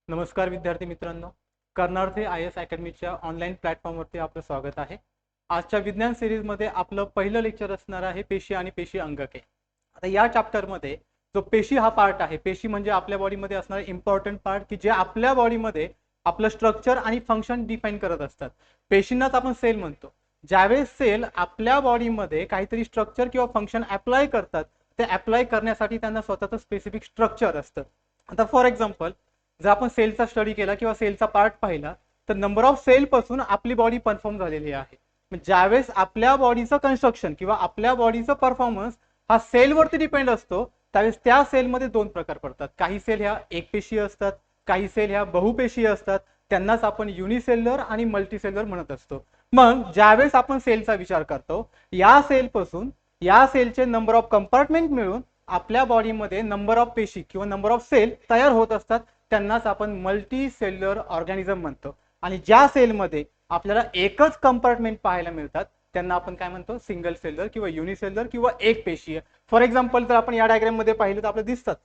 नमस्कार विद्यार्थी मित्रांनो, कर्नार्थी IAS अकॅडमीच्या ऑनलाईन प्लॅटफॉर्मवरती आपलं स्वागत आहे. आजच्या विज्ञान सिरीजमध्ये आपलं पहिलं लेक्चर असणार आहे पेशी आणि पेशी अंगके. आता या चॅप्टरमध्ये जो पेशी हा पार्ट आहे, पेशी म्हणजे आपल्या बॉडीमध्ये असणारे इम्पॉर्टंट पार्ट की जे आपल्या बॉडीमध्ये आपलं स्ट्रक्चर आणि फंक्शन डिफाइन करत असतात. पेशींनाच आपण सेल म्हणतो. ज्यावेळेस सेल आपल्या बॉडीमध्ये काहीतरी स्ट्रक्चर किंवा फंक्शन अप्लाय करतात, ते अप्लाय करण्यासाठी त्यांना स्वतःचं स्पेसिफिक स्ट्रक्चर असतं. आता फॉर एक्झाम्पल, जर आपण सेलचा स्टडी केला किंवा सेलचा पार्ट पाहिला तर नंबर ऑफ सेल पासून आपली बॉडी परफॉर्म झालेली आहे. ज्यावेळेस आपल्या बॉडीचं कन्स्ट्रक्शन किंवा आपल्या बॉडीचं परफॉर्मन्स हा सेलवरती डिपेंड असतो, त्यावेळेस त्या सेलमध्ये दोन प्रकार पडतात. काही सेल ह्या एकपेशीय असतात, काही सेल ह्या बहुपेशीय असतात. त्यांनाच आपण युनिसेल्युलर आणि मल्टीसेल्युलर म्हणत असतो. मग ज्यावेळेस आपण सेलचा विचार करतो, या सेलपासून या सेलचे नंबर ऑफ कंपार्टमेंट मिळून आपल्या बॉडीमध्ये नंबर ऑफ पेशी किंवा नंबर ऑफ सेल तयार होत असतात. त्यांनाच आपण मल्टी सेल्युलर ऑर्गॅनिझम म्हणतो. आणि ज्या सेलमध्ये आपल्याला एकच कंपार्टमेंट पाहायला मिळतात त्यांना आपण काय म्हणतो, सिंगल सेल्युलर किंवा युनिसेल्युलर किंवा एक पेशीय. फॉर एक्झाम्पल, जर आपण या डायग्राम मध्ये पाहिलं तर आपल्याला दिसतात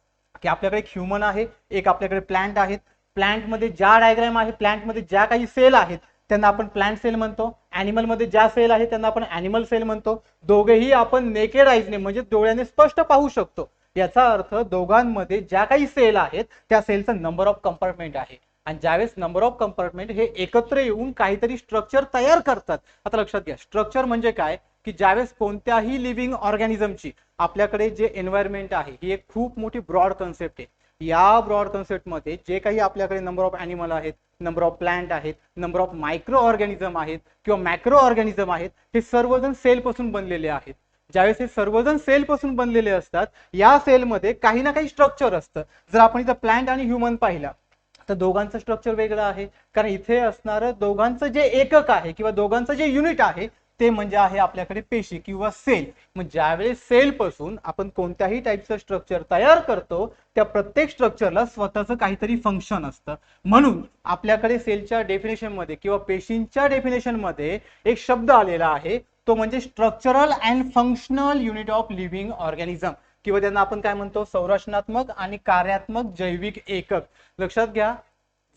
की आपल्याकडे एक ह्युमन आहे, एक आपल्याकडे प्लांट आहेत. प्लांटमध्ये ज्या डायग्राम आहे, प्लांटमध्ये ज्या काही सेल आहेत त्यांना आपण प्लांट सेल म्हणतो. ॲनिमल मध्ये ज्या सेल आहेत त्यांना आपण ॲनिमल सेल म्हणतो. दोघेही आपण नेकेड आईजने म्हणजे डोळ्याने स्पष्ट पाहू शकतो. याचा अर्थ दोघांमध्ये ज्या काही सेल आहेत त्या सेलचा नंबर ऑफ कंपार्टमेंट आहे. आणि ज्यावेळेस नंबर ऑफ कंपार्टमेंट हे एकत्र येऊन काहीतरी स्ट्रक्चर तयार करतात. आता लक्षात घ्या, स्ट्रक्चर म्हणजे काय की ज्यावेळेस कोणत्याही लिव्हिंग ऑर्गॅनिझमची आपल्याकडे जे एन्व्हायरमेंट आहे ही एक खूप मोठी ब्रॉड कन्सेप्ट आहे. या ब्रॉड कन्सेप्टमध्ये जे काही आपल्याकडे नंबर ऑफ ॲनिमल आहेत, नंबर ऑफ प्लांट आहेत, नंबर ऑफ मायक्रो ऑर्गॅनिझम आहेत किंवा मॅक्रो ऑर्गॅनिझम आहेत, हे सर्वजण सेल पासून बनलेले आहेत. ज्यावेळेस हे सर्वजण सेल पासून बनलेले असतात, या सेलमध्ये काही ना काही स्ट्रक्चर असतं. जर आपण इथं प्लांट आणि ह्युमन पाहिला तर दोघांचं स्ट्रक्चर वेगळं आहे, कारण इथे असणारं दोघांचं जे एकक आहे किंवा दोघांचं जे युनिट आहे ते म्हणजे आहे आपल्याकडे पेशी किंवा सेल. मग ज्यावेळेस सेल पासून आपण कोणत्याही टाईपचं स्ट्रक्चर तयार करतो त्या प्रत्येक स्ट्रक्चरला स्वतःचं काहीतरी फंक्शन असतं. म्हणून आपल्याकडे सेलच्या डेफिनेशन मध्ये किंवा पेशींच्या डेफिनेशन मध्ये एक शब्द आलेला आहे, तो म्हणजे structural and functional unit of living organism किंवा त्यांना आपण काय म्हणतो, संरचनात्मक आणि कार्यात्मक जैविक एकक. लक्षात घ्या,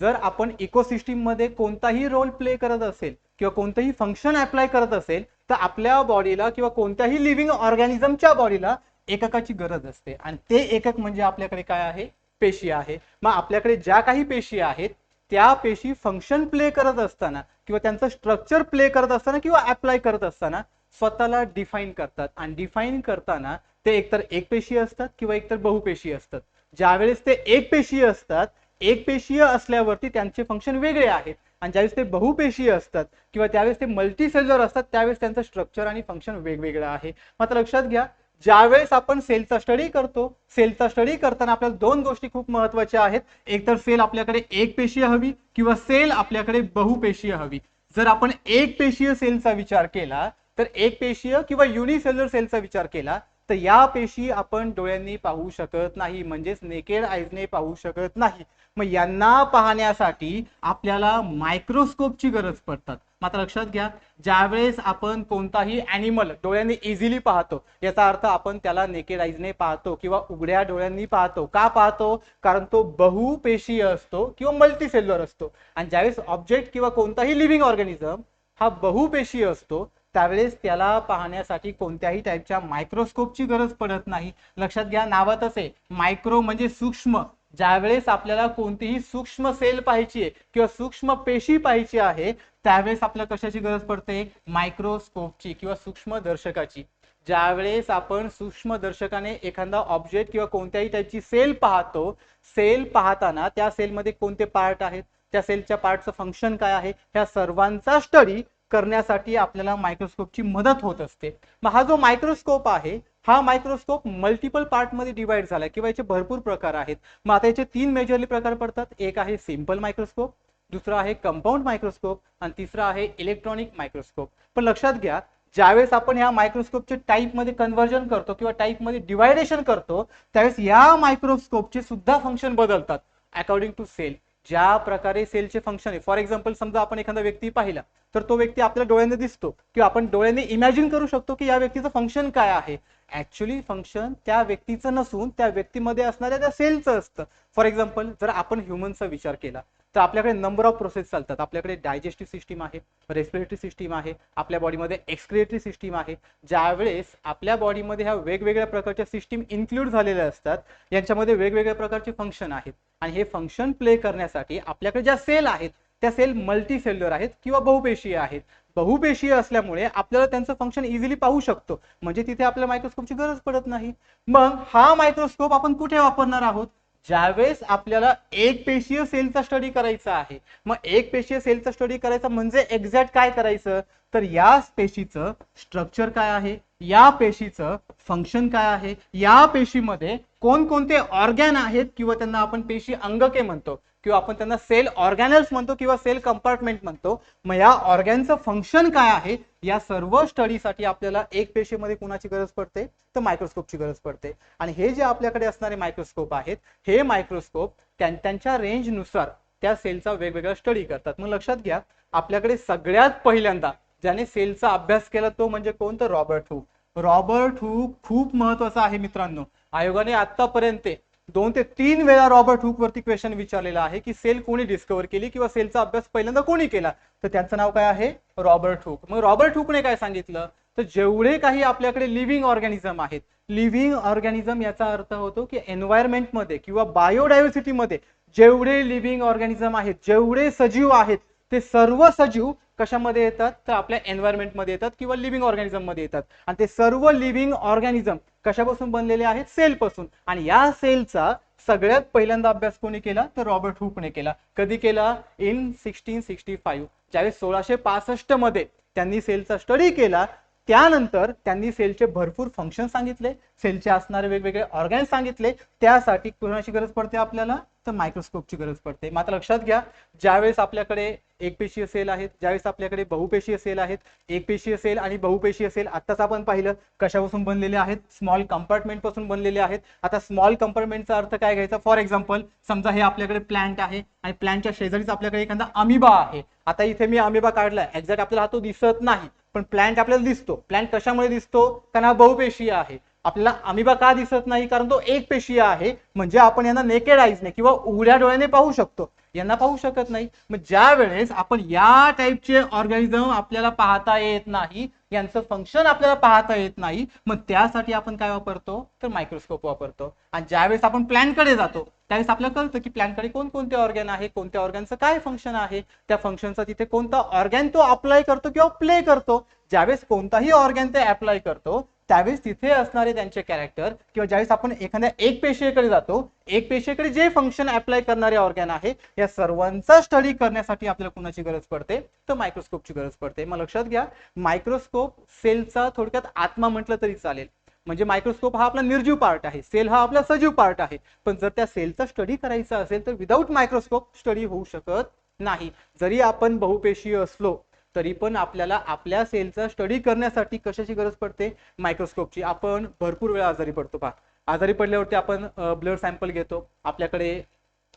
जर आपण इकोसिस्टीम मध्ये कोणताही रोल प्ले करत असेल किंवा कोणतंही फंक्शन अप्लाय करत असेल तर आपल्या बॉडीला किंवा कोणत्याही लिव्हिंग ऑर्गॅनिझमच्या बॉडीला एककाची गरज असते. आणि ते एकक म्हणजे आपल्याकडे काय आहे, पेशी आहे. मग आपल्याकडे ज्या काही पेशी आहेत त्या पेशी फंक्शन प्ले करत असताना किंवा त्यांचं स्ट्रक्चर प्ले करत असताना किंवा अप्लाय करत असताना स्वतःला डिफाईन करतात. आणि डिफाईन करताना ते एकतर एकपेशीय असतात किंवा एकतर बहुपेशीय असतात. ज्यावेळेस ते एकपेशीय असतात, एकपेशीय असल्यावरती त्यांचे फंक्शन वेगळे आहेत. आणि ज्यावेळेस ते बहुपेशीय असतात किंवा त्यावेळेस ते मल्टीसेल्युलर असतात त्यावेळेस त्यांचं स्ट्रक्चर आणि फंक्शन वेगवेगळं आहे. मात्र लक्षात घ्या, ज्यावेळेस आपण सेलचा स्टडी करतो, सेलचा स्टडी करताना आपल्याला दोन गोष्टी खूप महत्वाच्या आहेत. एक तर सेल आपल्याकडे एक पेशीय हवी किंवा सेल आपल्याकडे बहुपेशीय हवी. जर आपण एक पेशीय सेलचा विचार केला तर एक पेशीय किंवा युनिसेल्युलर सेलचा विचार केला तर या पेशी आपण डोळ्यांनी पाहू शकत नाही, म्हणजेच नेकेड आईजने पाहू शकत नाही. मग यांना पाहण्यासाठी आपल्याला मायक्रोस्कोपची गरज पडतात. मात्र लक्षात घ्या, ज्यावेळेस आपण कोणताही ॲनिमल डोळ्यांनी इझिली पाहतो, याचा अर्थ आपण त्याला नेकेड आईजने पाहतो किंवा उघड्या डोळ्यांनी पाहतो. का पाहतो? कारण तो बहुपेशीय असतो किंवा मल्टीसेल्युलर असतो. आणि ज्यावेळेस ऑब्जेक्ट किंवा कोणताही लिव्हिंग ऑर्गॅनिझम हा बहुपेशीय असतो त्यावेळेस त्याला पाहण्यासाठी कोणत्याही टाईपच्या मायक्रोस्कोपची गरज पडत नाही. लक्षात घ्या, नावातच आहे मायक्रो म्हणजे सूक्ष्म. ज्यावेळेस आपल्याला कोणतीही सूक्ष्म सेल पाहायची आहे किंवा सूक्ष्म पेशी पाहायची आहे त्यावेळेस आपल्याला कशाची गरज पडते, मायक्रोस्कोपची किंवा सूक्ष्मदर्शकाची. ज्यावेळेस आपण सूक्ष्मदर्शकाने एखादा ऑब्जेक्ट किंवा कोणत्याही टाईपची सेल पाहतो, सेल पाहताना त्या सेलमध्ये कोणते पार्ट आहेत, त्या सेलच्या पार्टचं फंक्शन काय आहे, ह्या सर्वांचा स्टडी करण्यासाठी आपल्याला मायक्रोस्कोपची मदत होत असते. मग हा जो मायक्रोस्कोप आहे हा मायक्रोस्कोप मल्टिपल पार्ट मध्ये डिवाइड झाला किंवा याचे भरपूर प्रकार आहेत. मग आता याचे तीन मेजरली प्रकार पडतात. एक आहे सिंपल मायक्रोस्कोप, दुसरा आहे कंपाऊंड मायक्रोस्कोप आणि तिसरा आहे इलेक्ट्रॉनिक मायक्रोस्कोप. पण लक्षात घ्या, ज्यावेळेस आपण ह्या मायक्रोस्कोपचे टाईप मध्ये कन्व्हर्जन करतो किंवा टाईप मध्ये डिवायडेशन करतो त्यावेळेस या मायक्रोस्कोपचे सुद्धा फंक्शन बदलतात अकॉर्डिंग टू सेल. ज्या प्रकारे सेलचे फंक्शन आहे, फॉर एक्झाम्पल समजा आपण एखादा व्यक्ती पाहिला तर तो व्यक्ती आपल्या डोळ्याने दिसतो किंवा आपण डोळ्याने इमॅजिन करू शकतो की या व्यक्तीचं फंक्शन काय आहे. ऍक्च्युअली फंक्शन त्या व्यक्तीचं नसून त्या व्यक्तीमध्ये असणाऱ्या त्या सेलचं असतं. फॉर एक्झाम्पल जर आपण ह्युमनचा विचार केला तर आपल्याकडे नंबर ऑफ प्रोसेस चालतात. आपल्याकडे डायजेस्टिव्ह सिस्टीम आहे, रेस्पिरेटरी सिस्टीम आहे, आपल्या बॉडीमध्ये एक्सक्रिएटरी सिस्टीम आहे. ज्यावेळेस आपल्या बॉडीमध्ये ह्या वेगवेगळ्या प्रकारच्या सिस्टीम इन्क्लूड झालेल्या असतात, यांच्यामध्ये वेगवेगळ्या प्रकारचे फंक्शन आहेत आणि हे फंक्शन प्ले करण्यासाठी आपल्याकडे ज्या सेल आहेत त्या सेल मल्टी सेल्युलर आहेत किंवा बहुपेशीय आहेत. बहुपेशीय असल्यामुळे आपल्याला त्यांचं फंक्शन इझिली पाहू शकतो, म्हणजे तिथे आपल्याला मायक्रोस्कोपची गरज पडत नाही. मग हा मायक्रोस्कोप आपण कुठे वापरणार आहोत? ज्यावेळेस आपल्याला एक पेशीय सेलचा स्टडी करायचा आहे. मग एक पेशीय सेलचा स्टडी करायचा म्हणजे एक्झॅक्ट काय करायचं, तर या पेशीचं स्ट्रक्चर काय आहे, या पेशीचं फंक्शन काय आहे, या पेशीमध्ये कोणकोणते ऑर्गॅन आहेत किंवा त्यांना आपण पेशी अंगके म्हणतो किंवा आपण त्यांना सेल ऑर्गॅनल्स म्हणतो किंवा सेल कंपार्टमेंट म्हणतो. मग या ऑर्गॅनचं फंक्शन काय आहे या सर्व स्टडीसाठी आपल्याला एक पेशीमध्ये कोणाची गरज पडते, तर मायक्रोस्कोपची गरज पडते. आणि हे जे आपल्याकडे असणारे मायक्रोस्कोप आहेत हे मायक्रोस्कोप त्यांच्या रेंजनुसार त्या सेलचा वेगवेगळा स्टडी करतात. मग लक्षात घ्या, आपल्याकडे सगळ्यात पहिल्यांदा ज्याने सेलचा अभ्यास केला तो म्हणजे कोण, तर रॉबर्ट हुक. रॉबर्ट हुक खूप महत्वाचा आहे मित्रांनो. आयोगाने आतापर्यंत 2 ते 3 वेळा रॉबर्ट हुक वरती क्वेश्चन विचारलेला आहे की सेल कोणी डिस्कवर केली किंवा सेलचा अभ्यास पहिल्यांदा कोणी केला, तर त्यांचं नाव काय आहे, रॉबर्ट हुक. मग रॉबर्ट हुकने काय सांगितलं, तर जेवढे काही आपल्याकडे लिव्हिंग ऑर्गॅनिझम आहेत, लिव्हिंग ऑर्गॅनिझम याचा अर्थ होतो की एन्व्हायरमेंटमध्ये किंवा बायोडायव्हर्सिटीमध्ये जेवढे लिव्हिंग ऑर्गॅनिझम आहेत, जेवढे सजीव आहेत, ते सर्व सजीव कशामध्ये येतात, तर आपल्या एन्व्हायरमेंटमध्ये येतात किंवा लिव्हिंग ऑर्गॅनिझम मध्ये येतात. आणि ते सर्व लिव्हिंग ऑर्गॅनिझम कशापासून बनलेले आहेत, सेल पासून. आणि या सेलचा सगळ्यात पहिल्यांदा अभ्यास कोणी केला, तर रॉबर्ट हुकने केला. कधी केला, इन 1665. ज्यावेळेस 1665 मध्ये त्यांनी सेलचा स्टडी केला. त्यानंतर त्यांनी सेलचे भरपूर फंक्शन सांगितले, सेलचे असणारे वेगवेगळे ऑर्गॅन सांगितले. त्यासाठी कोणाची गरज पडते आपल्याला, तर मायक्रोस्कोपची गरज पडते. मात्र लक्षात घ्या, ज्यावेळेस आपल्याकडे एकपेशीय सेल आहेत, ज्यावेळेस आपल्याकडे बहुपेशीय सेल आहेत, एकपेशीय सेल आणि बहुपेशीय सेल आत्ताच आपण पाहिलं कशापासून बनलेले आहेत, स्मॉल कंपार्टमेंट पासून बनलेले आहेत. आता स्मॉल कंपार्टमेंटचा अर्थ काय घ्यायचा, फॉर एक्झाम्पल समजा हे आपल्याकडे प्लांट आहे आणि प्लांटच्या शेजारीच आपल्याकडे एखादा अमिबा आहे. आता इथे मी अमिबा काढलाय, एक्झॅक्ट आपल्याला तो दिसत नाही, पण प्लांट आपल्याला दिसतो. प्लांट कशामुळे दिसतो, कारण हा बहुपेशीय आहे. आपल्याला अमिबा का दिसत नाही, कारण तो एक पेशीय आहे. म्हणजे आपण यांना नेकेड आईजने किंवा उघड्या डोळ्याने पाहू शकतो, यांना पाहू शकत नाही. मग ज्या वेळेस आपण या टाईपचे ऑर्गॅनिझम आपल्याला पाहता येत नाही, यांचं फंक्शन आपल्याला पाहता येत नाही, मग त्यासाठी आपण काय वापरतो, तर मायक्रोस्कोप वापरतो. आणि ज्यावेळेस आपण प्लांटकडे जातो त्यावेळेस आपल्याला कळतं की प्लांटकडे कोणकोणते ऑर्गॅन आहे, कोणत्या ऑर्गॅनचं काय फंक्शन आहे, त्या फंक्शनचा तिथे कोणता ऑर्गॅन तो अप्लाय करतो किंवा प्ले करतो. ज्यावेळेस कोणताही ऑर्गॅन ते अप्लाय करतो त्यावेळेस तिथे असणारे त्यांचे कॅरेक्टर किंवा ज्यावेळेस आपण एखाद्या एक पेशीकडे जातो, एक पेशीकडे जे फंक्शन अप्लाय करणारे ऑर्गॅन आहे या सर्वांचा स्टडी करण्यासाठी आपल्याला कोणाची गरज पडते, तर मायक्रोस्कोपची गरज पडते. मग लक्षात घ्या, मायक्रोस्कोप सेलचा थोडक्यात आत्मा म्हटलं तरी चालेल. म्हणजे मायक्रोस्कोप हा आपला निर्जीव पार्ट आहे, सेल हा आपला सजीव पार्ट आहे. पण जर त्या सेलचा स्टडी करायचा असेल तर विदाऊट मायक्रोस्कोप स्टडी होऊ शकत नाही. जरी आपण बहुपेशीय असलो तरी पण आपल्याला आपल्या सेलचा स्टडी करण्यासाठी कशाची गरज पडते, मायक्रोस्कोपची. आपण भरपूर वेळा आजारी पडतो पहा. आजारी पडल्यावरती आपण ब्लड सॅम्पल घेतो, आपल्याकडे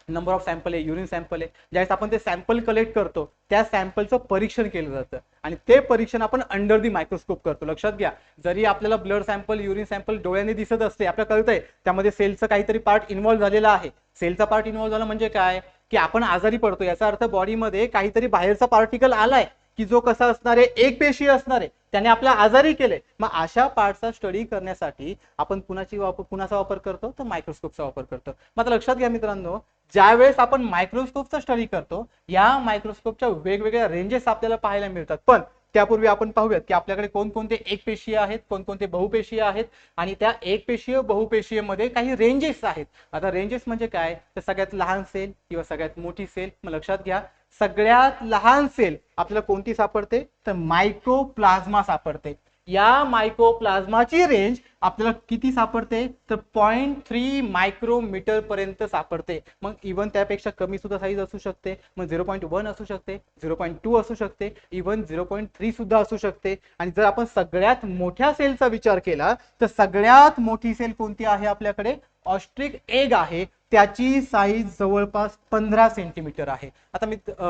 नंबर ऑफ सॅम्पल आहे, युरिन सॅम्पल आहे. ज्यावेळेस आपण ते सॅम्पल कलेक्ट करतो त्या सॅम्पलचं परीक्षण केलं जातं आणि ते परीक्षण आपण अंडर दी मायक्रोस्कोप करतो. लक्षात घ्या, जरी आपल्याला ब्लड सॅम्पल, युरिन सॅम्पल डोळ्याने दिसत असते, आपल्याला कळतंय त्यामध्ये सेलचं काहीतरी पार्ट इन्व्हॉल्व्ह झालेला आहे. सेलचा पार्ट इन्व्हॉल्व्ह झाला म्हणजे काय, की आपण आजारी पडतो याचा अर्थ बॉडीमध्ये काहीतरी बाहेरचा पार्टिकल आलाय की जो कसा असणार आहे, एक पेशी असणार आहे, त्याने आपला आजारी केले. मग अशा पार्टचा स्टडी करण्यासाठी आपण कुणाचा वापर करतो, तर मायक्रोस्कोपचा वापर करतो. मात्र लक्षात घ्या मित्रांनो, ज्यावेळेस आपण मायक्रोस्कोपचा स्टडी करतो या मायक्रोस्कोपच्या वेगवेगळ्या रेंजेस आपल्याला पाहायला मिळतात. पण त्यापूर्वी आपण पाहूयात की आपल्याकडे कोणकोणते एकपेशीय आहेत, कोणकोणते बहुपेशीय आहेत आणि त्या एकपेशीय बहुपेशीय मध्ये काही रेंजेस आहेत. आता रेंजेस म्हणजे काय, तर सगळ्यात लहान सेल किंवा सगळ्यात मोठी सेल. मग लक्षात घ्या, सगळ्यात लहान सेल आपल्याला कोणती सापडते, तर मायकोप्लाझ्मा सापडते. या मायकोप्लाझ्माची रेंज आपल्याला किती सापडते, तर 0.3 मायक्रोमीटर पर्यंत सापडते. मग इव्हन त्यापेक्षा कमी सुद्धा साईज असू शकते. मग 0.1 असू शकते, 0.2 असू शकते, इव्हन 0.3 सुद्धा असू शकते. आणि जर आपण सगळ्यात मोठ्या सेलचा विचार केला तर सगळ्यात मोठी सेल कोणती आहे आपल्याकडे, ऑस्ट्रिक एग आहे त्याची साईज जवळपास 15 सेंटीमीटर आहे. आता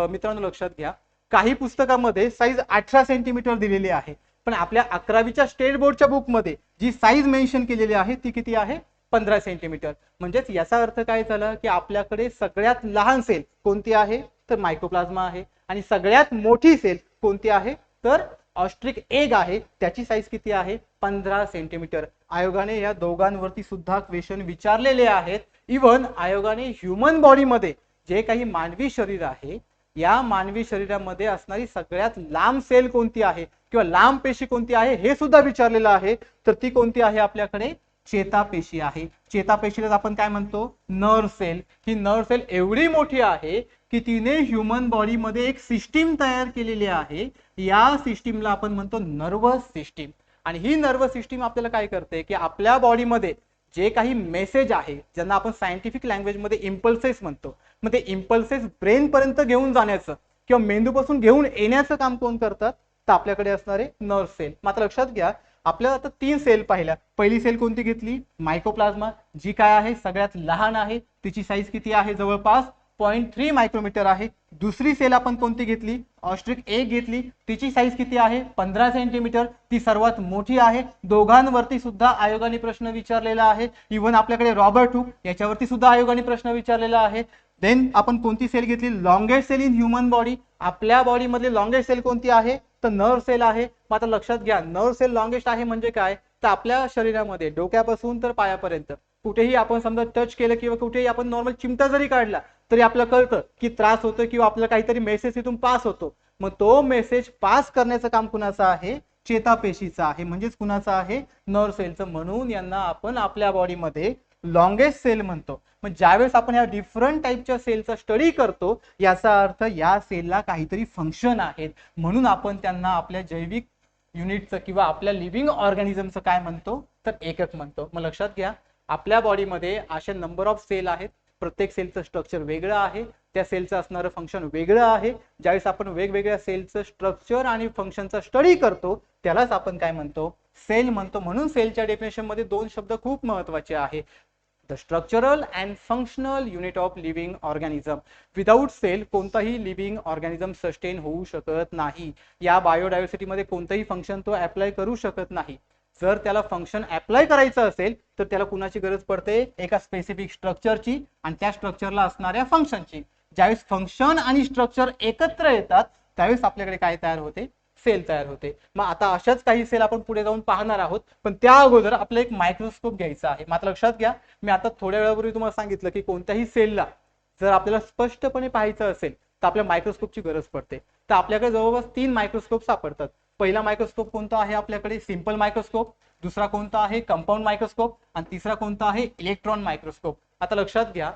मित्रांनो लक्षात घ्या, काही पुस्तकामध्ये साईज 18 सेंटीमीटर दिलेली आहे, पण आपल्या 11वीच्या स्टेट बोर्डच्या बुकमध्ये जी साईज मेन्शन केलेली आहे ती किती आहे? 15 सेंटीमीटर. म्हणजेच याचा अर्थ काय झाला की आपल्याकडे सगळ्यात लहान सेल कोणती आहे तर मायक्रोप्लाझ्मा आहे, आणि सगळ्यात मोठी सेल कोणती आहे तर ऑस्ट्रिक एग आहे, त्याची साईज किती आहे? 15 सेंटीमीटर. आयोगाने या दोघांवरती सुद्धा क्वेश्चन विचारलेले आहेत. इव्हन आयोगाने ह्युमन बॉडीमध्ये जे काही मानवी शरीर आहे या मानवी शरीरामध्ये असणारी सगळ्यात लांब सेल कोणती आहे किंवा लांब पेशी कोणती आहे हे सुद्धा विचारलेलं आहे. तर ती कोणती आहे आपल्याकडे? चेतापेशी आहे. चेतापेशीला आपण काय म्हणतो? Nerve cell. ही नर्व सेल एवढी मोठी आहे की तिने ह्युमन बॉडीमध्ये एक सिस्टीम तयार केलेली आहे. या सिस्टीमला आपण म्हणतो नर्वस सिस्टीम. आणि ही नर्वस सिस्टीम आपल्याला काय करते की आपल्या बॉडीमध्ये जे काही मेसेज आहे ज्यांना आपण सायंटिफिक लँग्वेज मध्ये इम्पल्सेस म्हणतो, मग ते इम्पल्सेस ब्रेन पर्यंत घेऊन जाण्याचं किंवा मेंदूपासून घेऊन येण्याचं काम कोण करतात तर आपल्याकडे असणारे नर्व सेल. मात्र लक्षात घ्या, आपल्याला आता 3 सेल पाहिल्या. पहिली सेल कोणती घेतली? मायक्रोप्लाझ्मा, जी काय आहे सगळ्यात लहान आहे, तिची साईज किती आहे? जवळपास 0.3 मायक्रोमीटर आहे. दुसरी सेल आपण कोणती घेतली? ऑस्ट्रिक एग घेतली, तिची साईज किती आहे? 15 सेंटीमीटर, ती सर्वात मोठी आहे. दोघांवरती सुद्धा आयोगाने प्रश्न विचारलेला आहे. इव्हन आपल्याकडे रॉबर्ट हुक याच्यावरती सुद्धा आयोगाने प्रश्न विचारलेला आहे. देन आपण कोणती सेल घेतली? Longest cell in human body. आपल्या बॉडी मधली लॉंगेस्ट सेल कोणती आहे तर नर्व सेल आहे. मग आता लक्षात घ्या, नर्व सेल लॉंगेस्ट आहे म्हणजे काय तर आपल्या शरीरामध्ये डोक्यापासून तर पायापर्यंत कुठेही आपण समजा टच केलं किंवा कुठेही आपण नॉर्मल चिमटा जरी काढला तरी आपल्याला कळतं की त्रास होतो किंवा आपल्याला काहीतरी मेसेज इथून पास होतो. मग तो मेसेज पास करण्याचं काम कुणाचं आहे? चेतापेशीचं आहे. म्हणजेच कुणाचं आहे? नर्व सेलचं. म्हणून यांना आपण आपल्या बॉडीमध्ये लॉंगेस्ट सेल म्हणतो. मग ज्यावेळेस आपण या डिफरंट टाईपच्या सेलचा स्टडी करतो याचा अर्थ या सेलला काहीतरी फंक्शन आहेत, म्हणून आपण त्यांना आपल्या जैविक युनिटचं किंवा आपल्या लिव्हिंग ऑर्गॅनिझमचं काय म्हणतो तर एकक म्हणतो. मग लक्षात घ्या, आपल्या बॉडीमध्ये असे नंबर ऑफ सेल आहेत. प्रत्येक सेलचं स्ट्रक्चर वेगळं आहे, त्या सेलचं असणारं फंक्शन वेगळं आहे. ज्यावेळेस आपण वेगवेगळ्या सेलचं स्ट्रक्चर आणि फंक्शनचा स्टडी करतो त्यालाच आपण काय म्हणतो? सेल म्हणतो. म्हणून सेलच्या डेफिनेशन मध्ये 2 शब्द खूप महत्वाचे आहे. The structural and functional unit of living organism. Without cell कोणताही लिव्हिंग ऑर्गॅनिझम सस्टेन होऊ शकत नाही. या बायोडायव्हर्सिटीमध्ये कोणतंही फंक्शन तो अप्लाय करू शकत नाही. जर त्याला फंक्शन अप्लाय करायचं असेल तर त्याला कुणाची गरज पडते? एका स्पेसिफिक स्ट्रक्चरची आणि त्या स्ट्रक्चरला असणाऱ्या फंक्शनची. ज्यावेळेस फंक्शन आणि स्ट्रक्चर एकत्र येतात त्यावेळेस आपल्याकडे काय तयार होते? सेल तयार होते. मग आता अशाच काही सेल आपण पुढे जाऊन पाहणार आहोत, पण त्या अगोदर आपल्याला एक मायक्रोस्कोप घ्यायचा आहे. मात्र लक्षात घ्या, मी आता थोड्या वेळापूर्वी तुम्हाला सांगितलं की कोणत्याही सेलला जर आपल्याला स्पष्टपणे पाहायचं असेल तर आपल्या मायक्रोस्कोपची गरज पडते. तर आपल्याकडे जवळपास 3 मायक्रोस्कोप सापडतात. पहिला मायक्रोस्कोप कोणता आहे आपल्याकडे? Simple microscope. दुसरा कोणता आहे? Compound microscope. आणि तिसरा कोणता आहे? Electron microscope. आता लक्षात घ्या,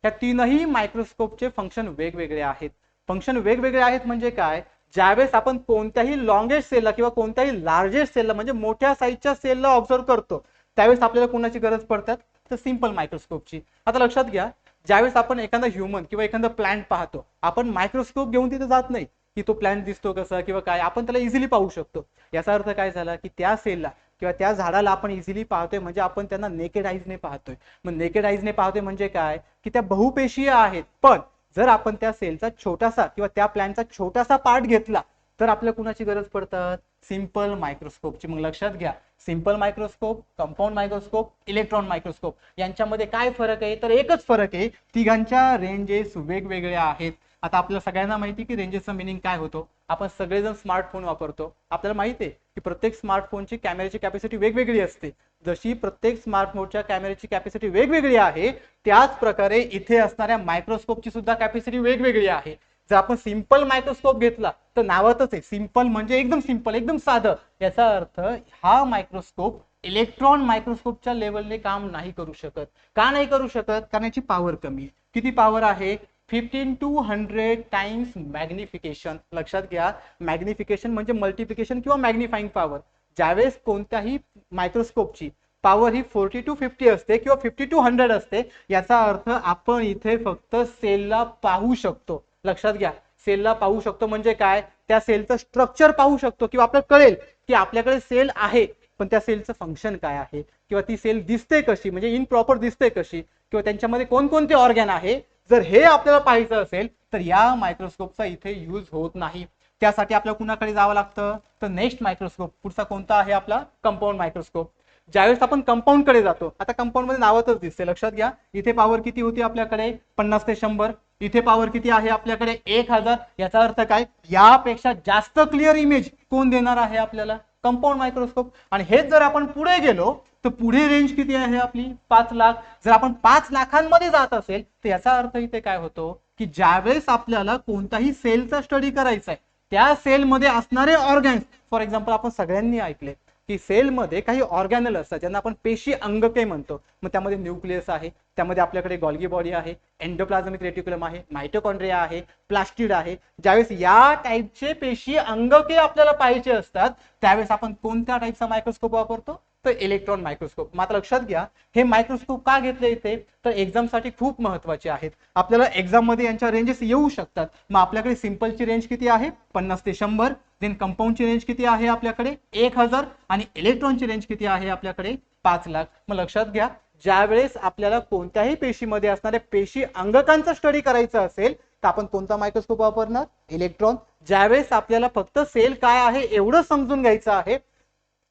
ह्या तीनही मायक्रोस्कोपचे फंक्शन वेगवेगळे आहेत. फंक्शन वेगवेगळे आहेत म्हणजे काय? ज्यावेळेस आपण कोणत्याही लॉंगेस्ट सेलला किंवा कोणत्याही लार्जेस्ट सेलला म्हणजे मोठ्या साईजच्या सेलला ऑब्झर्व करतो त्यावेळेस आपल्याला कोणाची गरज पडतात तर सिंपल मायक्रोस्कोपची. आता लक्षात घ्या, ज्यावेळेस आपण एखादा ह्युमन किंवा एखादा प्लांट पाहतो आपण मायक्रोस्कोप घेऊन तिथे जात नाही की तो प्लांट दिसतो कसा किंवा काय, आपण त्याला इझिली पाहू शकतो. याचा अर्थ काय झाला की त्या सेलला किंवा त्या झाडाला आपण इझिली पाहतोय म्हणजे आपण त्यांना नेकेड आईजने पाहतोय. मग नेकेड आईजने पाहतोय म्हणजे काय की त्या बहुपेशीय आहेत. पण जर आपण त्या सेलचा छोटासा किंवा त्या प्लांटचा छोटासा पार्ट घेतला तर आपल्याला कुणाची गरज पडतात? सिंपल मायक्रोस्कोपची. मग लक्षात घ्या, simple microscope, compound microscope, electron microscope यांच्यामध्ये काय फरक आहे तर एकच फरक आहे, तिघांच्या रेंजेस वेगवेगळ्या आहेत. आता आपल्याला सगळ्यांना माहिती की रेंजेसचा मिनिंग काय होतो. आपण सगळेजण स्मार्टफोन वापरतो. आपल्याला माहिती आहे की प्रत्येक स्मार्टफोनची कॅमेऱ्याची कॅपॅसिटी वेगवेगळी असते. जशी प्रत्येक स्मार्टफोनच्या कॅमेऱ्याची कॅपॅसिटी वेगवेगळी आहे त्याच प्रकारे इथे असणाऱ्या मायक्रोस्कोपची सुद्धा कॅपॅसिटी वेगवेगळी आहे. जर आपण सिंपल मायक्रोस्कोप घेतला तर नावातच आहे सिंपल म्हणजे एकदम सिंपल, एकदम साधं. याचा अर्थ हा मायक्रोस्कोप इलेक्ट्रॉन मायक्रोस्कोपच्या लेवलने काम नाही करू शकत. का नाही करू शकत? कारण याची पॉवर कमी आहे. किती पॉवर आहे? 15 to 100 टाइम्स मॅग्निफिकेशन. लक्षात घ्या, मॅग्निफिकेशन म्हणजे मल्टिप्लिकेशन किंवा मॅग्निफाइंग पॉवर. ज्यावेळेस कोणत्याही मायक्रोस्कोपची पॉवर ही 40 to 50 असते किंवा 50 to 100 असते, याचा अर्थ आपण इथे फक्त सेलला पाहू शकतो. लक्षात घ्या, सेलला पाहू शकतो म्हणजे काय? त्या सेलचं स्ट्रक्चर पाहू शकतो किंवा आपल्याला कळेल की आपल्याकडे सेल आहे, पण त्या सेलचं फंक्शन काय आहे किंवा ती सेल दिसते कशी, म्हणजे इन प्रॉपर दिसते कशी, किंवा त्यांच्यामध्ये कोणकोणते ऑर्गॅन आहे, जर हे आपल्याला पाहायचं असेल तर या मायक्रोस्कोपचा इथे यूज होत नाही. त्यासाठी आपल्याला कुणाकडे जावं लागतं, तर नेक्स्ट मायक्रोस्कोप पुढचा कोणता आहे आपला, कंपाऊंड मायक्रोस्कोप. ज्यावेळेस आपण कंपाऊंड कडे जातो, आता कंपाऊंड मध्ये नावातच दिसते, लक्षात घ्या, इथे पॉवर किती होती आपल्याकडे 50 ते 100, इथे पॉवर किती आहे आपल्याकडे 1000. याचा अर्थ काय, यापेक्षा जास्त क्लिअर इमेज कोण देणार आहे आपल्याला, कंपाऊंड मायक्रोस्कोप. आणि हेच जर आपण पुढे गेलो तर पुढे रेंज किती आहे आपली 5 लाख. जर आपण 5 लाखांमध्ये जात असेल तर याचा अर्थ इथे काय होतो की ज्यावेळेस आपल्याला कोणताही सेलचा स्टडी करायचा आहे, त्या सेलमध्ये असणारे ऑर्गॅन्स, फॉर एक्झाम्पल आपण सगळ्यांनी ऐकले की सेलमध्ये काही ऑर्गॅनल असतात ज्यांना आपण पेशी अंगके म्हणतो. मग त्यामध्ये न्यूक्लियस आहे, त्यामध्ये आपल्याकडे गॉल्गी बॉडी आहे, एंडोप्लाझमिक रेटिक्युलम आहे, मायटोकॉन्ड्रिया आहे, प्लास्टिड आहे. ज्यावेळेस या टाईपचे पेशी अंगके आपल्याला पाहिजे असतात त्यावेळेस आपण कोणत्या टाईपचा मायक्रोस्कोप वापरतो, तर इलेक्ट्रॉन मायक्रोस्कोप. मात्र लक्षात घ्या, हे मायक्रोस्कोप का घेतले इथे, तर एक्झामसाठी खूप महत्वाचे आहेत. आपल्याला एक्झाम मध्ये यांच्या रेंजेस येऊ शकतात. मग आपल्याकडे सिंपलची रेंज किती आहे 50 ते 100, देन कंपाऊंडची रेंज किती आहे आपल्याकडे 1000, आणि इलेक्ट्रॉनची रेंज किती आहे आपल्याकडे 5 लाख. मग लक्षात घ्या, ज्यावेळेस आपल्याला कोणत्याही पेशीमध्ये असणाऱ्या पेशी अंगकांचा स्टडी करायचा असेल तर आपण कोणता मायक्रोस्कोप वापरणार, इलेक्ट्रॉन. ज्यावेळेस आपल्याला फक्त सेल काय आहे एवढं समजून घ्यायचं आहे,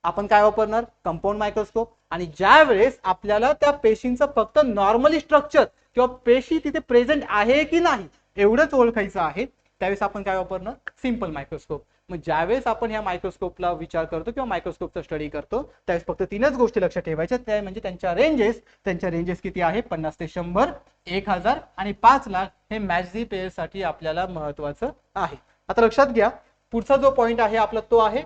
आपण काय वापरणार, कंपाऊंड मायक्रोस्कोप. आणि ज्या वेळेस आपल्याला त्या पेशींचं फक्त नॉर्मली स्ट्रक्चर किंवा पेशी तिथे प्रेझेंट आहे की नाही एवढंच ओळखायचं आहे, त्यावेळेस आपण काय वापरणार, सिंपल मायक्रोस्कोप. मग ज्यावेळेस आपण ह्या मायक्रोस्कोपला विचार करतो किंवा मायक्रोस्कोपचा स्टडी करतो त्यावेळेस फक्त 3च गोष्टी लक्षात ठेवायच्या, त्या म्हणजे त्यांच्या रेंजेस किती आहे 50 ते 100, 1000 आणि 5 लाख. हे मॅक्झी पेअर साठी आपल्याला महत्वाचं आहे. आता लक्षात घ्या, पुढचा जो पॉइंट आहे आपला तो आहे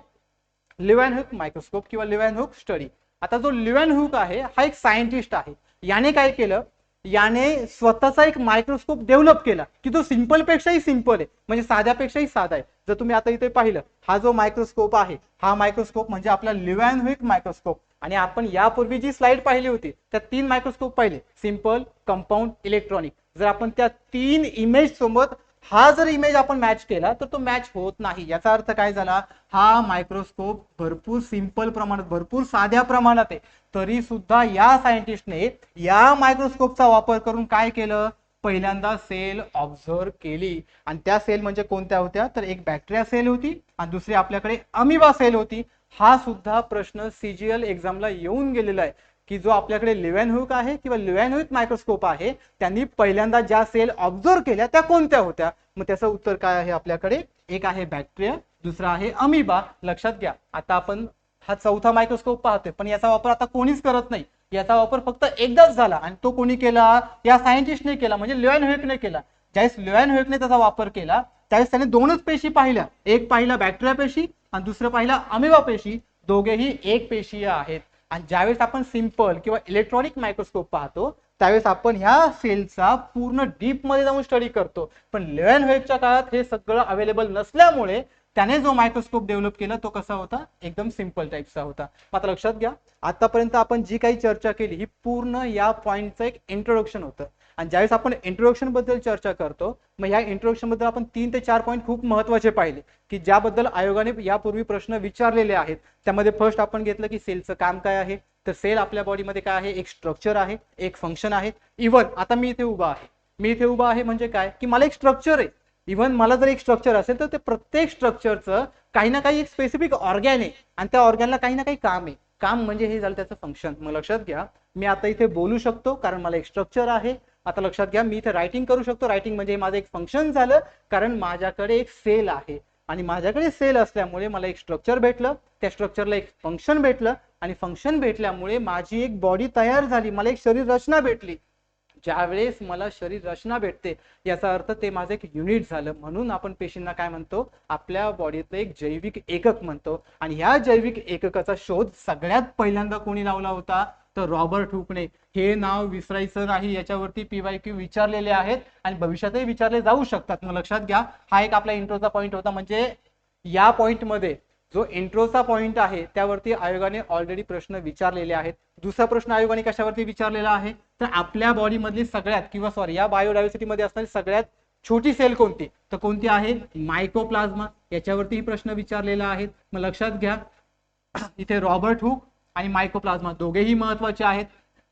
लेव्हनहूक मायक्रोस्कोप किंवा लेव्हनहूक स्टडी. आता जो लेव्हनहूक आहे हा एक सायंटिस्ट आहे. याने काय केलं, याने स्वतःचा एक मायक्रोस्कोप डेव्हलप केला की तो सिंपल पेक्षाही सिंपल आहे, म्हणजे साध्यापेक्षाही साधा आहे. जर तुम्ही आता इथे पाहिलं, हा जो मायक्रोस्कोप आहे हा मायक्रोस्कोप म्हणजे आपला लेव्हनहूक मायक्रोस्कोप. आणि आपण यापूर्वी जी स्लाइड पाहिली होती त्या 3 मायक्रोस्कोप पाहिले, सिंपल, कंपाऊंड, इलेक्ट्रॉनिक. जर आपण त्या 3 इमेज सोबत हा जर इमेज आपण मॅच केला तर तो मॅच होत नाही. याचा अर्थ काय झाला, हा मायक्रोस्कोप भरपूर सिंपल प्रमाणात, भरपूर साध्या प्रमाणात आहे, तरी सुद्धा या सायंटिस्टने या मायक्रोस्कोपचा वापर करून काय केलं, पहिल्यांदा सेल ऑब्झर्व केली. आणि त्या सेल म्हणजे कोणत्या होत्या, तर एक बॅक्टेरिया सेल होती आणि दुसरी आपल्याकडे अमिबा सेल होती. हा सुद्धा प्रश्न सीजीएल एक्झामला येऊन गेलेला आहे की जो आपल्याकडे लेव्हनहूक आहे किंवा लेव्हनहूक मायक्रोस्कोप आहे त्यांनी पहिल्यांदा ज्या सेल ऑब्झर्व केल्या त्या कोणत्या होत्या. मग त्याचं उत्तर काय आहे आपल्याकडे, एक आहे बॅक्टेरिया, दुसरा आहे अमिबा. लक्षात घ्या, आता आपण हा चौथा मायक्रोस्कोप पाहतोय पण याचा वापर आता कोणीच करत नाही. याचा वापर फक्त एकदाच झाला आणि तो कोणी केला, या सायंटिस्टने केला, म्हणजे लेव्हनहूकने केला. ज्यावेळेस लेव्हनहूकने त्याचा वापर केला त्यावेळेस त्याने 2च पेशी पाहिल्या, एक पाहिला बॅक्टेरिया पेशी आणि दुसरं पाहिला अमिबा पेशी, दोघेही एक पेशीय आहेत. आणि ज्यावेळेस आपण सिंपल किंवा इलेक्ट्रॉनिक मायक्रोस्कोप पाहतो त्यावेळेस आपण ह्या सेलचा पूर्ण डीप मध्ये जाऊन स्टडी करतो. पण लेव्हनहूकच्या काळात हे सगळं अवेलेबल नसल्यामुळे त्याने जो मायक्रोस्कोप डेव्हलप केला तो कसा होता, एकदम सिंपल टाईपचा होता. आता लक्षात घ्या, आतापर्यंत आपण जी काही चर्चा केली ही पूर्ण या पॉइंटचं एक इंट्रोडक्शन होतं. आणि ज्यावेळेस आपण इंट्रोडक्शन बद्दल चर्चा करतो मग या इंट्रोडक्शन बद्दल आपण 3 ते 4 पॉईंट खूप महत्वाचे पाहिले की ज्याबद्दल आयोगाने यापूर्वी प्रश्न विचारलेले आहेत. त्यामध्ये फर्स्ट आपण घेतलं की सेलचं काम काय आहे, तर सेल आपल्या बॉडीमध्ये काय आहे, एक स्ट्रक्चर आहे, एक फंक्शन आहे. इव्हन आता मी इथे उभा आहे म्हणजे काय की मला एक स्ट्रक्चर आहे. इव्हन मला जर एक स्ट्रक्चर असेल तर ते प्रत्येक स्ट्रक्चरचं काही ना काही एक स्पेसिफिक ऑर्गॅन आहे आणि त्या ऑर्गॅनला काही ना काही काम आहे. काम म्हणजे हे झालं त्याचं फंक्शन. मग लक्षात घ्या, मी आता इथे बोलू शकतो कारण मला एक स्ट्रक्चर आहे. आता लक्षात घ्या, मी इथे रायटिंग करू शकतो, रायटिंग म्हणजे माझं एक फंक्शन झालं कारण माझ्याकडे एक सेल आहे आणि माझ्याकडे सेल असल्यामुळे मला एक स्ट्रक्चर भेटलं, त्या स्ट्रक्चरला एक फंक्शन भेटलं आणि फंक्शन भेटल्यामुळे माझी एक बॉडी तयार झाली, मला एक शरीर रचना भेटली. ज्यावेळेस मला शरीर रचना भेटते याचा अर्थ ते माझं एक युनिट झालं. म्हणून आपण पेशींना काय म्हणतो, आपल्या बॉडीतलं एक जैविक एकक म्हणतो. आणि ह्या जैविक एककाचा शोध सगळ्यात पहिल्यांदा कोणी लावला होता, तर रॉबर्ट हुकने. हे नाव विसरायचं नाही, याच्यावरती PYQ विचारलेले आहेत आणि भविष्यातही विचारले जाऊ शकतात. मग लक्षात घ्या, हा एक आपला इंट्रोचा पॉईंट होता. म्हणजे या पॉइंट मध्ये जो इंट्रोचा पॉइंट आहे त्यावरती आयोगाने ऑलरेडी प्रश्न विचारलेले आहेत. दुसरा प्रश्न आयोगाने कशावरती विचारलेला आहे, तर आपल्या बॉडी मधली सगळ्यात किंवा सॉरी या बायोडायव्हर्सिटी मध्ये असणारी सगळ्यात छोटी सेल कोणती, तर कोणती आहे, मायकोप्लाझ्मा. याच्यावरती प्रश्न विचारलेला आहे. मग लक्षात घ्या, इथे रॉबर्ट हुक आणि मायकोप्लाझ्मा दोघेही महत्वाचे आहेत.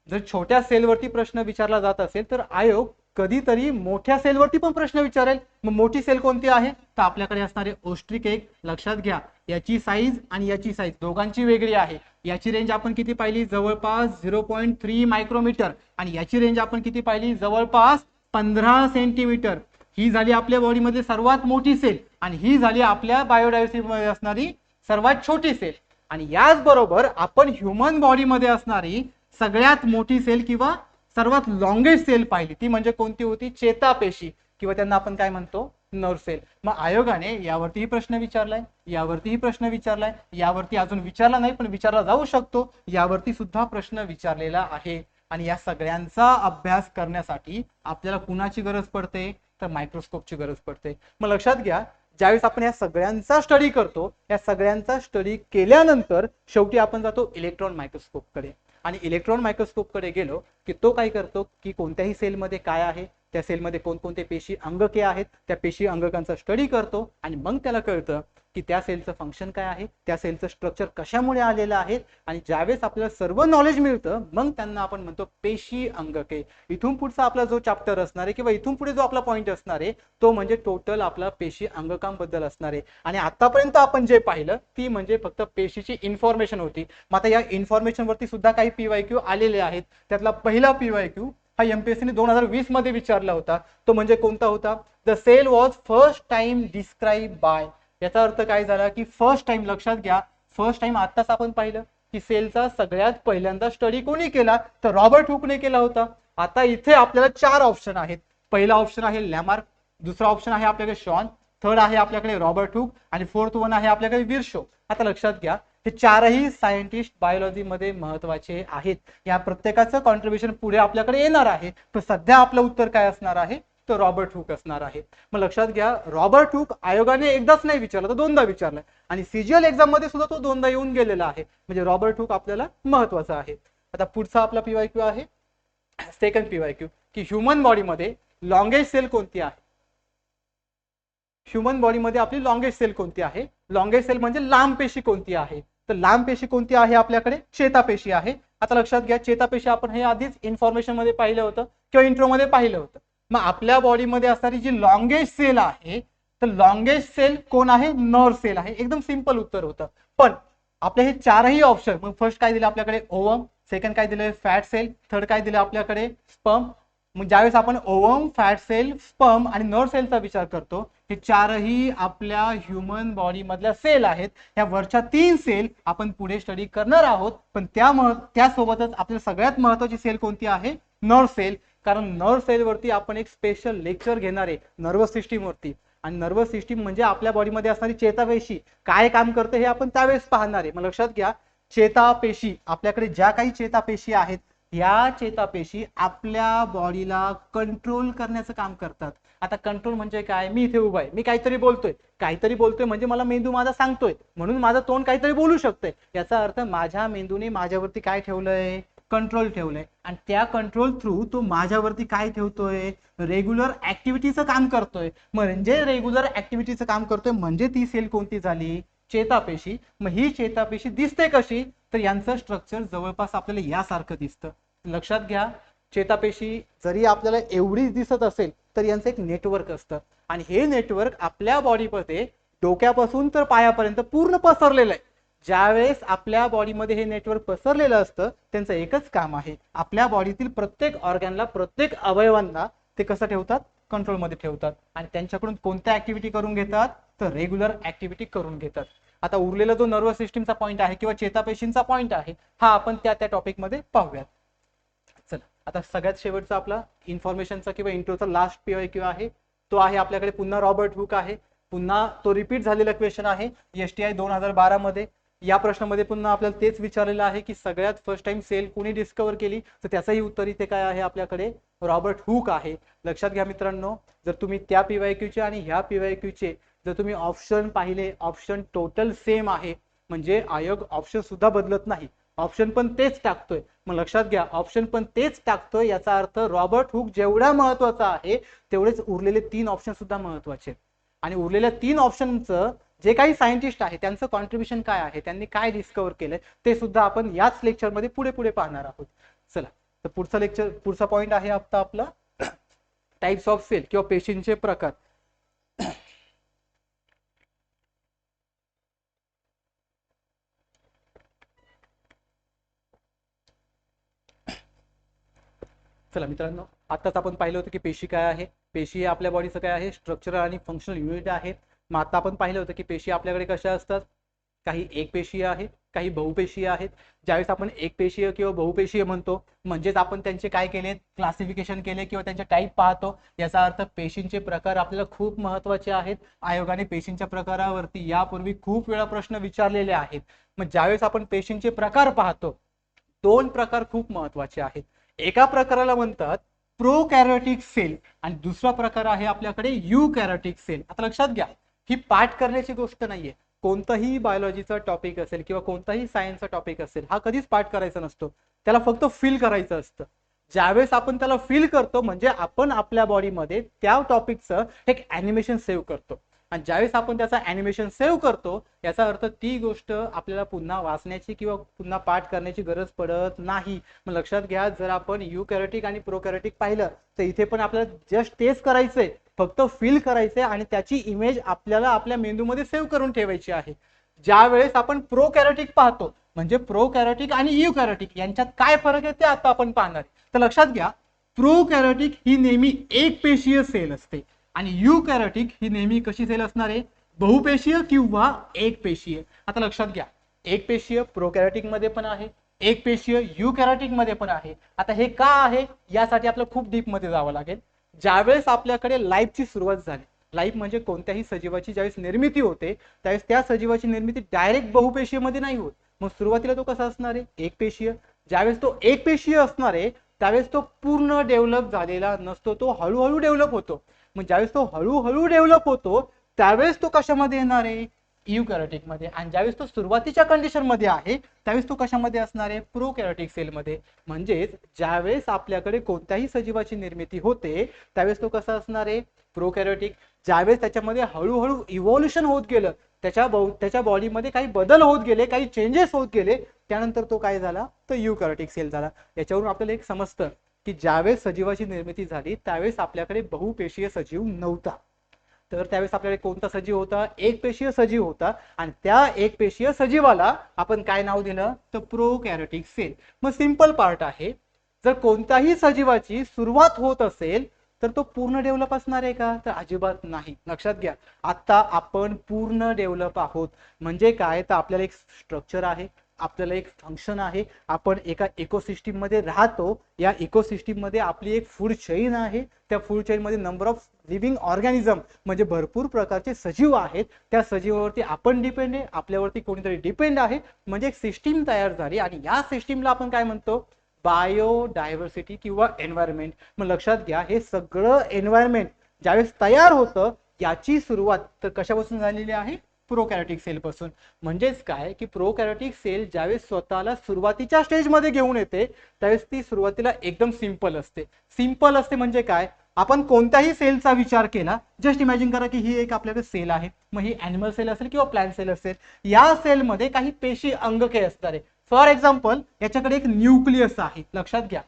जर छोट्या सेलवरती प्रश्न विचारला जात असेल तर आयोग कधीतरी मोठ्या सेलवरती पण प्रश्न विचारेल. मग मोठी सेल कोणती आहे तर आपल्याकडे असणारे ओस्ट्रिक एक लक्षात घ्या. याची साईज आणि याची साईज दोघांची वेगळी आहे. याची रेंज आपण किती पाहिली जवळपास 0.3 मायक्रोमीटर आणि याची रेंज आपण किती पाहिली जवळपास 15 सेंटीमीटर. ही झाली आपल्या बॉडीमध्ये सर्वात मोठी सेल आणि ही झाली आपल्या बायोडायव्हर्सिटी मध्ये असणारी सर्वात छोटी सेल. आणि याच बरोबर आपण ह्युमन बॉडीमध्ये असणारी सगळ्यात मोठी सेल किंवा सर्वात लॉंगेस्ट सेल पाहिली ती म्हणजे कोणती होती चेतापेशी किंवा त्यांना आपण काय म्हणतो नर्व सेल. मग आयोगाने यावरतीही प्रश्न विचारलाय, यावरतीही प्रश्न विचारलाय, यावरती अजून विचारला नाही पण विचारला जाऊ शकतो, यावरती सुद्धा प्रश्न विचारलेला आहे. आणि या सगळ्यांचा अभ्यास करण्यासाठी आपल्याला कुणाची गरज पडते तर मायक्रोस्कोपची गरज पडते. मग लक्षात घ्या ज्यावेळेस आपण या सगळ्यांचा स्टडी करतो या सगळ्यांचा स्टडी केल्यानंतर शेवटी आपण जातो इलेक्ट्रॉन मायक्रोस्कोप कडे. आणि इलेक्ट्रॉन मायक्रोस्कोप कडे गेलो की तो काय करतो की कोणत्याही सेलमध्ये काय आहे, त्या सेलमध्ये कोणकोणते पेशी अंगके आहेत, त्या पेशी अंगकांचा स्टडी करतो आणि मग त्याला कळतं की त्या सेलचं फंक्शन काय आहे, त्या सेलचं स्ट्रक्चर कशामुळे आलेलं आहे. आणि ज्यावेळेस आपल्याला सर्व नॉलेज मिळतं मग त्यांना आपण म्हणतो पेशी अंगके. इथून पुढचा आपला जो चॅप्टर असणार आहे किंवा इथून पुढे जो आपला पॉईंट असणार आहे तो म्हणजे टोटल आपला पेशी अंगकांबद्दल असणार आहे. आणि आतापर्यंत आपण जे पाहिलं ती म्हणजे फक्त पेशीची इन्फॉर्मेशन होती. मग आता या इन्फॉर्मेशन वरती सुद्धा काही PYQ आलेले आहेत. त्यातला पहिला PYQ हा MPSC ने 2020 मध्ये विचारला होता. तो म्हणजे कोणता होता, the cell was first time describe by. याचा अर्थ काय झाला की फर्स्ट टाइम लक्षात घ्या फर्स्ट टाइम आताच आपण पाहिलं की सेलचा सगळ्यात पहिल्यांदा स्टडी कोणी केला तर रॉबर्ट हुकने केला होता. आता इथे आपल्याला 4 ऑप्शन आहेत. पहिला ऑप्शन आहे लॅमार्क, दुसरा ऑप्शन आहे आपल्याकडे शॉन, थर्ड आहे आपल्याकडे रॉबर्ट हुक आणि फोर्थ वन आहे आपल्याकडे विर्शो. आता लक्षात घ्या हे चारही सायंटिस्ट बायोलॉजी मध्ये महत्वाचे आहेत. या प्रत्येकाचं कॉन्ट्रीब्युशन पुढे आपल्याकडे येणार आहे. पण सध्या आपलं उत्तर काय असणार आहे तर रॉबर्ट हुक असणार आहे. मग लक्षात घ्या रॉबर्ट हुक आयोगाने एकदाच नाही विचारलं तर दोनदा विचारलं आणि CGL एक्झाम मध्ये सुद्धा तो दोनदा येऊन गेलेला आहे. म्हणजे रॉबर्ट हुक आपल्याला महत्वाचा आहे. आता पुढचा आपला PYQ आहे सेकंड PYQ की ह्युमन बॉडीमध्ये लॉंगेस्ट सेल कोणती आहे. ह्युमन बॉडीमध्ये आपली लॉंगेस्ट सेल कोणती आहे, लॉंगेस्ट सेल म्हणजे लांब पेशी कोणती आहे तर लांब पेशी कोणती आहे आपल्याकडे चेतापेशी आहे. आता लक्षात घ्या चेतापेशी आपण हे आधीच इन्फॉर्मेशन मध्ये पाहिलं होतं किंवा इंट्रो मध्ये पाहिलं होतं. मग आपल्या बॉडीमध्ये असणारी जी लॉंगेस्ट सेल आहे तर लॉंगेस्ट सेल कोण आहे नर्व सेल आहे. एकदम सिंपल उत्तर होतं. पण आपले हे चारही ऑप्शन मग फर्स्ट काय दिलं आपल्याकडे ओवम, सेकंड काय दिलं फॅट सेल, थर्ड काय दिलं आपल्याकडे स्पर्म. मग ज्यावेळेस आपण ओवम फॅट सेल स्पर्म आणि नर्व सेलचा विचार करतो हे चारही आपल्या ह्युमन बॉडी मधल्या सेल आहेत. ह्या वरच्या 3 सेल आपण पुढे स्टडी करणार आहोत. पण त्यासोबतच आपल्याला सगळ्यात महत्वाची सेल कोणती आहे नर्व सेल. कारण नर्व सेल वरती आपण एक स्पेशल लेक्चर घेणार आहे नर्वस सिस्टीम वरती. आणि नर्वस सिस्टीम म्हणजे आपल्या बॉडीमध्ये असणारी चेतापेशी काय काम करते हे आपण त्यावेळेस पाहणार आहे. मग लक्षात घ्या चेतापेशी आपल्याकडे ज्या काही चेतापेशी आहेत या चेतापेशी आपल्या बॉडीला कंट्रोल करण्याचं काम करतात. आता कंट्रोल म्हणजे काय, मी इथे उभा आहे, मी काहीतरी बोलतोय म्हणजे मला मेंदू माझा सांगतोय म्हणून माझं तोंड काहीतरी बोलू शकतंय. याचा अर्थ माझ्या मेंदूने माझ्यावरती काय ठेवलंय कंट्रोल ठेवलंय आणि त्या कंट्रोल थ्रू तो माझ्यावरती काय ठेवतोय रेग्युलर ऍक्टिव्हिटीचं काम करतोय. म्हणजे रेग्युलर ऍक्टिव्हिटीचं काम करतोय म्हणजे ती सेल कोणती झाली चेतापेशी. मग ही चेतापेशी दिसते कशी तर यांचं स्ट्रक्चर जवळपास आपल्याला यासारखं दिसतं. लक्षात घ्या चेतापेशी जरी आपल्याला एवढीच दिसत असेल तर यांचं एक नेटवर्क असतं आणि हे नेटवर्क आपल्या बॉडीमध्ये डोक्यापासून तर पायापर्यंत पूर्ण पसरलेलं आहे. ज्यावेळेस आपल्या बॉडीमध्ये हे नेटवर्क पसरलेलं असतं त्यांचं एकच काम आहे आपल्या बॉडीतील प्रत्येक ऑर्गनला प्रत्येक अवयवांना ते कसं ठेवतात कंट्रोलमध्ये ठेवतात आणि त्यांच्याकडून कोणत्या ऍक्टिव्हिटी करून घेतात तर रेग्युलर ऍक्टिव्हिटी करून घेतात. आता उरलेला जो नर्वस सिस्टीमचा पॉईंट आहे किंवा चेतापेशींचा पॉईंट आहे हा आपण त्या टॉपिक मध्ये पाहूयात. चला आता सगळ्यात शेवटचा आपला इन्फॉर्मेशनचा किंवा इंट्रोचा लास्ट PYQ आहे तो आहे आपल्याकडे पुन्हा रॉबर्ट हुक आहे. पुन्हा तो रिपीट झालेला क्वेश्चन आहे STI 2012 मध्ये. या प्रश्नामध्ये पुन्हा आपल्याला तेच विचारलेलं आहे की सगळ्यात फर्स्ट टाइम सेल कोणी डिस्कवर केली तर त्याचंही उत्तर इथे काय आहे आपल्याकडे रॉबर्ट हुक आहे. लक्षात घ्या मित्रांनो जर तुम्ही त्या PYQ चे आणि ह्या PYQ चे जर तुम्ही ऑप्शन पाहिले ऑप्शन टोटल सेम आहे म्हणजे आयोग ऑप्शन सुद्धा बदलत नाही ऑप्शन पण तेच टाकतोय. मग लक्षात घ्या ऑप्शन पण तेच टाकतोय याचा अर्थ रॉबर्ट हुक जेवढा महत्वाचा आहे तेवढेच उरलेले 3 ऑप्शन सुद्धा महत्वाचे आणि उरलेल्या 3 ऑप्शनचं जे काही सायंटिस्ट आहे त्यांचं कॉन्ट्रीब्युशन काय आहे, त्यांनी काय डिस्कवर केलंय, ते सुद्धा आपण याच लेक्चरमध्ये पुढे पुढे पाहणार आहोत. चला, तर पुढचा पॉइंट आहे आता आपला टाइप्स ऑफ सेल किंवा पेशींचे प्रकार. चला मित्रांनो, आताच आपण पाहिलं होतं की पेशी काय आहे. पेशी हे आपल्या बॉडीचं काय आहे, स्ट्रक्चरल आणि फंक्शनल युनिट आहेत. मग आता आपण पाहिलं होतं की पेशी आपल्याकडे कशा असतात, काही एकपेशीय आहेत, काही बहुपेशीय आहेत. ज्यावेळेस आपण एकपेशीय किंवा बहुपेशीय म्हणतो म्हणजेच आपण त्यांचे काय केले, क्लासिफिकेशन केले किंवा त्यांचे टाईप पाहतो. याचा अर्थ पेशींचे प्रकार आपल्याला खूप महत्त्वाचे आहेत. आयोगाने पेशींच्या प्रकारावरती यापूर्वी खूप वेळा प्रश्न विचारलेले आहेत. मग ज्यावेळेस आपण पेशींचे प्रकार पाहतो, दोन प्रकार खूप महत्त्वाचे आहेत. एका प्रकाराला म्हणतात प्रोकॅरियोटिक सेल आणि दुसरा प्रकार आहे आपल्याकडे युकॅरियोटिक सेल. आता लक्षात घ्या, ही पाठ करण्याची गोष्ट नाहीये. कोणताही बायोलॉजीचा टॉपिक असेल किंवा कोणताही सायन्सचा टॉपिक असेल, हा कधीच पाठ करायचा नसतो, त्याला फक्त फील करायचं असतं. ज्यावेळेस आपण त्याला फील करतो म्हणजे आपण आपल्या बॉडीमध्ये त्या टॉपिकचं एक ॲनिमेशन सेव्ह करतो. आणि ज्यावेळेस आपण त्याचा ॲनिमेशन सेव्ह करतो याचा अर्थ ती गोष्ट आपल्याला पुन्हा वाचण्याची किंवा पुन्हा पाठ करण्याची गरज पडत नाही. मग लक्षात घ्या, जर आपण युकॅरियोटिक आणि प्रोकॅरियोटिक पाहिलं तर इथे पण आपल्याला जस्ट तेच करायचंय, फक्त फील करायचंय आणि त्याची इमेज आपल्याला आपल्या मेंदूमध्ये सेव्ह करून ठेवायची आहे. ज्या वेळेस आपण प्रोकॅरियोटिक पाहतो म्हणजे प्रोकॅरियोटिक आणि युकॅरियोटिक यांच्यात काय फरक आहे ते आता आपण पाहणार. तर लक्षात घ्या, प्रोकॅरियोटिक ही नेहमी एक पेशीय सेल असते आणि युकॅरियोटिक ही नेहमी कशी सेल असणार आहे, बहुपेशीय किंवा एक पेशीय. आता लक्षात घ्या, एक पेशीय प्रोकॅरियोटिक मध्ये पण आहे, एक पेशीय युकॅरियोटिक मध्ये पण आहे. आता हे का आहे यासाठी आपल्याला खूप डीप मध्ये जावं लागेल. ज्यावेळेस आपल्याकडे लाईफची सुरुवात झाली, लाईफ म्हणजे कोणत्याही सजीवाची ज्यावेळेस निर्मिती होते त्यावेळेस त्या सजीवाची निर्मिती डायरेक्ट बहुपेशीय मध्ये नाही होत. मग सुरुवातीला तो कसा असणार आहे, एक पेशीय. ज्यावेळेस तो एक पेशीय असणार आहे त्यावेळेस तो पूर्ण डेव्हलप झालेला नसतो, तो हळूहळू डेव्हलप होतो. मग ज्यावेळेस तो हळूहळू डेव्हलप होतो त्यावेळेस तो कशामध्ये येणार आहे, युकॅरियोटिक मध्ये. आणि ज्यावेळेस तो सुरुवातीच्या कंडिशन मध्ये आहे त्यावेळेस तो कशामध्ये असणार आहे, प्रोकॅरियोटिक सेल मध्ये. म्हणजेच ज्यावेळेस आपल्याकडे कोणत्याही सजीवाची निर्मिती होते त्यावेळेस तो कसा असणार आहे, प्रोकॅरियोटिक. ज्यावेळेस त्याच्यामध्ये हळूहळू इव्होल्युशन होत गेलं, त्याच्या बॉडीमध्ये काही बदल होत गेले, काही चेंजेस होत गेले, त्यानंतर तो काय झाला, तर युकॅरियोटिक सेल झाला. याच्यावरून आपल्याला एक समजतं की ज्यावेळेस सजीवाची निर्मिती झाली त्यावेळेस आपल्याकडे बहुपेशीय सजीव नव्हता. तर त्यावेळेस आपल्याकडे कोणता सजीव होता, एक पेशीय सजीव होता. आणि त्या एक पेशीय सजीवाला आपण काय नाव दिलं, तर प्रोकॅरियोटिक सेल. मग सिंपल पार्ट आहे, जर कोणत्याही सजीवाची सुरुवात होत असेल तर तो पूर्ण डेव्हलप असणार आहे का, तर अजिबात नाही. लक्षात घ्या, आता आपण पूर्ण डेव्हलप आहोत. म्हणजे काय, तर आपल्याला एक स्ट्रक्चर आहे, आपल्याला एक फंक्शन आहे, आपण एका इकोसिस्टीम मध्ये राहतो. या इकोसिस्टीम मध्ये आपली एक फूड चेन आहे, त्या फूड चेन मध्ये नंबर ऑफ लिव्हिंग ऑर्गॅनिझम म्हणजे भरपूर प्रकारचे सजीव आहेत. त्या सजीवावरती आपण डिपेंड आहे, आपल्यावरती कोणीतरी डिपेंड आहे, म्हणजे एक सिस्टीम तयार झाली. आणि या सिस्टीमला आपण काय म्हणतो, बायोडायव्हर्सिटी किंवा एन्व्हायरमेंट. मग लक्षात घ्या, हे सगळं एन्व्हायरमेंट ज्यावेळेस तयार होतं याची सुरुवात तर कशापासून झालेली आहे, प्रोकॅरियोटिक सेल पासून. म्हणजेच काय की प्रोकॅरियोटिक सेल ज्यावेळेस स्वतःला सुरुवातीच्या स्टेजमध्ये घेऊन येते त्यावेळेस ती सुरुवातीला एकदम सिंपल असते. सिंपल असते म्हणजे काय, आपण कोणत्याही सेलचा विचार केला, जस्ट इमॅजिन करा की ही एक आपल्याकडे सेल आहे. मग ही ॲनिमल सेल असेल किंवा प्लांट सेल असेल, या सेलमध्ये काही पेशी अंगके असणार आहे. फॉर एक्झाम्पल याच्याकडे एक न्यूक्लियस आहे. लक्षात घ्या,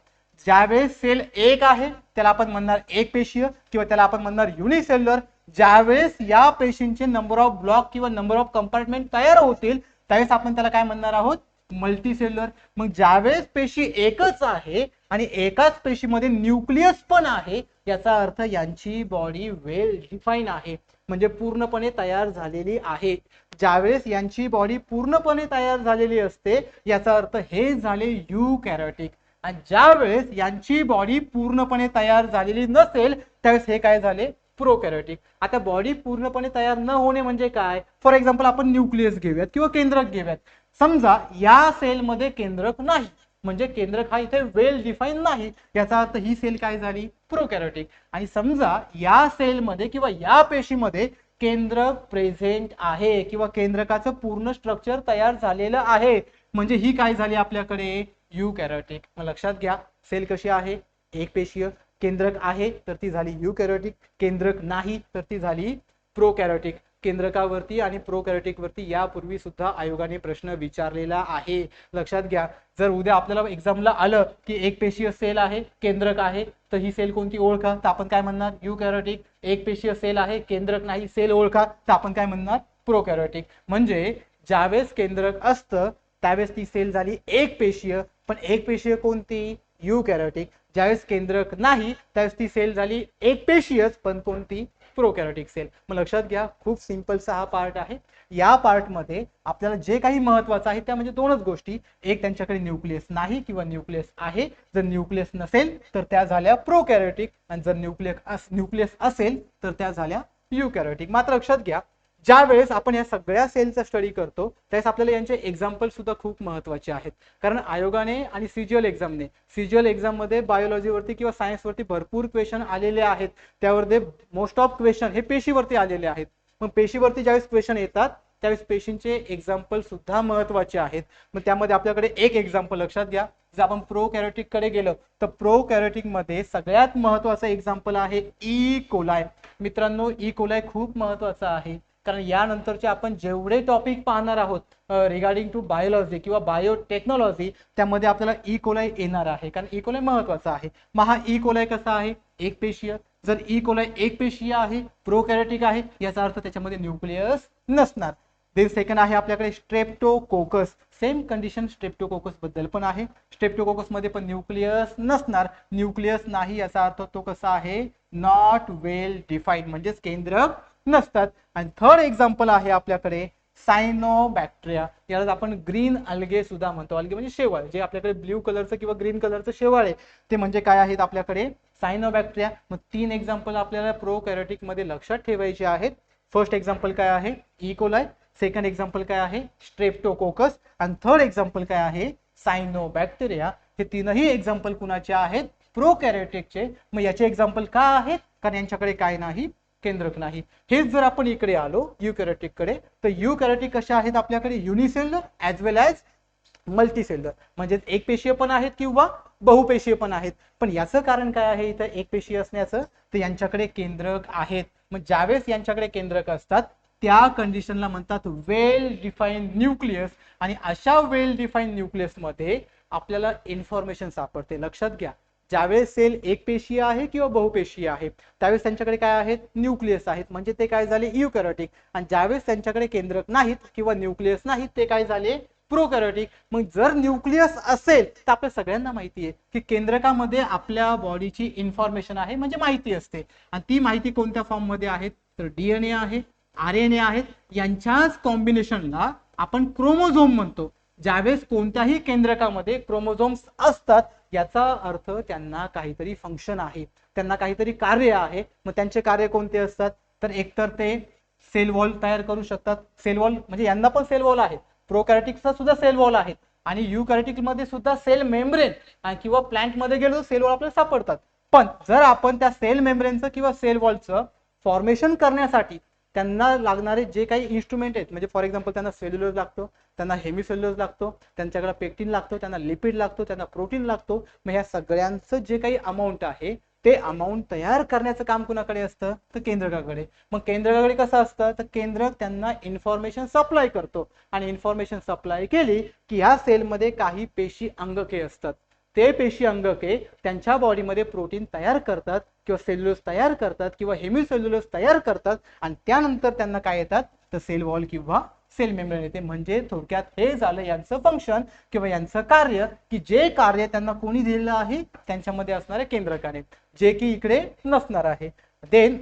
ज्यावेळेस सेल एक आहे त्याला आपण म्हणणार एक पेशीय किंवा त्याला आपण म्हणणार युनिसेल्युलर. ज्यावेळेस या पेशींचे नंबर ऑफ ब्लॉक किंवा नंबर ऑफ कंपार्टमेंट तयार होतील त्यावेळेस आपण त्याला काय म्हणणार आहोत, मल्टीसेल्युलर. मग ज्यावेळेस पेशी एकच आहे आणि एकाच पेशीमध्ये न्यूक्लियस पण आहे याचा अर्थ यांची बॉडी वेल डिफाईन आहे, म्हणजे पूर्णपणे तयार झालेली आहे. ज्यावेळेस यांची बॉडी पूर्णपणे तयार झालेली असते याचा अर्थ हे झाले युकॅरियोटिक. आणि ज्यावेळेस यांची बॉडी पूर्णपणे तयार झालेली नसेल त्यावेळेस हे काय झाले, प्रोकॅरियोटिक. आता बॉडी पूर्णपणे तयार न होणे म्हणजे काय, फॉर एक्झाम्पल आपण न्यूक्लियस घेऊयात किंवा केंद्रक घेऊयात. समजा या सेलमध्ये केंद्रक नाही, म्हणजे केंद्रक हा इथे वेल डिफाईन नाही, याचा अर्थ ही सेल काय झाली, प्रोकॅरियोटिक. आणि समजा या सेलमध्ये किंवा या पेशीमध्ये केंद्रक प्रेझेंट आहे किंवा केंद्रकाचं पूर्ण स्ट्रक्चर तयार झालेलं आहे, म्हणजे ही काय झाली आपल्याकडे, युकॅरियोटिक. मग लक्षात घ्या, सेल कशी आहे, एक पेशीय. केंद्रक आहे तर ती झाली युकॅरियोटिक, केंद्रक नाही तर ती झाली प्रोकॅरियोटिक. केंद्रकावरती आणि प्रोकॅरियोटिक वरती यापूर्वी सुद्धा आयोगाने प्रश्न विचारलेला आहे. लक्षात घ्या, जर उद्या आपल्याला एक्झामला आलं की एक पेशीय सेल आहे, केंद्रक आहे, तर ही सेल कोणती ओळखा, तर आपण काय म्हणणार युकॅरियोटिक. एक पेशीय सेल आहे, केंद्रक नाही, सेल ओळखा, तर आपण काय म्हणणार प्रोकॅरियोटिक. म्हणजे ज्यावेळेस केंद्रक असतं त्यावेळेस ती सेल झाली एक पेशीय, पण एक पेशीय कोणती युकॅरियोटिक. ज्यावेळेस केंद्रक नाही त्यावेळेस ती सेल झाली एक पेशीयच, पण कोणती प्रोकॅरियोटिक सेल. मग लक्षात घ्या, खूप सिंपलसा हा पार्ट आहे. या पार्ट मध्ये आपल्याला जे काही महत्वाचं आहे त्या म्हणजे दोनच गोष्टी. एक, त्यांच्याकडे न्यूक्लियस नाही किंवा न्यूक्लियस आहे. जर न्यूक्लियस नसेल तर त्या झाल्या प्रोकॅरियोटिक, आणि जर न्यूक्लियस असेल तर त्या झाल्या युकॅरियोटिक. मात्र लक्षात घ्या, ज्या वेळेस आपण या सगळ्या सेलचा स्टडी करतो त्यावेळेस आपल्याला यांचे एक्झाम्पल सुद्धा खूप महत्वाचे आहेत. कारण आयोगाने आणि सीजीएल एक्झाम मध्ये बायोलॉजीवरती किंवा सायन्सवरती भरपूर क्वेश्चन आलेले आहेत. त्यावर मोस्ट ऑफ क्वेश्चन हे पेशीवरती आलेले आहेत. मग पेशीवरती ज्यावेळेस क्वेश्चन येतात त्यावेळेस पेशींचे एक्झाम्पल सुद्धा महत्वाचे आहेत. मग त्यामध्ये आपल्याकडे एक एक्झाम्पल लक्षात घ्या, जर आपण प्रोकॅरियोटिक कडे गेलो तर प्रोकॅरियोटिक मध्ये सगळ्यात महत्वाचं एक्झाम्पल आहे ई कोलाय. मित्रांनो, ई कोलाय खूप महत्वाचा आहे, कारण यानंतरचे आपण जेवढे टॉपिक पाहणार आहोत रिगार्डिंग टू बायोलॉजी किंवा बायोटेक्नॉलॉजी त्यामध्ये आपल्याला ई कोलाय येणार आहे, कारण ई कोलाय महत्वाचा आहे. मग हा ई कोलाय कसा आहे, एक पेशीय. जर ई कोलाय एक पेशीय आहे, प्रोकॅरियोटिक आहे, याचा अर्थ त्याच्यामध्ये न्यूक्लियस नसणार. देन सेकंड आहे आपल्याकडे स्ट्रेप्टोकोकस. सेम कंडिशन स्ट्रेप्टोकोकस बद्दल पण आहे. स्ट्रेप्टोकोकस मध्ये पण न्यूक्लियस नसणार. न्यूक्लियस नाही याचा अर्थ तो कसा आहे, नॉट वेल डिफाईन्ड, म्हणजेच केंद्रक नसतात. आणि थर्ड एक्झाम्पल आहे आपल्याकडे सायनोबॅक्टेरिया. याला आपण ग्रीन अल्गे सुद्धा म्हणतो. अल्गे म्हणजे शेवाळ, जे आपल्याकडे ब्ल्यू कलरचं किंवा ग्रीन कलरचं शेवाळ आहे ते म्हणजे काय आहेत आपल्याकडे सायनोबॅक्टेरिया. मग तीन एक्झाम्पल आपल्याला प्रोकॅरियोटिक मध्ये लक्षात ठेवायचे आहेत. फर्स्ट एक्झाम्पल काय आहे ई कोलाय, सेकंड एक्झाम्पल काय आहे स्ट्रेप्टोकोकस, आणि थर्ड एक्झाम्पल काय आहे सायनोबॅक्टेरिया. हे तीनही एक्झाम्पल कुणाचे आहेत, प्रोकॅरियोटिकचे. मग याचे एक्झाम्पल का आहेत, कारण यांच्याकडे काय नाही, केंद्रक नाही. हेच जर आपण इकडे आलो युकॅरियोटिक कडे, तर युकॅरियोटिक कशा आहेत आपल्याकडे युनिसेल्युलर ऍज वेल ऍज मल्टीसेल्युलर, म्हणजे एक पेशीय पण आहेत किंवा बहुपेशीय पण आहेत. पण याचं कारण काय आहे इथं एक पेशीय असण्याचं, तर यांच्याकडे केंद्रक आहेत. मग ज्यावेळेस यांच्याकडे केंद्रक असतात त्या कंडिशनला म्हणतात वेल डिफाईन्ड न्यूक्लियस. आणि अशा वेल डिफाईन्ड न्यूक्लियस मध्ये आपल्याला इन्फॉर्मेशन सापडते. लक्षात घ्या, ज्यावेळेस सेल एक पेशीय आहे किंवा बहुपेशीय आहे त्यावेळेस त्यांच्याकडे काय आहेत, न्यूक्लियस आहेत, म्हणजे ते काय झाले युकॅरियोटिक. आणि ज्यावेळेस त्यांच्याकडे केंद्रक नाहीत किंवा न्यूक्लियस नाहीत ते काय झाले प्रोकॅरियोटिक. मग जर न्यूक्लियस असेल तर आपल्या सगळ्यांना माहिती आहे की केंद्रकामध्ये आपल्या बॉडीची इन्फॉर्मेशन आहे, म्हणजे माहिती असते. आणि ती माहिती कोणत्या फॉर्म मध्ये आहे, तर डीएनए आहे, आरएनए आहेत, यांच्याच कॉम्बिनेशनला आपण क्रोमोझोम म्हणतो. ज्यावेळेस कोणत्याही केंद्रकामध्ये क्रोमोझोम्स असतात याचा अर्थ त्यांना काहीतरी फंक्शन आहे, त्यांना काहीतरी कार्य आहे. मग त्यांचे कार्य कोणते असतात, तर एकतर ते सेल वॉल तयार करू शकतात. सेल वॉल म्हणजे यांना पण सेल वॉल आहेत, प्रोकॅरियोटिकचा सुद्धा सेल वॉल आहेत, आणि युकॅरियोटिक मध्ये सुद्धा सेल मेम्ब्रेन किंवा प्लांट मध्ये गेलो सेल वॉल आपल्याला सापडतात. पण जर आपण त्या सेल मेम्ब्रेनचं किंवा सेल वॉलचं फॉर्मेशन करण्यासाठी त्यांना लागणारे जे काही इन्स्ट्रुमेंट आहेत, म्हणजे फॉर एक्झाम्पल त्यांना सेल्युलोज लागतो, त्यांना हेमिसेल्युलोज लागतो, त्यांच्याकडे पेक्टिन लागतो, त्यांना लिपिड लागतो, त्यांना प्रोटीन लागतो. मग ह्या सगळ्यांचं जे काही अमाऊंट आहे ते अमाऊंट तयार करण्याचं काम कुणाकडे असतं, तर केंद्रकाकडे. मग केंद्रकाकडे कसं असतं, तर केंद्रक त्यांना इन्फॉर्मेशन सप्लाय करतो, आणि इन्फॉर्मेशन सप्लाय केली की ह्या सेलमध्ये काही पेशी अंगके असतात. ते पेशी अंगके त्यांच्या बॉडीमध्ये प्रोटीन तयार करतात किंवा सेल्युलोज तयार करतात किंवा हेमिसेल्युलोज तयार करतात, आणि त्यानंतर त्यांना काय येतात, तर सेल वॉल किंवा सेल मेम्ब्रेन येते. म्हणजे थोडक्यात हे झालं यांचं फंक्शन किंवा यांचं कार्य, की जे कार्य त्यांना कोणी दिलेलं आहे, त्यांच्यामध्ये असणारे केंद्रकाने, जे की इकडे नसणार आहे. देन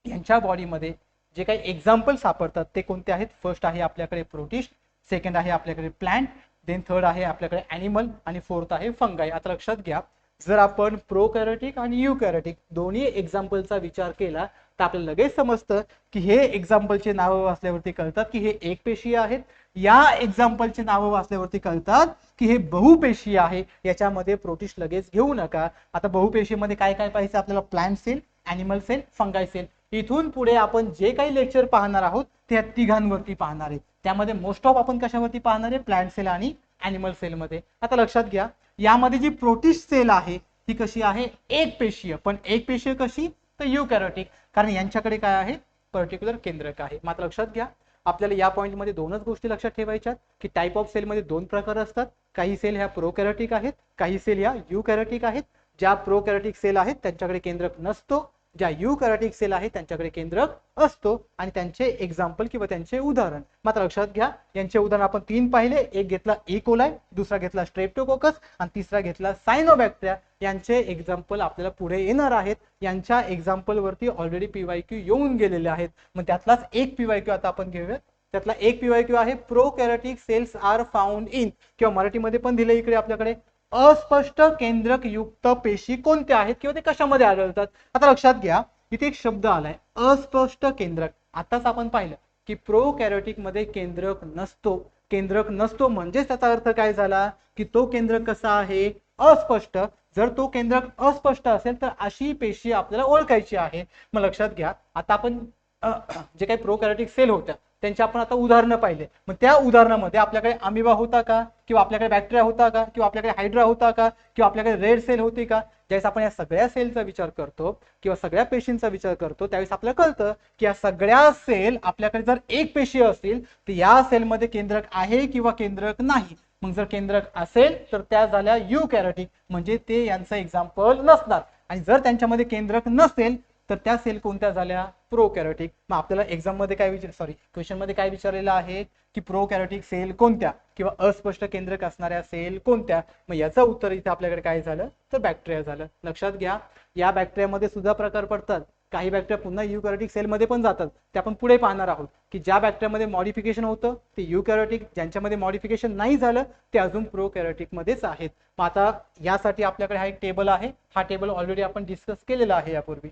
यांच्या बॉडीमध्ये जे काही एक्झाम्पल सापडतात ते कोणते आहेत, फर्स्ट आहे आपल्याकडे प्रोटिस्ट, सेकंड आहे आपल्याकडे प्लांट, देन थर्ड आहे आपल्याकडे ॲनिमल, आणि फोर्थ आहे फंगाई. आता लक्षात घ्या, जर आपण प्रोकॅरियोटिक आणि युकॅरियोटिक दोन्ही एक्झाम्पलचा विचार केला तर आपल्याला लगेच समजतं की हे एक्झाम्पलचे नावं वाचल्यावरती कळतात की हे एक पेशीय आहेत, या एक्झाम्पलचे नावं वाचल्यावरती कळतात की हे बहुपेशीय आहे. याच्यामध्ये प्रोटिस्ट लगेच घेऊ नका. आता बहुपेशीमध्ये काय काय पाहिजे आपल्याला, plant cell, animal cell, fungi cell. इथून पुढे आपण जे काही लेक्चर पाहणार आहोत त्या तिघांवरती पाहणार आहे. त्यामध्ये मोस्ट ऑफ आपण कशावरती पाहणार आहे, प्लांट सेल आणि ॲनिमल सेल मध्ये. आता लक्षात घ्या, यामध्ये जी प्रोटिस्ट सेल आहे ही कशी आहे, एक पेशीय. पण एक पेशीय कशी, तर युकॅरियोटिक, कारण यांच्याकडे काय आहे, पर्टिक्युलर केंद्रक आहे. मात्र लक्षात घ्या, आपल्याला या पॉईंटमध्ये दोनच गोष्टी लक्षात ठेवायच्या की टाईप ऑफ सेलमध्ये दोन प्रकार असतात. काही सेल ह्या प्रोकॅरियोटिक आहेत, काही सेल ह्या युकॅरियोटिक आहेत. ज्या प्रोकॅरियोटिक सेल आहेत त्यांच्याकडे केंद्रक नसतो, ज्या युकॅरियोटिक सेल आहेत त्यांच्याकडे केंद्रक असतो, आणि त्यांचे एक्झाम्पल किंवा त्यांचे उदाहरण मात्र लक्षात घ्या. यांचे उदाहरण आपण तीन पाहिले. एक घेतला ई कोलाई, दुसरा घेतला स्ट्रेप्टोकोकस आणि तिसरा घेतला सायनोबॅक्टेरिया. यांचे एक्झाम्पल आपल्याला पुढे येणार आहेत. यांच्या एक्झाम्पल वरती ऑलरेडी पीवायक्यू येऊन गेलेले आहेत. मग त्यातलाच एक पीवायक्यू आता आपण घेऊया. त्यातला एक पीवायक्यू आहे प्रोकॅरियोटिक सेल्स आर फाउंड इन, किंवा मराठीमध्ये पण दिले इकडे आपल्याकडे, अस्पष्ट केंद्रक युक्त पेशी कोणत्या आहेत किंवा ते कशामध्ये आढळतात. आता लक्षात घ्या, इथे एक शब्द आलाय अस्पष्ट केंद्रक. आताच आपण पाहिलं की प्रोकॅरियोटिक मध्ये केंद्रक नसतो. केंद्रक नसतो म्हणजेच त्याचा अर्थ काय झाला की तो केंद्रक कसा आहे, अस्पष्ट. जर तो केंद्रक अस्पष्ट असेल तर अशी पेशी आपल्याला ओळखायची आहे. मग लक्षात घ्या, आता आपण जे काही प्रोकॅरियोटिक सेल होत्या त्यांची आपण आता उदाहरणं पाहिले. मग त्या उदाहरणामध्ये आपल्याकडे अमिबा होता का, किंवा आपल्याकडे बॅक्टेरिया होता का, किंवा आपल्याकडे हायड्रा होता का, किंवा आपल्याकडे रेड सेल होती का. ज्यावेळेस आपण या सगळ्या सेलचा विचार करतो किंवा सगळ्या पेशींचा विचार करतो त्यावेळेस आपल्याला कळतं की या सगळ्या सेल आपल्याकडे जर एक पेशी असतील तर या सेलमध्ये केंद्रक आहे किंवा केंद्रक नाही. मग जर केंद्रक असेल तर त्या झाल्या युकॅरियोटिक, म्हणजे ते यांचं एक्झाम्पल नसणार. आणि जर त्यांच्यामध्ये केंद्रक नसेल तर त्या सेल कोणत्या झाल्या, प्रोकॅरियोटिक. मग आपल्याला एक्झाम मध्ये काय क्वेश्चन मध्ये काय विचारलेलं आहे की प्रोकॅरियोटिक सेल कोणत्या किंवा अस्पष्ट केंद्रक असणाऱ्या सेल कोणत्या. मग याचं उत्तर इथे आपल्याकडे काय झालं तर बॅक्टेरिया झालं. लक्षात घ्या, या बॅक्टेरियामध्ये सुद्धा प्रकार पडतात. काही बॅक्टेरिया पुन्हा युकॅरियोटिक सेलमध्ये पण जातात, ते आपण पुढे पाहणार आहोत की ज्या बॅक्टेरियामध्ये मॉडिफिकेशन होतं ते युकॅरियोटिक, ज्यांच्यामध्ये मॉडिफिकेशन नाही झालं ते अजून प्रोकॅरियोटिक मध्येच आहेत. मग आता यासाठी आपल्याकडे हा एक टेबल आहे. हा टेबल ऑलरेडी आपण डिस्कस केलेला आहे यापूर्वी.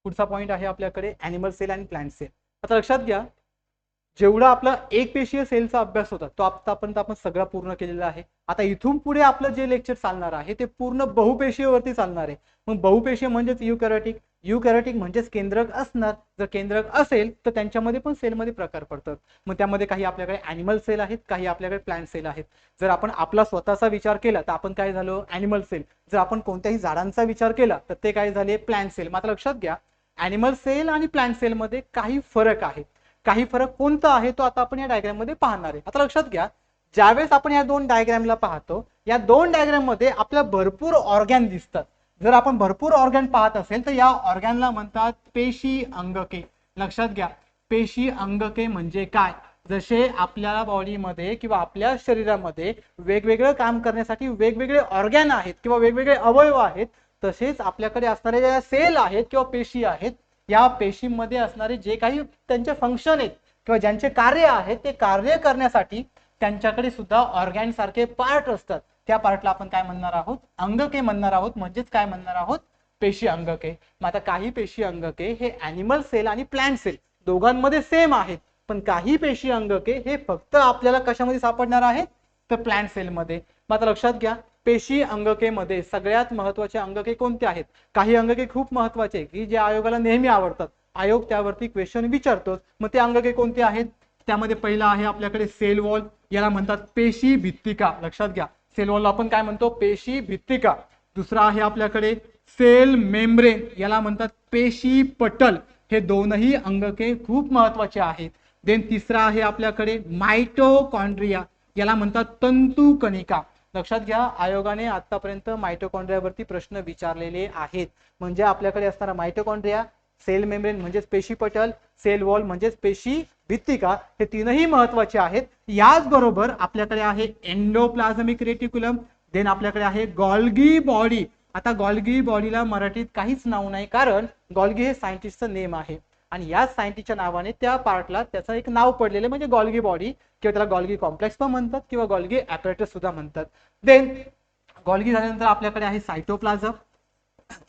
पुढचा पॉइंट आहे आपल्याकडे ॲनिमल सेल आणि प्लांट सेल. आता लक्षात घ्या, जेवढा आपला एक पेशीय सेलचा अभ्यास होता तो आतापर्यंत आपण सगळा पूर्ण केलेला आहे. आता इथून पुढे आपलं जे लेक्चर चालणार आहे ते पूर्ण बहुपेशीयवरती चालणार आहे. मग बहुपेशीय म्हणजेच युकॅरियोटिक, युकॅरियोटिक म्हणजेच केंद्रक असणार. जर केंद्रक असेल तर त्यांच्यामध्ये पण सेलमध्ये प्रकार पडतात. मग त्यामध्ये काही आपल्याकडे ॲनिमल सेल आहेत, काही आपल्याकडे प्लांट सेल आहेत. जर आपण आपला स्वतःचा विचार केला तर आपण काय झालो, ॲनिमल सेल. जर आपण कोणत्याही झाडांचा विचार केला तर ते काय झाले, प्लांट सेल. मात्र लक्षात घ्या, ॲनिमल सेल आणि प्लांट सेल मध्ये काही फरक आहे. काही फरक कोणता आहे तो आता आपण या डायग्राम मध्ये पाहणार आहे. आता लक्षात घ्या, ज्यावेळेस आपण या दोन डायग्रामला पाहतो, या दोन डायग्राम मध्ये आपल्याला भरपूर ऑर्गॅन दिसतात. जर आपण भरपूर ऑर्गॅन पाहत असेल तर या ऑर्गॅनला म्हणतात पेशी अंगके. लक्षात घ्या, पेशी अंगके म्हणजे काय, जसे आपल्या बॉडीमध्ये किंवा आपल्या शरीरामध्ये वेगवेगळं काम करण्यासाठी वेगवेगळे ऑर्गॅन आहेत किंवा वेगवेगळे अवयव आहेत, तसेच आपल्याकडे असणारे ज्या सेल आहेत किंवा पेशी आहेत, या पेशीमध्ये असणारे जे काही त्यांचे फंक्शन आहेत किंवा ज्यांचे कार्य आहेत ते कार्य करण्यासाठी त्यांच्याकडे सुद्धा ऑर्गॅन सारखे पार्ट असतात. त्या पार्टला आपण काय म्हणणार आहोत, अंगके म्हणणार आहोत. म्हणजेच काय म्हणणार आहोत, पेशी अंगके. मग आता काही पेशी अंगके हे ॲनिमल सेल आणि प्लांट सेल दोघांमध्ये सेम आहेत, पण काही पेशी अंगके हे फक्त आपल्याला कशामध्ये सापडणार आहेत तर प्लांट सेलमध्ये. मग आता लक्षात घ्या, पेशी अंगके मध्ये सगळ्यात महत्त्वाचे अंगके कोणते आहेत. काही अंगके खूप महत्त्वाचे की जे आयोगाला नेहमी आवडतात, आयोग त्यावरती क्वेश्चन विचारतो. मग ते अंगके कोणते आहेत, त्यामध्ये पहिला आहे आपल्याकडे सेल वॉल, याला म्हणतात पेशी भित्तिका. लक्षात घ्या, सेल वॉल आपण काय म्हणतो, पेशी भित्तिका. दुसरा आहे आपल्याकडे सेल मेम्ब्रेन, याला म्हणतात पेशी पटल. हे दोनही अंगके खूप महत्त्वाचे आहेत. देन तिसरा आहे आपल्याकडे मायटोकॉन्ड्रिया, याला म्हणतात तंतू कणिका. लक्षात घ्या, आयोगाने आतापर्यंत मायटोकॉन्ड्रियावरती प्रश्न विचारलेले आहेत. म्हणजे आपल्याकडे असणारा मायटोकॉन्ड्रिया, सेल मेम्ब्रेन म्हणजेच पेशी पटल, सेल वॉल म्हणजेच पेशी भित्तिका, हे तीनही महत्त्वाचे आहेत. याचबरोबर आपल्याकडे आहे एंडोप्लाझमिक रेटिक्युलम, देन आपल्याकडे आहे गॉल्गी बॉडी. आता गॉल्गी बॉडीला मराठीत काहीच नाव नाही, कारण गॉल्गी हे सायंटिस्टचं नेम आहे आणि या सायंटिस्टच्या नावाने त्या पार्टला त्याचं एक नाव पडलेलं म्हणजे गॉल्गी बॉडी, किंवा त्याला गॉल्गी कॉम्प्लेक्स पण म्हणतात किंवा गॉल्गी ॲपॅरेटस सुद्धा म्हणतात. देन गॉल्गी झाल्यानंतर आपल्याकडे आहे सायटोप्लाझम.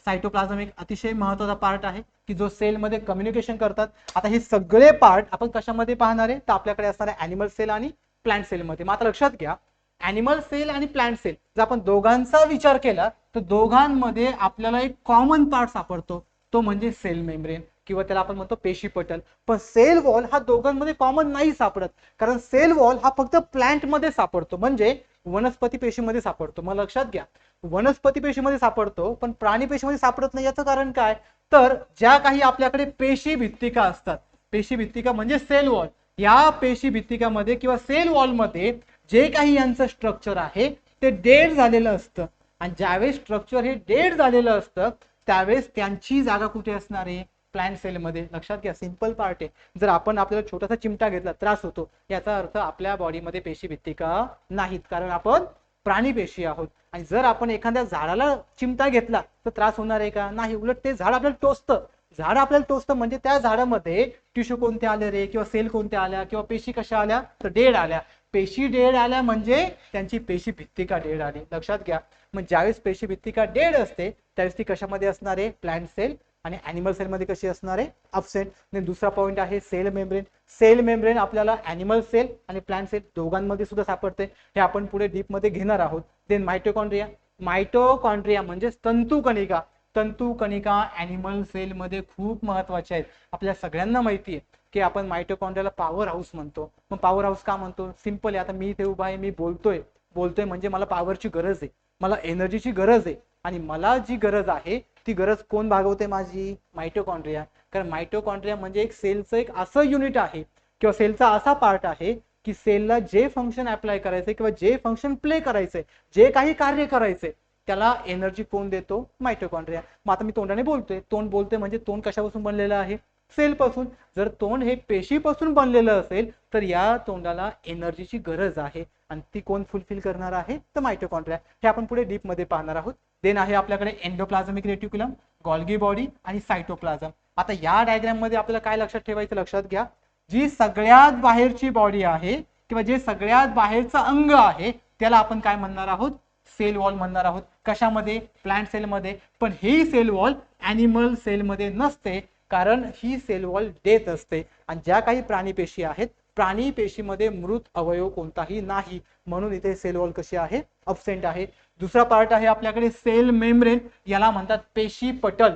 सायटोप्लाझम एक अतिशय महत्त्वाचा पार्ट आहे की जो सेल मध्ये कम्युनिकेशन करतात. आता हे सगळे पार्ट आपण कशामध्ये पाहणार आहे तर आपल्याकडे असणारे ॲनिमल सेल आणि प्लांट सेल मध्ये. मात्र लक्षात घ्या, ॲनिमल सेल आणि प्लांट सेल जर आपण दोघांचा विचार केला तर दोघांमध्ये आपल्याला एक कॉमन पार्ट सापडतो, तो म्हणजे सेल मेम्ब्रेन. किंवा त्याला आपण म्हणतो पेशी पटल. पण सेल वॉल हा दोघांमध्ये कॉमन नाही सापडत, कारण सेल वॉल हा फक्त प्लांट मध्ये सापडतो, म्हणजे वनस्पती पेशीमध्ये सापडतो. मग लक्षात घ्या, वनस्पती पेशीमध्ये सापडतो पण प्राणी पेशीमध्ये सापडत नाही. याचं कारण काय, तर ज्या काही आपल्याकडे पेशी भित्तिका असतात, पेशी भित्तिका म्हणजे सेल वॉल, या पेशी भित्तिकामध्ये किंवा सेल वॉल मध्ये जे काही यांचं स्ट्रक्चर आहे ते डेड झालेलं असतं. आणि ज्यावेळेस स्ट्रक्चर हे डेड झालेलं असतं त्यावेळेस त्यांची जागा कुठे असणार आहे, प्लांट सेलमध्ये. लक्षात घ्या, सिंपल पार्ट आहे. जर आपण आपल्याला छोटासा चिमटा घेतला, त्रास होतो, याचा अर्थ आपल्या बॉडीमध्ये पेशी भित्तिका नाहीत, कारण आपण प्राणी पेशी आहोत. आणि जर आपण एखाद्या झाडाला चिमटा घेतला तर त्रास होणार आहे का, नाही. उलट ते झाड आपल्याला टोचतं. झाड आपल्याला टोचतं म्हणजे त्या झाडामध्ये टिश्यू कोणते आले रे, किंवा सेल कोणत्या आल्या, किंवा पेशी कशा आल्या, तर डेड आल्या. पेशी डेड आल्या म्हणजे त्यांची पेशी भित्तिका डेड आली. लक्षात घ्या. मग ज्यावेळेस पेशी भित्तिका डेड असते त्यावेळेस ती कशामध्ये असणार आहे, प्लांट सेल. आणि अॅनिमल सेल मध्ये कशी असणार आहे, अब्सेंट. दुसरा पॉइंट आहे सेल मेम्ब्रेन. सेल मेम्ब्रेन आपल्याला अॅनिमल सेल आणि प्लांट सेल दोघांमध्ये सुद्धा सापडते, हे आपण पुढे डीप मध्ये घेणार आहोत. Then mitochondria. मायटोकॉन्ड्रिया म्हणजे तंतुकणिका. तंतुकणिका अॅनिमल सेल मध्ये खूप महत्वाच्या आहेत. आपल्या सगळ्यांना माहिती आहे की आपण मायटोकॉन्ड्रियाला पॉवर हाऊस म्हणतो. मग पॉवर हाऊस का म्हणतो, सिंपल आहे. आता मी इथे उभा आहे, मी बोलतोय म्हणजे मला पॉवरची गरज आहे, मला एनर्जीची गरज आहे. आणि मला जी गरज आहे ती गरज कोण भागवते, माझी मायटोकॉन्ड्रिया. कारण मायटोकॉन्ड्रिया म्हणजे एक सेलचं एक असं युनिट आहे किंवा सेलचा असा पार्ट आहे की सेलला जे फंक्शन अप्लाय करायचंय किंवा जे फंक्शन प्ले करायचंय, जे काही कार्य करायचंय, त्याला एनर्जी कोण देतो, मायटोकॉन्ड्रिया. मग आता मी तोंडाने बोलतोय, तोंड बोलतोय म्हणजे तोंड कशापासून बनलेलं आहे, सेल पासून. जर तोंड हे पेशीपासून बनलेलं असेल तर या तोंडाला एनर्जीची गरज आहे आणि ती कोण फुलफिल करणार आहे, तर मायटोकॉन्ड्रिया. हे आपण पुढे डीप मध्ये पाहणार आहोत. देन आहे आपल्याकडे एंडोप्लाझमिक रेटिक्युलम, गॉल्गी बॉडी आणि सायटोप्लाझम. आता या डायग्राम मध्ये आपल्याला काय लक्षात ठेवायचं, लक्षात घ्या, जी सगळ्यात बाहेरची बॉडी आहे किंवा जे सगळ्यात बाहेरचं अंग आहे त्याला आपण काय म्हणणार आहोत, सेल वॉल म्हणणार आहोत. कशामध्ये, प्लांट सेल मध्ये. पण ही सेल वॉल अॅनिमल सेल मध्ये नसते, कारण ही सेल वॉल डेथ असते. आणि ज्या काही प्राणी पेशी आहेत, प्राणी पेशीमध्ये मृत अवयव कोणताही नाही, म्हणून इथे सेल वॉल कशी आहे, अब्सेंट आहे. दुसरा पार्ट आहे आपल्याकडे सेल मेम्ब्रेन, याला म्हणतात पेशी पटल.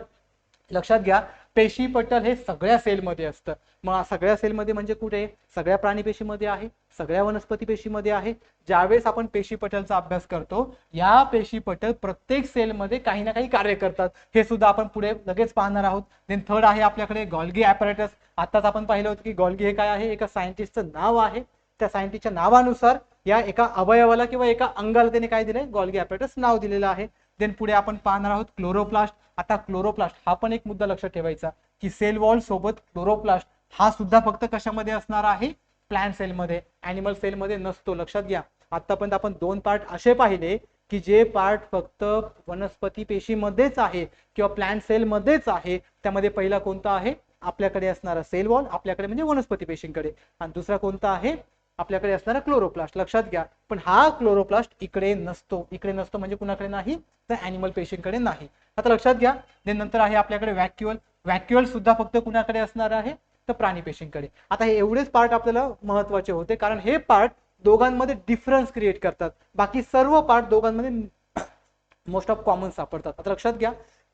लक्षात घ्या, पेशी पटल हे सगळ्या सेलमध्ये असतं. मग सगळ्या सेलमध्ये म्हणजे कुठे, सगळ्या प्राणी पेशीमध्ये आहे, सगळ्या वनस्पती पेशीमध्ये आहे. ज्यावेळेस आपण पेशी पटलचा अभ्यास करतो, या पेशी पटल प्रत्येक सेलमध्ये काही ना काही कार्य करतात, हे सुद्धा आपण पुढे लगेच पाहणार आहोत. देन थर्ड आहे आपल्याकडे गॉल्गी ॲपॅरेटस. आताच आपण पाहिलं होतं की गॉल्गी हे काय आहे, एका सायंटिस्टचं नाव आहे. त्या सायंटिस्टच्या नावानुसार या एका अवयवाला किंवा एका अंगाला त्याने काय दिलंय, गॉल्गी ॲपॅरेटस नाव दिलेलं आहे. देन पुढे आपण पाहणार आहोत क्लोरोप्लास्ट. आता क्लोरोप्लास्ट हा पण एक मुद्दा लक्षात ठेवायचा की सेल वॉल सोबत क्लोरोप्लास्ट हा सुद्धा फक्त कशामध्ये असणार आहे, प्लांट सेलमध्ये, अॅनिमल सेलमध्ये नसतो. लक्षात घ्या, आतापर्यंत आपण दोन पार्ट असे पाहिले की जे पार्ट फक्त वनस्पती पेशीमध्येच आहे किंवा प्लांट सेलमध्येच आहे. त्यामध्ये पहिला कोणता आहे, आपल्याकडे असणारा सेल वॉल, आपल्याकडे म्हणजे वनस्पती पेशींकडे. आणि दुसरा कोणता आहे, आपल्याकडे असणारा क्लोरोप्लास्ट. लक्षात घ्या, पण हा क्लोरोप्लास्ट इकडे नसतो. इकडे नसतो म्हणजे कुणाकडे नाही, तर अॅनिमल पेशींकडे नाही. आता लक्षात घ्या. नंतर आहे आपल्याकडे व्हॅक्युअल. व्हॅक्युअल सुद्धा फक्त कुणाकडे असणार आहे, तर प्राणी पेशींकडे. आता हे एवढेच पार्ट आपल्याला महत्वाचे होते, कारण हे पार्ट दोघांमध्ये डिफरन्स क्रिएट करतात. बाकी सर्व पार्ट दोघांमध्ये मोस्ट ऑफ कॉमन सापडतात. आता लक्षात घ्या,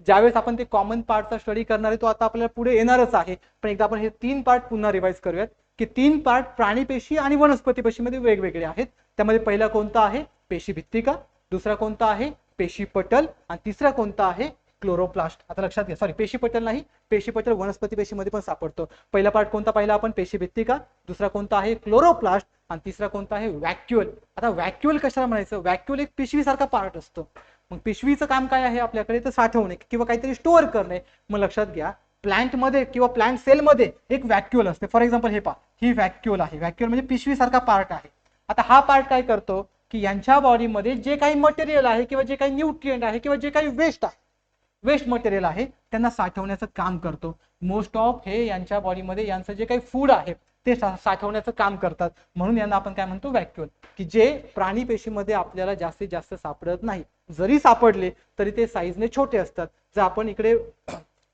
ज्यावेळेस आपण ते कॉमन पार्टचा स्टडी करणार आहे तो आता आपल्याला पुढे येणारच आहे. पण एकदा आपण हे तीन पार्ट पुन्हा रिवाइज करूयात की तीन पार्ट प्राणी पेशी आणि वनस्पती पेशीमध्ये वेगवेगळे आहेत. त्यामध्ये पहिला कोणता आहे, पेशी भित्तिका. दुसरा कोणता आहे, पेशी पटल. आणि तिसरा कोणता आहे, क्लोरोप्लास्ट. आता लक्षात घ्या, सॉरी, पेशी पटल नाही, पेशी पटल वनस्पती पेशीमध्ये पण सापडतो. पहिला पार्ट कोणता पाहिला आपण, पेशी भित्तिका. दुसरा कोणता आहे, क्लोरोप्लास्ट. आणि तिसरा कोणता आहे, व्हॅक्युअल. आता व्हॅक्युअल कशाला म्हणायचं, व्हॅक्युअल एक पिशवीसारखा पार्ट असतो. मग पिशवीचं काम काय आहे आपल्याकडे, तर साठवणे किंवा काहीतरी स्टोअर करणे. मग लक्षात घ्या, प्लांट मध्ये किंवा प्लांट सेल मध्ये एक व्हॅक्युअल असते. फॉर एक्झाम्पल हे पहा, ही व्हॅक्युअल आहे. व्हॅक्युअल म्हणजे पिशवीसारखा पार्ट आहे. आता हा पार्ट काय करतो की यांच्या बॉडीमध्ये जे काही मटेरियल आहे किंवा जे काही न्यूट्रिएंट आहे किंवा जे काही वेस्ट मटेरियल आहे त्यांना साठवण्याचं काम करतो. मोस्ट ऑफ हे यांच्या बॉडीमध्ये यांचं जे काही फूड आहे ते साठवण्याचं काम करतात. म्हणून यांना आपण काय म्हणतो, व्हॅक्युअल, की जे प्राणी पेशीमध्ये आपल्याला जास्तीत जास्त सापडत नाही. जरी सापडले तरी ते साईजने छोटे असतात. जर आपण इकडे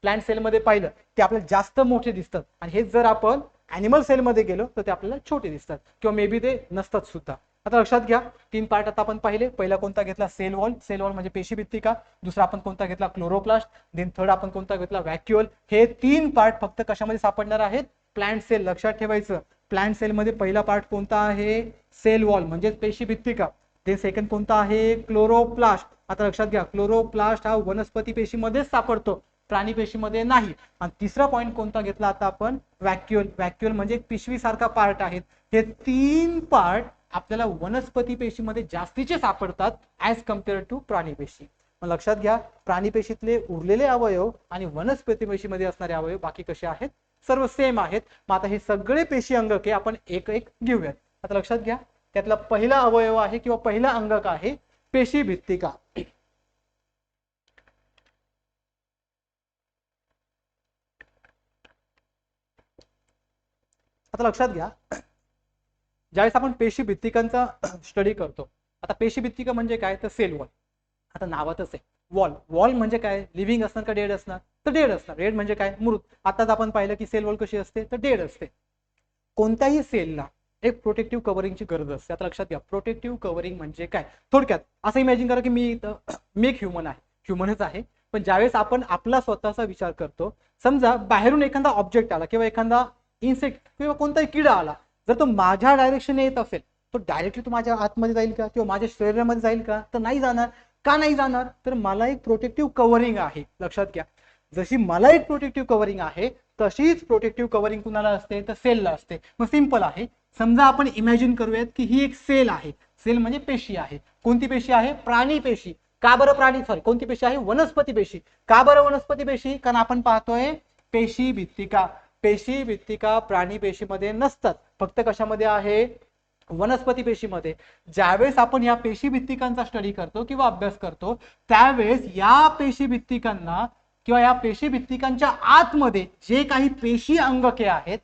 प्लांट सेलमध्ये पाहिलं ते आपल्याला जास्त मोठे दिसतात, आणि हेच जर आपण अॅनिमल सेलमध्ये गेलो तर ते आपल्याला छोटे दिसतात किंवा मे बी ते नसतात सुद्धा. आता लक्षात घ्या, 3 पार्ट आता आपण पाहिले. पहिला कोणता घेतला? Sale wall. सेल वॉल म्हणजे पेशी भित्तिका. दुसरा आपण कोणता घेतला? क्लोरोप्लास्ट. देन थर्ड आपण कोणता घेतला? व्हॅक्युअल. हे 3 पार्ट फक्त कशामध्ये सापडणार आहेत? Plant cell. लक्षात ठेवायचं, प्लांट सेल मध्ये पहिला पार्ट कोणता आहे? सेल वॉल म्हणजे पेशी भित्तिका. ते सेकंड कोणता आहे? क्लोरोप्लास्ट. आता लक्षात घ्या, क्लोरोप्लास्ट हा वनस्पती पेशीमध्येच सापडतो, प्राणी पेशीमध्ये नाही. आणि तिसरा पॉईंट कोणता घेतला आता आपण? व्हॅक्युअल. व्हॅक्युअल म्हणजे पिशवी सारखा पार्ट आहेत. हे 3 पार्ट आपल्याला वनस्पती पेशीमध्ये जास्तीचे सापडतात ऍज कम्पेअर टू प्राणी पेशी. मग लक्षात घ्या, प्राणी पेशीतले उरलेले अवयव आणि वनस्पती पेशीमध्ये असणारे अवयव बाकी कसे आहेत? सर्व सेम आहेत. मग आता हे सगळे पेशी अंगके आपण एक एक घेऊयात. आता लक्षात घ्या, त्यातला पहिला अवयव आहे किंवा पहिला अंगक आहे पेशी भित्तिका. आता लक्षात घ्या, ज्यावेळेस आपण पेशी भित्तिकांचा स्टडी करतो, आता पेशी भित्तिका म्हणजे काय? तर सेल वॉल. आता नावातच आहे वॉल. वॉल म्हणजे काय? लिव्हिंग असणार का डेड असणार? तर डेड असणार. डेड म्हणजे काय? मृत. आताच आपण पाहिलं की सेल वॉल कशी असते? तर डेड असते. कोणत्याही सेलला एक प्रोटेक्टिव्ह कव्हरिंगची गरज असते. आता लक्षात घ्या, प्रोटेक्टिव्ह कव्हरिंग म्हणजे काय? थोडक्यात असं इमॅजिन करा की मी एक ह्युमन आहे, ह्युमनच आहे, पण ज्यावेळेस आपण आपला स्वतःचा विचार करतो, समजा बाहेरून एखादा ऑब्जेक्ट आला किंवा एखादा इन्सेक्ट किंवा कोणताही किडा आला, जर तो माझ्या डायरेक्शनने येत असेल, तो डायरेक्टली तो माझ्या आतमध्ये जाईल का किंवा माझ्या शरीरामध्ये जाईल का? तर नाही जाणार. का नाही जाणार? तर मला एक प्रोटेक्टिव्ह कव्हरिंग आहे. लक्षात घ्या, जशी मला एक प्रोटेक्टिव्ह कव्हरिंग आहे तशीच प्रोटेक्टिव्ह कव्हरिंग कुणाला असते? तर सेलला असते. मग सिंपल आहे, समजा आपण इमॅजिन करूयात की ही एक सेल आहे. सेल म्हणजे पेशी आहे. कोणती पेशी आहे? प्राणी पेशी. का बरं प्राणी? सॉरी, कोणती पेशी आहे? वनस्पती पेशी. का बरं वनस्पती पेशी? कारण आपण पाहतोय पेशी भित्तिका. पेशी भित्तिका प्राणी पेशीमध्ये नसतात, फक्त कशामध्ये आहे? वनस्पती पेशीमध्ये. ज्यावेळेस आपण या पेशी भित्तिकांचा स्टडी करतो किंवा अभ्यास करतो, त्यावेळेस या पेशी भित्तिकांना किंवा या पेशी भित्तिकांच्या आतमध्ये जे काही पेशी अंगके आहेत,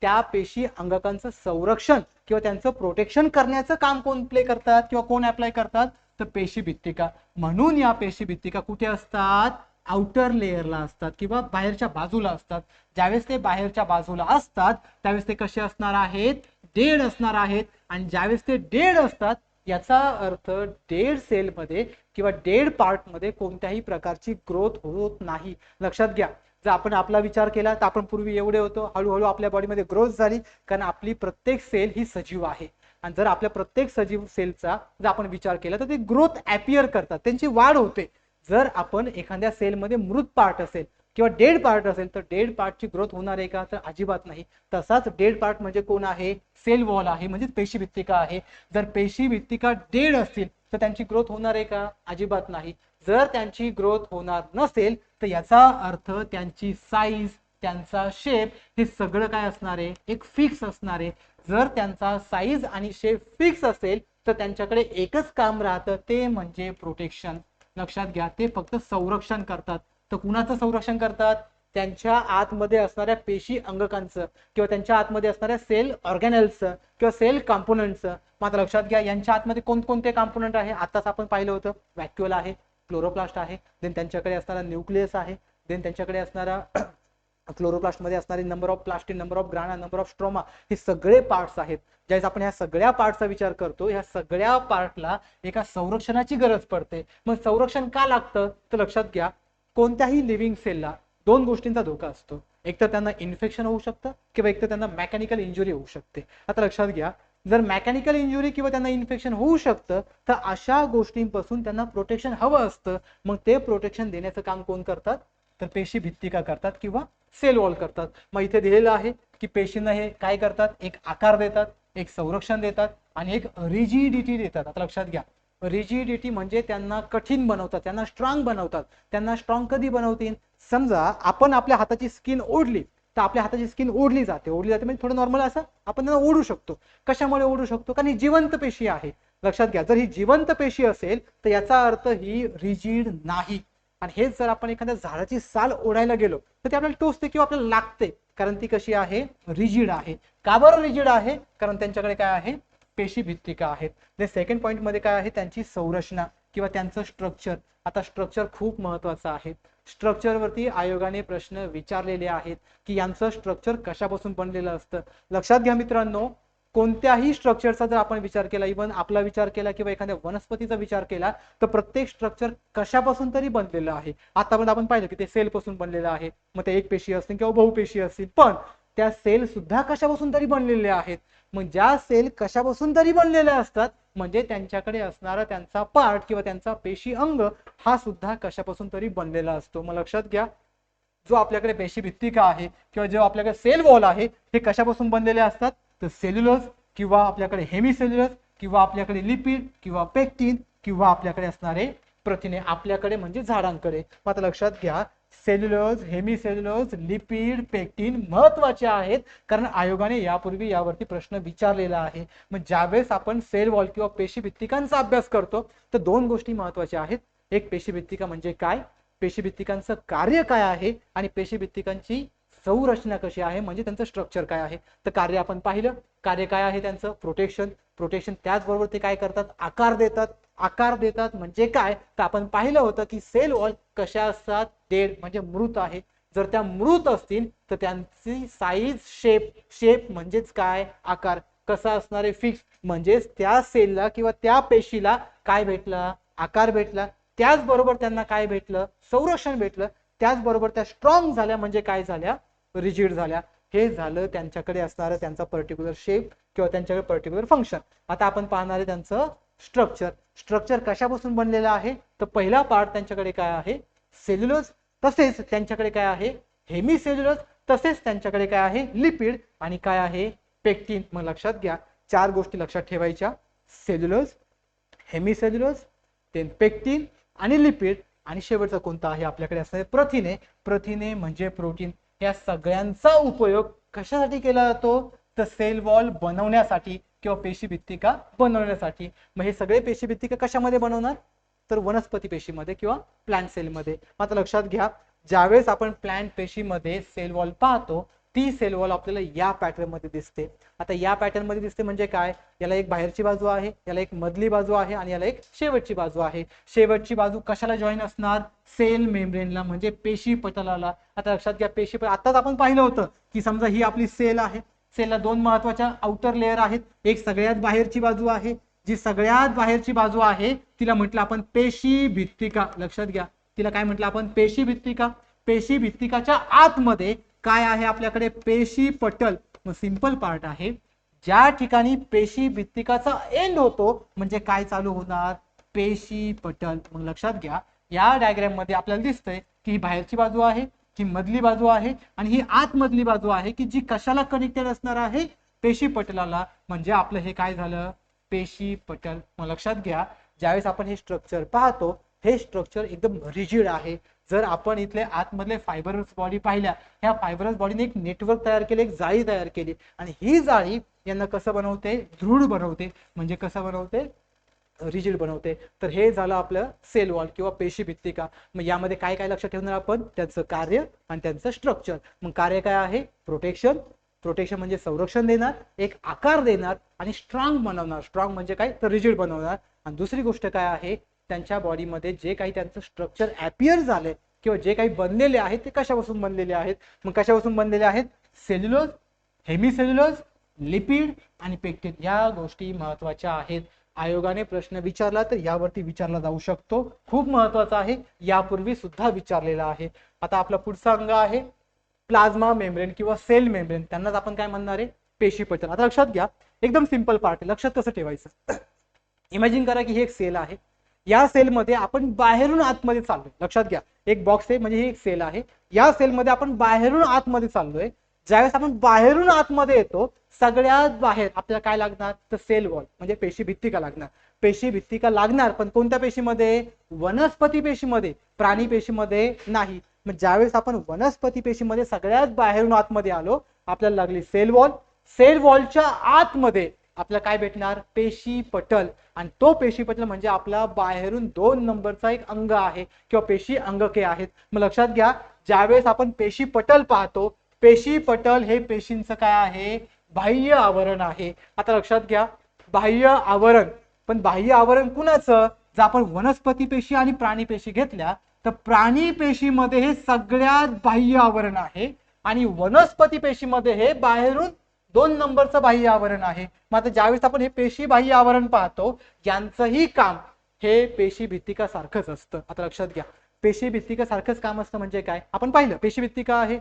त्या पेशी अंगकांचं संरक्षण किंवा त्यांचं प्रोटेक्शन करण्याचं काम कोण प्ले करतात किंवा कोण अप्लाय करतात? तर पेशी भित्तिका. म्हणून या पेशी भित्तिका कुठे असतात? आउटर लेअरला असतात किंवा बाहेरच्या बाजूला असतात. ज्यावेळेस ते बाहेरच्या बाजूला असतात त्यावेळेस ते कसे असणार आहेत? डेड असणार आहेत. आणि ज्यावेळेस ते डेड असतात, याचा अर्थ डेड सेलमध्ये किंवा डेड पार्टमध्ये कोणत्याही प्रकारची ग्रोथ होत नाही. लक्षात घ्या, जर आपण आपला विचार केला तर आपण पूर्वी एवढे होतो, हळूहळू आपल्या बॉडीमध्ये ग्रोथ झाली, कारण आपली प्रत्येक सेल ही सजीव आहे. आणि जर आपल्या प्रत्येक सजीव सेलचा जर आपण विचार केला तर ते ग्रोथ ॲपियर करतात, त्यांची वाढ होते. जर आपण एखाद्या सेलमध्ये मृत पार्ट असेल किंवा डेड पार्ट असेल तर डेड पार्टची ग्रोथ होणार आहे का? तर अजिबात नाही. तसाच डेड पार्ट म्हणजे कोण आहे? सेल वॉल आहे, म्हणजे पेशी भित्तिका आहे. जर पेशी भित्तिका डेड असतील तर त्यांची ग्रोथ होणार आहे का? अजिबात नाही. जर त्यांची ग्रोथ होणार नसेल तर याचा अर्थ त्यांची साईज, त्यांचा शेप हे सगळं काय असणार आहे? एक फिक्स असणार आहे. जर त्यांचा साईज आणि शेप फिक्स असेल तर त्यांच्याकडे एकच काम राहतं, ते म्हणजे प्रोटेक्शन. लक्षात घ्या, ते फक्त संरक्षण करतात. तर कुणाचं संरक्षण करतात? त्यांच्या आतमध्ये असणाऱ्या पेशी अंगकांचं किंवा त्यांच्या आतमध्ये असणाऱ्या सेल ऑर्गॅनेल्सचं किंवा सेल कॉम्पोनंटचं. मात्र लक्षात घ्या, यांच्या आतमध्ये कोणकोणते कॉम्पोनंट आहे? आताच आपण पाहिलं होतं, व्हॅक्युअल आहे, क्लोरोप्लास्ट आहे, देन त्यांच्याकडे असणारा न्यूक्लियस आहे, देन त्यांच्याकडे असणारा क्लोरोप्लास्ट मध्ये असणारे number of plastin, number of grana, number of stroma, हे सगळे पार्ट्स आहेत. ज्यावेळेस आपण ह्या सगळ्या पार्टचा विचार करतो, ह्या सगळ्या पार्टला एका संरक्षणाची गरज पडते. मग संरक्षण का लागतं? तर लक्षात घ्या, कोणत्याही लिव्हिंग सेलला 2 गोष्टींचा धोका असतो. एक तर त्यांना इन्फेक्शन होऊ शकतं किंवा एक तर त्यांना मेकॅनिकल इंजुरी होऊ शकते. आता लक्षात घ्या, जर मेकॅनिकल इंजुरी किंवा त्यांना इन्फेक्शन होऊ शकतं तर अशा गोष्टींपासून त्यांना प्रोटेक्शन हवं असतं. मग ते प्रोटेक्शन देण्याचं काम कोण करतात? तर पेशी भित्तिका करतात किंवा सेल वॉल करतात. मग इथे दिलेलं आहे की पेशींना हे काय करतात? एक आकार देतात, एक संरक्षण देतात आणि एक रिजिडिटी देतात. आता लक्षात घ्या, रिजिडिटी म्हणजे त्यांना कठीण बनवतात, त्यांना स्ट्रॉंग बनवतात. त्यांना स्ट्रॉंग कधी बनवतील? समजा आपण आपल्या हाताची स्किन ओढली तर आपल्या हाताची स्किन ओढली जाते म्हणजे थोडं नॉर्मल असं आपण त्यांना ओढू शकतो. कशामुळे ओढू शकतो? कारण ही जिवंत पेशी आहे. लक्षात घ्या, जर ही जिवंत पेशी असेल तर याचा अर्थ ही रिजिड नाही. आणि हेच जर आपण एखाद्या झाडाची साल ओढायला गेलो तर ती आपल्याला टोचते किंवा आपल्याला लागते, कारण ती कशी आहे? रिजिड आहे. का बरं रिजिड आहे? कारण त्यांच्याकडे काय आहे? पेशी भित्तिका आहेत. जे सेकंड पॉइंट मध्ये काय आहे? त्यांची संरचना किंवा त्यांचं स्ट्रक्चर. आता स्ट्रक्चर खूप महत्वाचं आहे. स्ट्रक्चरवरती आयोगाने प्रश्न विचारलेले आहेत की यांचं स्ट्रक्चर कशापासून बनलेलं असतं. लक्षात घ्या मित्रांनो, कोणत्याही स्ट्रक्चरचा जर आपण विचार केला, इव्हन आपला विचार केला किंवा एखाद्या वनस्पतीचा विचार केला, तर प्रत्येक स्ट्रक्चर कशापासून तरी बनलेलं आहे. आतापर्यंत आपण पाहिलं की ते सेल पासून बनलेलं आहे, मग ते एक पेशी असतील किंवा बहुपेशी असतील, पण त्या सेल सुद्धा कशापासून तरी बनलेले आहेत. मग ज्या सेल कशापासून तरी बनलेल्या असतात म्हणजे त्यांच्याकडे असणारा त्यांचा पार्ट किंवा त्यांचा पेशी अंग हा सुद्धा कशापासून तरी बनलेला असतो. मग लक्षात घ्या, जो आपल्याकडे पेशी भित्तिका आहे किंवा जो आपल्याकडे सेल वॉल आहे हे कशापासून बनलेले असतात, तर सेल्युलोज किंवा आपल्याकडे हेमिसेल्युलोज किंवा आपल्याकडे लिपिड किंवा पेक्टिन किंवा आपल्याकडे असणारे प्रथिने, आपल्याकडे म्हणजे झाडांकडे. आता लक्षात घ्या, सेल्युलोज, हेमिसेल्युलोज, लिपिड, पेक्टिन महत्वाचे आहेत, कारण आयोगाने यापूर्वी यावरती प्रश्न विचारलेला आहे. मग ज्यावेळेस आपण सेल वॉल किंवा पेशी भित्तिकांचा अभ्यास करतो तर दोन गोष्टी महत्वाच्या आहेत. एक, पेशी भित्तिका म्हणजे काय, पेशी भित्तिकांचं कार्य काय आहे आणि पेशी भित्तिकांची संरचना कशी आहे म्हणजे त्यांचं स्ट्रक्चर काय आहे. तर कार्य आपण पाहिलं, कार्य काय आहे त्यांचं, प्रोटेक्शन. प्रोटेक्शन त्याचबरोबर ते काय करतात, आकार देतात. आकार देतात म्हणजे काय, तर आपण पाहिलं होतं की सेल वॉल कशा असतात, डेड म्हणजे मृत आहे. जर त्या मृत असतील तर त्यांची साईज, शेप म्हणजेच काय, आकार कसा असणार आहे, फिक्स, म्हणजेच त्या सेलला किंवा त्या पेशीला काय भेटला, आकार भेटला. त्याचबरोबर त्यांना काय भेटलं, संरक्षण भेटलं. त्याचबरोबर त्या स्ट्रॉंग झाल्या म्हणजे काय झाल्या, रिजिड झाल्या. हे झालं त्यांच्याकडे असणारं त्यांचा पर्टिक्युलर शेप किंवा त्यांच्याकडे पर्टिक्युलर फंक्शन. आता आपण पाहणार आहे त्यांचं स्ट्रक्चर. स्ट्रक्चर कशापासून बनलेलं आहे, तर पहिला पार्ट त्यांच्याकडे काय आहे, सेल्युलोज, तसेच त्यांच्याकडे काय आहे, हेमिसेल्युलोज, तसेच त्यांच्याकडे काय आहे, लिपिड, आणि काय आहे, पेक्टिन. मग लक्षात घ्या, चार गोष्टी लक्षात ठेवायच्या, सेल्युलोज, हेमिसेल्युलोज, देन पेक्टिन आणि लिपिड, आणि शेवटचा कोणता आहे आपल्याकडे असणारे प्रथिने. प्रथिने म्हणजे प्रोटीन. या सगळ्यांचा उपयोग कशासाठी केला जातो, तर सेल वॉल बनवण्यासाठी किंवा पेशी भित्तिका बनवण्यासाठी. मग हे सगळे पेशी भित्तिका कशामध्ये बनवणार, तर वनस्पती पेशीमध्ये किंवा प्लांट सेलमध्ये. आता लक्षात घ्या, ज्यावेळेस आपण प्लांट पेशीमध्ये सेल वॉल पाहतो ती सेल वॉल आपल्याला या पॅटर्न मध्ये दिसते. आता या पॅटर्न मध्ये दिसते म्हणजे काय, याला एक बाहेरची बाजू आहे, याला एक मधली बाजू आहे आणि याला एक शेवटची बाजू आहे. शेवटची बाजू कशाला जॉईन असणार, सेल मेम्ब्रेनला म्हणजे पेशी पटलाला. आता लक्षात घ्या, पेशी आताच आपण पाहिलं होतं की समजा ही आपली सेल आहे, सेलला दोन महत्वाच्या आउटर लेअर आहेत. एक सगळ्यात बाहेरची बाजू आहे, जी सगळ्यात बाहेरची बाजू आहे तिला म्हटलं आपण पेशी भित्तिका. लक्षात घ्या, तिला काय म्हटलं आपण, पेशी भित्तिका. पेशी भित्तिकाच्या आतमध्ये काय आहे आपल्याकडे, पेशी पटल. मग सिंपल पार्ट आहे, ज्या ठिकाणी पेशी भित्तिकाचा एंड होतो म्हणजे काय चालू होणार, पेशी पटल. मग लक्षात घ्या, या डायग्राम मध्ये आपल्याला दिसतंय की ही बाहेरची बाजू आहे, ही मधली बाजू आहे आणि ही आतमधली बाजू आहे की जी कशाला कनेक्टेड असणार आहे, पेशी पटलाला. म्हणजे आपलं हे काय झालं, पेशी पटल. मग लक्षात घ्या, ज्यावेळेस आपण हे स्ट्रक्चर पाहतो हे स्ट्रक्चर एकदम रिजिड आहे. जर आपण इथले आतमधले फायबरस बॉडी पाहिल्या, ह्या फायबरस बॉडीने एक नेटवर्क तयार केले, एक जाळी तयार केली, आणि ही जाळी यांना कसं बनवते, दृढ बनवते. म्हणजे कसं बनवते, रिजिड बनवते. तर हे झालं आपलं सेल वॉल किंवा पेशी भित्तिका. मग यामध्ये काय काय लक्षात ठेवणार आपण, त्यांचं कार्य आणि त्यांचं स्ट्रक्चर. मग कार्य काय आहे, प्रोटेक्शन. प्रोटेक्शन म्हणजे संरक्षण देणार, एक आकार देणार आणि स्ट्रॉंग बनवणार. स्ट्रॉंग म्हणजे काय, तर रिजिड बनवणार. आणि दुसरी गोष्ट काय आहे, त्यांच्या बॉडीमध्ये जे काही त्यांचं स्ट्रक्चर अपियर झाले किंवा जे काही बनलेले आहेत ते कशापासून बनलेले आहेत. मग कशापासून बनलेले आहेत, सेल्युलोज, हेमिसेल्युलोज, लिपिड आणि पेक्टिन. या गोष्टी महत्वाच्या आहेत. आयोगाने प्रश्न विचारला तर यावरती विचारला जाऊ शकतो, खूप महत्वाचा आहे, यापूर्वी सुद्धा विचारलेला आहे. आता आपला पुढचा अंग आहे प्लाझ्मा मेम्ब्रेन किंवा सेल मेम्ब्रेन. त्यांनाच आपण काय म्हणणार आहे, पेशी पटल. आता लक्षात घ्या, एकदम सिंपल पार्ट आहे, लक्षात कसं ठेवायचं. इमॅजिन करा की ही एक सेल आहे, या सेलमध्ये आपण बाहेरून आतमध्ये चाललोय. लक्षात घ्या, एक बॉक्स आहे म्हणजे ही एक सेल आहे, या सेलमध्ये आपण बाहेरून आतमध्ये चाललोय. ज्यावेळेस आपण बाहेरून आतमध्ये येतो, सगळ्यात बाहेर आपल्याला काय लागणार, तर सेल वॉल म्हणजे पेशी भित्तिका लागणार. पेशी भित्तिका लागणार, पण कोणत्या पेशीमध्ये, वनस्पती पेशीमध्ये, प्राणी पेशीमध्ये नाही. मग ज्यावेळेस आपण वनस्पती पेशीमध्ये सगळ्यात बाहेरून आतमध्ये आलो, आपल्याला लागली सेल वॉल. सेल वॉलच्या आतमध्ये आपल्याला काय भेटणार, पेशी पटल. आणि तो पेशी पटल म्हणजे आपला बाहेरून 2 नंबरचा एक अंग आहे किंवा पेशी अंगके आहेत. मग लक्षात घ्या, ज्यावेळेस आपण पेशी पटल पाहतो, पेशी पटल हे पेशींचं काय आहे, बाह्य आवरण आहे. आता लक्षात घ्या, बाह्य आवरण, पण बाह्य आवरण कुणाचं, जर आपण वनस्पती पेशी आणि प्राणी पेशी घेतल्या तर प्राणी पेशीमध्ये हे सगळ्यात बाह्य आवरण आहे आणि वनस्पती पेशीमध्ये हे बाहेरून 2 नंबरचं बाह्य आवरण आहे. मग आता ज्यावेळेस आपण हे पेशी बाह्य आवरण पाहतो, यांचंही काम हे पेशी भित्तिका सारखंच असतं. आता लक्षात घ्या, पेशी भित्तिका सारखंच काम असतं म्हणजे काय, आपण पाहिलं पेशी भित्तिका आहे.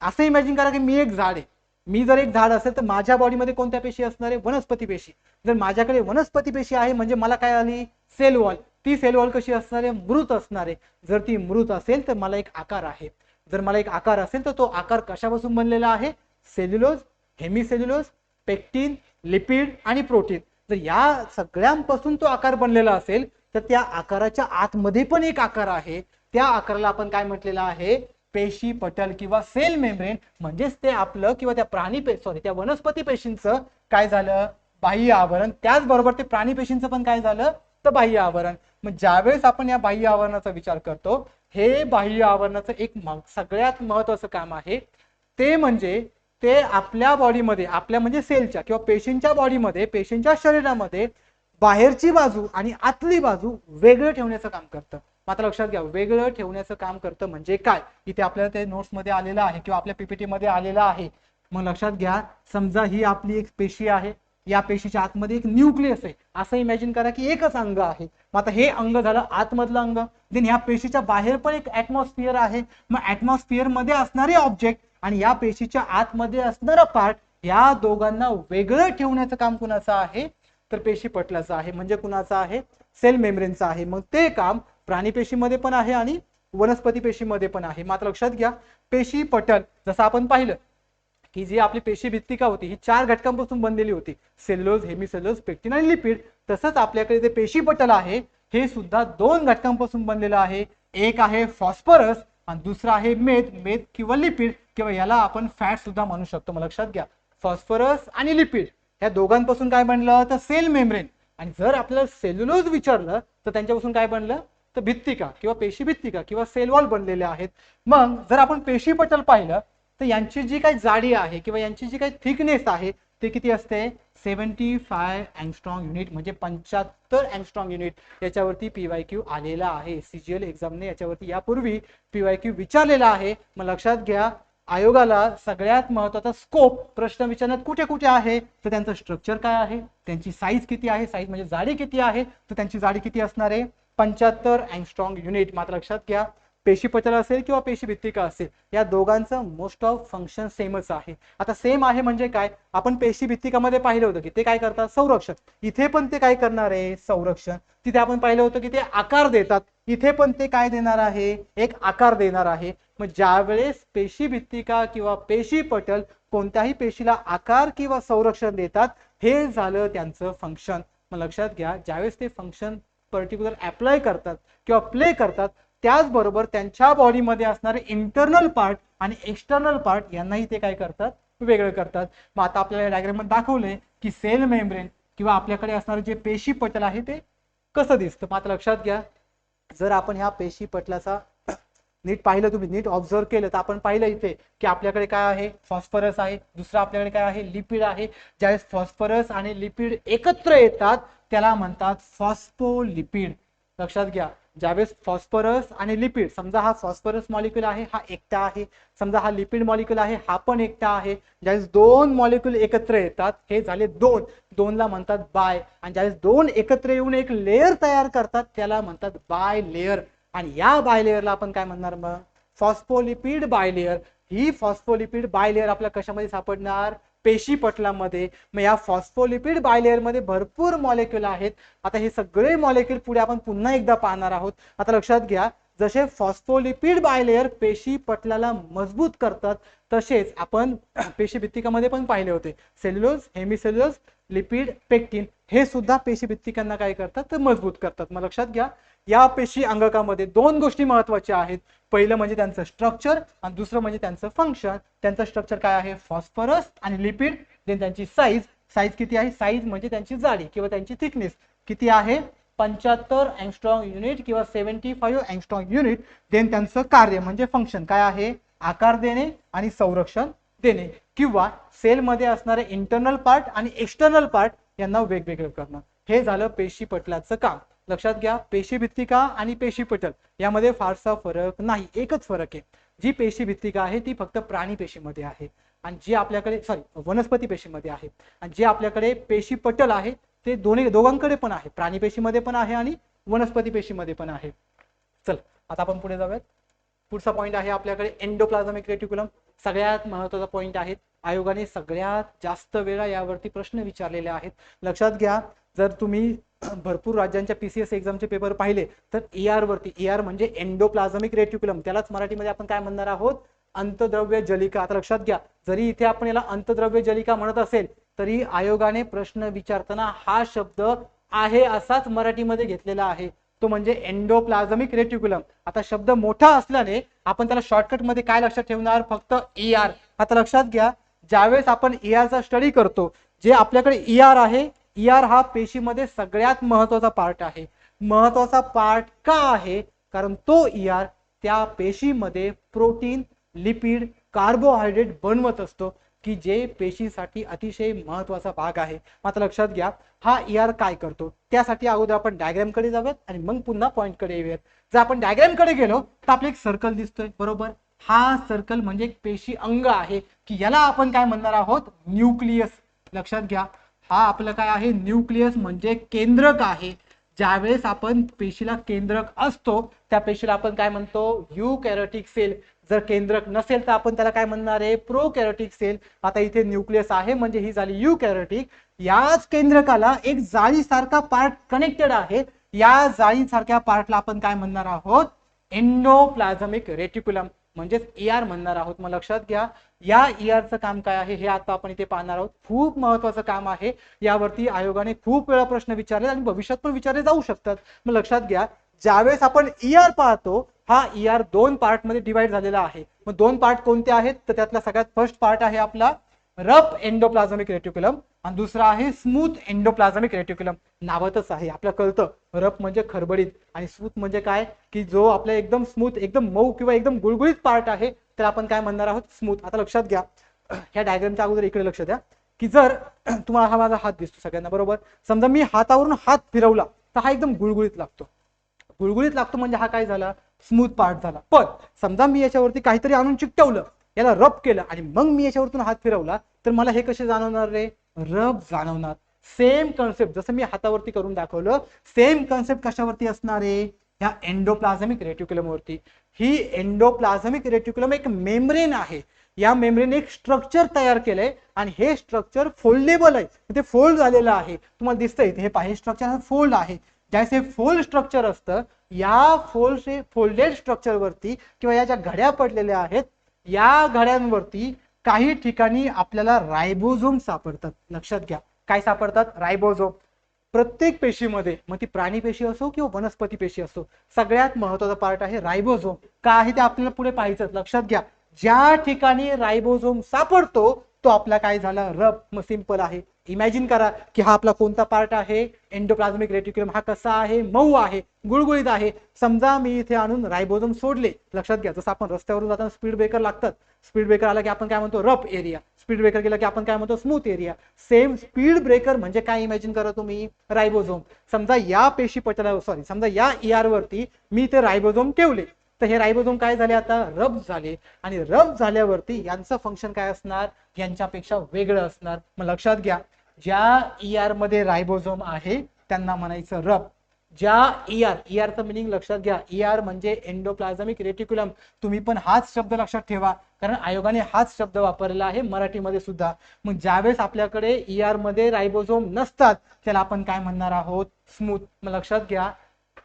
असं इमॅजिन करा की मी एक झाड आहे. मी जर एक झाड असेल तर माझ्या बॉडीमध्ये कोणत्या पेशी असणार आहे, वनस्पती पेशी. जर माझ्याकडे वनस्पती पेशी आहे म्हणजे मला काय आली, सेल वॉल. ती सेल वॉल कशी असणार आहे, मृत असणार आहे. जर ती मृत असेल तर मला एक आकार आहे. जर मला एक आकार असेल तर तो आकार कशापासून बनलेला आहे, सेल्युलोज, हेमिसेल्युलोज, पेक्टिन, लिपिड आणि प्रोटीन. जर या सगळ्यांपासून तो आकार बनलेला असेल तर त्या आकाराच्या आतमध्ये पण एक आकार आहे. त्या आकाराला आपण काय म्हटलेलं आहे, पेशी पटल किंवा सेल मेम्ब्रेन. म्हणजेच ते आपलं किंवा त्या त्या वनस्पती पेशींचं काय झालं, बाह्य आवरण. त्याचबरोबर ते प्राणी पेशींचं पण काय झालं तर बाह्य आवरण. मग ज्यावेळेस आपण या बाह्य आवरणाचा विचार करतो, हे बाह्य आवरणाचं एक सगळ्यात महत्वाचं काम आहे ते म्हणजे ते आपल्या बॉडीमध्ये, आपल्या म्हणजे सेलच्या किंवा पेशींच्या बॉडीमध्ये, पेशींच्या शरीरामध्ये बाहेरची बाजू आणि आतली बाजू वेगळं ठेवण्याचं काम करतं. मात्र लक्षात घ्या, वेगळं ठेवण्याचं काम करतं म्हणजे काय, इथे आपल्याला ते नोट्स मध्ये आलेलं आहे किंवा आपल्या पीपीटी मध्ये आलेलं आहे. मग लक्षात घ्या, समजा ही आपली एक पेशी आहे. या पेशीच्या आतमध्ये एक न्यूक्लियस आहे. असं इमॅजिन करा की एकच अंग आहे. मग आता हे अंग झालं आतमधलं अंग. देन या पेशीच्या बाहेर पण एक ऍटमॉस्फिअर आहे. मग ऍटमॉस्फिअर मध्ये असणारे ऑब्जेक्ट आणि या पेशीच्या आतमध्ये असणारा पार्ट, या दोघांना वेगळं ठेवण्याचं काम कुणाचं आहे तर पेशी पटलाचं आहे. म्हणजे कुणाचं आहे, सेल मेम्ब्रेनचं आहे. मग ते काम प्राणी पेशीमध्ये पण आहे आणि वनस्पती पेशीमध्ये पण आहे. मात्र लक्षात घ्या, पेशी पटल जसं आपण पाहिलं की जी आपली पेशी भित्तिका होती ही 4 घटकांपासून बनलेली होती, सेल्युलोज, हेमिसेल्युलोज, पेक्टिन आणि लिपिड. तसंच आपल्याकडे जे पेशी पटल आहे हे सुद्धा 2 घटकांपासून बनलेलं आहे. एक आहे फॉस्फरस आणि दुसरा आहे मेद किंवा लिपिड किंवा याला आपण फॅट सुद्धा म्हणू शकतो. मग लक्षात घ्या, फॉस्फरस आणि लिपिड ह्या दोघांपासून काय बनलं तर सेल मेम्ब्रेन. आणि जर आपल्याला सेल्युलोज विचारलं तर त्यांच्यापासून काय बनलं तर भित्तिका किंवा पेशी भित्तिका किंवा सेल वॉल बनलेले आहेत. मग जर आपण पेशी पटल पाहिलं तर यांची जी काही जाडी आहे किंवा यांची जी काही थिकनेस आहे ते किती असते, 75 अँगस्ट्रॉंग युनिट म्हणजे 75 अँगस्ट्रॉंग युनिट. याच्यावरती PYQ आलेला आहे. सीजीएल एक्झामने याच्यावरती यापूर्वी PYQ विचारलेला आहे. मग लक्षात घ्या, आयोगाला सगळ्यात महत्वाचा स्कोप प्रश्न विचारण्यात कुठे कुठे आहे तर त्यांचं स्ट्रक्चर काय आहे, त्यांची साईज किती आहे, साईज म्हणजे जाडी किती आहे, तर त्यांची जाडी किती असणार आहे 75 अँगस्ट्रॉंग युनिट. मात्र लक्षात घ्या, पेशी पटल असेल किंवा पेशी भित्तिका असेल या दोघांचं मोस्ट ऑफ फंक्शन सेमच आहे. आता सेम आहे म्हणजे काय, आपण पेशी भित्तिकामध्ये पाहिलं होतं की ते काय करतात, संरक्षण. इथे पण ते काय करणार आहे, संरक्षण. तिथे आपण पाहिलं होतं की ते आकार देतात. इथे पण ते काय देणार आहे, एक आकार देणार आहे. मग ज्यावेळेस पेशी भित्तिका किंवा पेशी पटल कोणत्याही पेशीला आकार किंवा संरक्षण देतात, हे झालं त्यांचं फंक्शन. मग लक्षात घ्या, ज्यावेळेस ते फंक्शन पर्टिक्युलर अप्लाय करतात किंवा प्ले करतात, त्याचबरोबर त्यांच्या बॉडीमध्ये असणारे इंटरनल पार्ट आणि एक्सटर्नल पार्ट यांनाही ते काय करतात, वेगळं करतात. मग आता आपल्याला डायग्राम मध्ये दाखवलंय की सेल मेम्ब्रेन किंवा आपल्याकडे असणारे जे पेशी पटल आहे ते कसं दिसतं. मात्र लक्षात घ्या, जर आपण ह्या पेशी पटलाचा नीट पाहिलं, तुम्ही नीट ऑब्झर्व केलं तर आपण पाहिलं इथे की आपल्याकडे काय आहे, फॉस्फरस आहे. दुसरं आपल्याकडे काय आहे, लिपिड आहे. ज्यावेळेस फॉस्फरस आणि लिपिड एकत्र येतात त्याला म्हणतात फॉस्फोलिपिड. लक्षात घ्या, ज्यावेळेस फॉस्फरस आणि लिपिड, समजा हा फॉस्फरस मॉलिक्यूल आहे हा एकटा आहे, समजा हा लिपिड मॉलिक्यूल आहे हा पण एकटा आहे. ज्यावेळेस 2 मॉलिक्यूल एकत्र येतात हे झाले 2, 2 ला म्हणतात बाय. आणि ज्यावेळेस 2 एकत्र येऊन एक लेयर तयार करतात त्याला म्हणतात बाय लेयर. आणि या बाय लेयरला आपण काय म्हणणार, मग phospholipid by layer. He phospholipid by layer आपल्या कशामध्ये सापडणार, पेशी पटलामध्ये. मग या फॉस्फोलिपिड बायलेअर मध्ये भरपूर मॉलिक्यूल आहेत. आता हे सगळे मॉलिक्यूल पुढे आपण पुन्हा एकदा पाहणार आहोत. आता लक्षात घ्या, जसे फॉस्फोलिपिड बायलेअर पेशी पटलाला मजबूत करतात तसेच आपण पेशी भित्तिकामध्ये पण पाहिले होते, सेल्युलोज, हेमिसेल्युलोज, लिपिड, पेक्टिन हे सुद्धा पेशी भित्तिकांना काय करतात तर मजबूत करतात. मग लक्षात घ्या, या पेशी अंगकामध्ये 2 गोष्टी महत्त्वाच्या आहेत. पहिलं म्हणजे त्यांचं स्ट्रक्चर आणि दुसरं म्हणजे त्यांचं फंक्शन. त्यांचं स्ट्रक्चर काय आहे, फॉस्फरस आणि लिपिड. देन त्यांची साईज, साईज किती आहे, साईज म्हणजे त्यांची जाडी किंवा त्यांची थिकनेस किती आहे 75 अँगस्ट्रॉंग युनिट किंवा 75 अँगस्ट्रॉंग युनिट. देन त्यांचं कार्य म्हणजे फंक्शन काय आहे, आकार देणे आणि संरक्षण देणे किंवा सेल मध्ये असणारे इंटरनल पार्ट आणि एक्सटर्नल पार्ट यांना वेगवेगळं करणं. हे झालं पेशी पटलाचं काम. लक्षात घ्या, पेशी भित्तिका आणि पेशी पटल यामध्ये फारसा फरक नाही, एकच फरक आहे. जी पेशी भित्तिका आहे ती फक्त प्राणी पेशीमध्ये आहे आणि जी आपल्याकडे वनस्पती पेशीमध्ये आहे, आणि जे आपल्याकडे पेशी पटल आहे ते दोघांकडे पण आहे, प्राणी पेशीमध्ये पण आहे आणि वनस्पती पेशीमध्ये पण आहे. चल आता आपण पुढे जाऊयात. पुढचा पॉईंट आहे आपल्याकडे एंडोप्लाझमिक रेटिक्युलम. सगळ्यात महत्त्वाचा पॉईंट आहे. आयोगाने सगळ्यात जास्त वेळा यावरती प्रश्न विचारलेले आहेत. लक्षात घ्या, जर तुम्ही भरपूर राज्यांच्या PCS एक्झामचे पेपर पाहिले तर ER वरती, ER म्हणजे एंडोप्लाझमिक रेटिक्युलम, त्यालाच मराठीमध्ये आपण काय म्हणणार आहोत, अंतद्रव्य जलिका. आता लक्षात घ्या, जरी इथे आपण याला अंतद्रव्य जलिका म्हणत असेल तरी आयोगाने प्रश्न विचारताना हा शब्द आहे असाच मराठीमध्ये घेतलेला आहे, तो म्हणजे एंडोप्लाझमिक रेटिक्युलम. आता शब्द मोठा असल्याने आपण त्याला शॉर्टकट मध्ये काय लक्षात ठेवणार, फक्त ER. आता लक्षात घ्या, ज्यावेळेस आपण ER चा स्टडी करतो, जे आपल्याकडे ER आहे, ER हा पेशीमध्ये सगळ्यात महत्वाचा पार्ट आहे. महत्वाचा पार्ट का आहे, कारण तो ER त्या पेशीमध्ये प्रोटीन, लिपिड, कार्बोहायड्रेट बनवत असतो, की जे पेशीसाठी अतिशय महत्वाचा भाग आहे. आता लक्षात घ्या, हा ER काय करतो, त्यासाठी अगोदर आपण डायग्राम कडे जाऊयात आणि मग पुन्हा पॉइंट कडे येऊयात. जर आपण डायग्राम कडे गेलो तर आपले एक सर्कल दिसतोय, बरोबर. हा सर्कल म्हणजे एक पेशी अंग आहे, की याला आपण काय म्हणणार आहोत, न्यूक्लियस. लक्षात घ्या, हा आपलं काय आहे, न्यूक्लियस म्हणजे केंद्रक आहे. ज्यावेळेस आपण पेशीला केंद्रक असतो त्या पेशीला आपण काय म्हणतो, युकॅरियोटिक सेल. जर केंद्रक नसेल तर आपण त्याला काय म्हणणार आहे, प्रोकॅरियोटिक सेल. आता इथे न्यूक्लियस आहे म्हणजे ही झाली युकॅरियोटिक. याच केंद्रकाला एक जाळीसारखा पार्ट कनेक्टेड आहे, या जाळीसारख्या पार्टला आपण काय म्हणणार आहोत, एंडोप्लाझमिक रेटिक्युलम म्हणजेच ER म्हणणार आहोत. मग लक्षात घ्या, या ER चं काम काय आहे हे आता आपण इथे पाहणार आहोत. खूप महत्वाचं काम आहे, यावरती आयोगाने खूप वेळा प्रश्न विचारले आणि भविष्यात पण विचारले जाऊ शकतात. मग लक्षात घ्या, ज्यावेळेस आपण ER पाहतो, हा ER दोन पार्ट मध्ये डिवाइड झालेला आहे. मग दोन पार्ट कोणते आहेत, तर त्यातला सगळ्यात फर्स्ट पार्ट आहे आपला रफ एंडोप्लाझमिक रेटिक्युलम आणि दुसरा आहे स्मूथ एंडोप्लाझमिक रेटिक्युलम. नावातच आहे आपल्याला कळतं, रफ म्हणजे खरबडीत आणि स्मूथ म्हणजे काय, की जो आपल्या एकदम स्मूथ, एकदम मऊ किंवा एकदम गुळगुळीत पार्ट आहे, तर आपण काय म्हणणार आहोत, स्मूथ. आता लक्षात घ्या, ह्या डायग्रामच्या अगोदर इकडे लक्ष द्या, की जर तुम्हाला हा माझा हात दिसतो सगळ्यांना, बरोबर. समजा मी हातावरून हात फिरवला तर हा एकदम गुळगुळीत लागतो. गुळगुळीत लागतो म्हणजे हा काय झाला, स्मूथ पार्ट झाला. पण समजा मी याच्यावरती काहीतरी आणून चिकटवलं, याला रब केलं आणि मग मी याच्यावरतून हात फिरवला तर मला हे कसे जाणवणार रे, रब जाणवणार. सेम कन्सेप्ट जसं मी हातावरती करून दाखवलं, सेम कन्सेप्ट कशावरती असणार आहे, ह्या एंडोप्लाझमिक रेटिक्युलम वरती. ही एंडोप्लाझमिक रेटिक्युलम एक मेम्ब्रेन आहे. या मेम्ब्रेन एक स्ट्रक्चर तयार केलंय आणि हे स्ट्रक्चर फोल्डेबल आहे, ते फोल्ड झालेलं आहे. तुम्हाला दिसतंय हे पहा, हे स्ट्रक्चर फोल्ड आहे. ज्याचे फोल्ड स्ट्रक्चर असतं, या फोल्डेड स्ट्रक्चर वरती किंवा या ज्या घड्या पडलेल्या आहेत, या घड्यांवरती काही ठिकाणी आपल्याला रायबोझोम सापडतात. लक्षात घ्या, काय सापडतात, रायबोझोम. प्रत्येक पेशीमध्ये, मग ती प्राणी पेशी असो किंवा वनस्पती पेशी असो, सगळ्यात महत्वाचा पार्ट आहे रायबोझोम. का आहे ते आपल्याला पुढे पाहायचं. लक्षात घ्या, ज्या ठिकाणी रायबोझोम सापडतो तो आपला काय झाला, रब. मग सिंपल आहे, इमॅजिन करा की हा आपला कोणता पार्ट आहे, एंडोप्लाझमिक रेटिक्युलम. हा कसा आहे, मऊ आहे, गुळगुळीत आहे. समजा मी इथे आणून रायबोझोम सोडले, लक्षात घ्या, जसं आपण रस्त्यावरून जाताना स्पीड ब्रेकर लागतात, स्पीड ब्रेकर आला की आपण काय म्हणतो, रफ एरिया. स्पीड ब्रेकर गेला की आपण काय म्हणतो, smooth area. Same speed breaker म्हणजे काय, इमॅजिन करा तुम्ही, रायबोझोम. समजा या पेशी पटलावर, समजा या ER वरती मी ते रायबोझोम ठेवले, तर हे रायबोझोम काय झाले, आता रब झाले. आणि रब झाल्यावरती यांचं फंक्शन काय असणार, यांच्यापेक्षा वेगळं असणार. मग लक्षात घ्या, ज्या ER मध्ये रायबोझोम आहे त्यांना म्हणायचं रब. ज्या ER चं मिनिंग लक्षात घ्या, ER म्हणजे एंडोप्लाझमिक रेटिक्युलम. तुम्ही पण हाच शब्द लक्षात ठेवा, कारण आयोगाने हाच शब्द वापरलेला आहे मराठीमध्ये सुद्धा. मग ज्यावेळेस आपल्याकडे ER मध्ये रायबोझोम नसतात त्याला आपण काय म्हणणार आहोत, स्मूथ. मग लक्षात घ्या,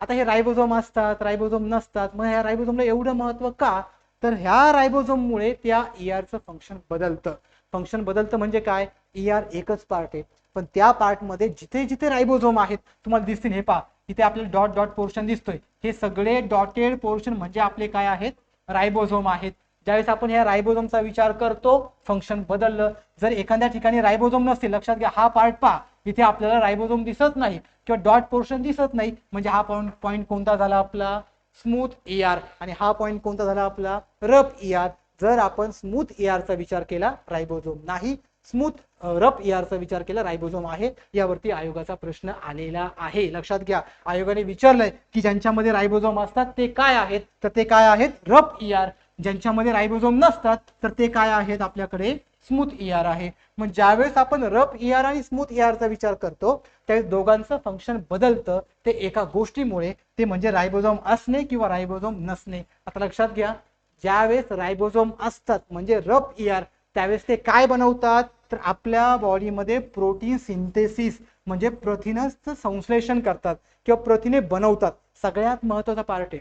आता हे रायबोझोम असतात, रायबोझोम नसतात, मग ह्या रायबोझोमला एवढं महत्व का, तर ह्या रायबोझोम मुळे त्या ER चं फंक्शन बदलतं. फंक्शन बदलतं म्हणजे काय, ER एकच पार्ट आहे, पण त्या पार्ट मध्ये जिथे जिथे रायबोझोम आहेत तुम्हाला दिसतील, हे पहा इथे आपल्याला डॉट डॉट पोर्शन दिसतोय, हे सगळे डॉटेड पोर्शन म्हणजे आपले काय आहेत, रायबोझोम आहेत. ज्यावेळेस आपण ह्या रायबोझोमचा विचार करतो, फंक्शन बदललं. जर एखाद्या ठिकाणी रायबोझोम नसतील, लक्षात घ्या, हा पार्ट पहा, इथे आपल्याला रायबोझोम दिसत नाही किंवा डॉट पोर्शन दिसत नाही, म्हणजे हा पॉइंट कोणता झाला आपला, स्मूथ ER. आणि हा पॉइंट कोणता झाला आपला, रफ ER. जर आपण स्मूथ ER चा विचार केला, रायबोझोम नाही. स्मूथ रफ ER चा विचार केला, रायबोझोम आहे. यावरती आयोगाचा प्रश्न आलेला आहे. लक्षात घ्या, आयोगाने विचारलंय की ज्यांच्यामध्ये रायबोझोम असतात ते काय आहेत, तर ते काय आहेत, रफ ER. ज्यांच्यामध्ये रायबोझोम नसतात तर ते काय आहेत आपल्याकडे स्मूथ ER आहे. मग ज्यावेळेस आपण रफ ER आणि स्मूथ ER चा विचार करतो त्यावेळेस दोघांचं फंक्शन बदलतं ते एका गोष्टीमुळे, ते म्हणजे रायबोझोम असणे किंवा रायबोझोम नसणे. आता लक्षात घ्या, ज्यावेळेस रायबोझोम असतात म्हणजे रफ ER त्यावेळेस ते काय बनवतात तर आपल्या बॉडीमध्ये प्रोटीन सिंथेसिस म्हणजे प्रथिनांचं संश्लेषण करतात किंवा प्रथिने बनवतात. सगळ्यात महत्त्वाचा पार्ट आहे.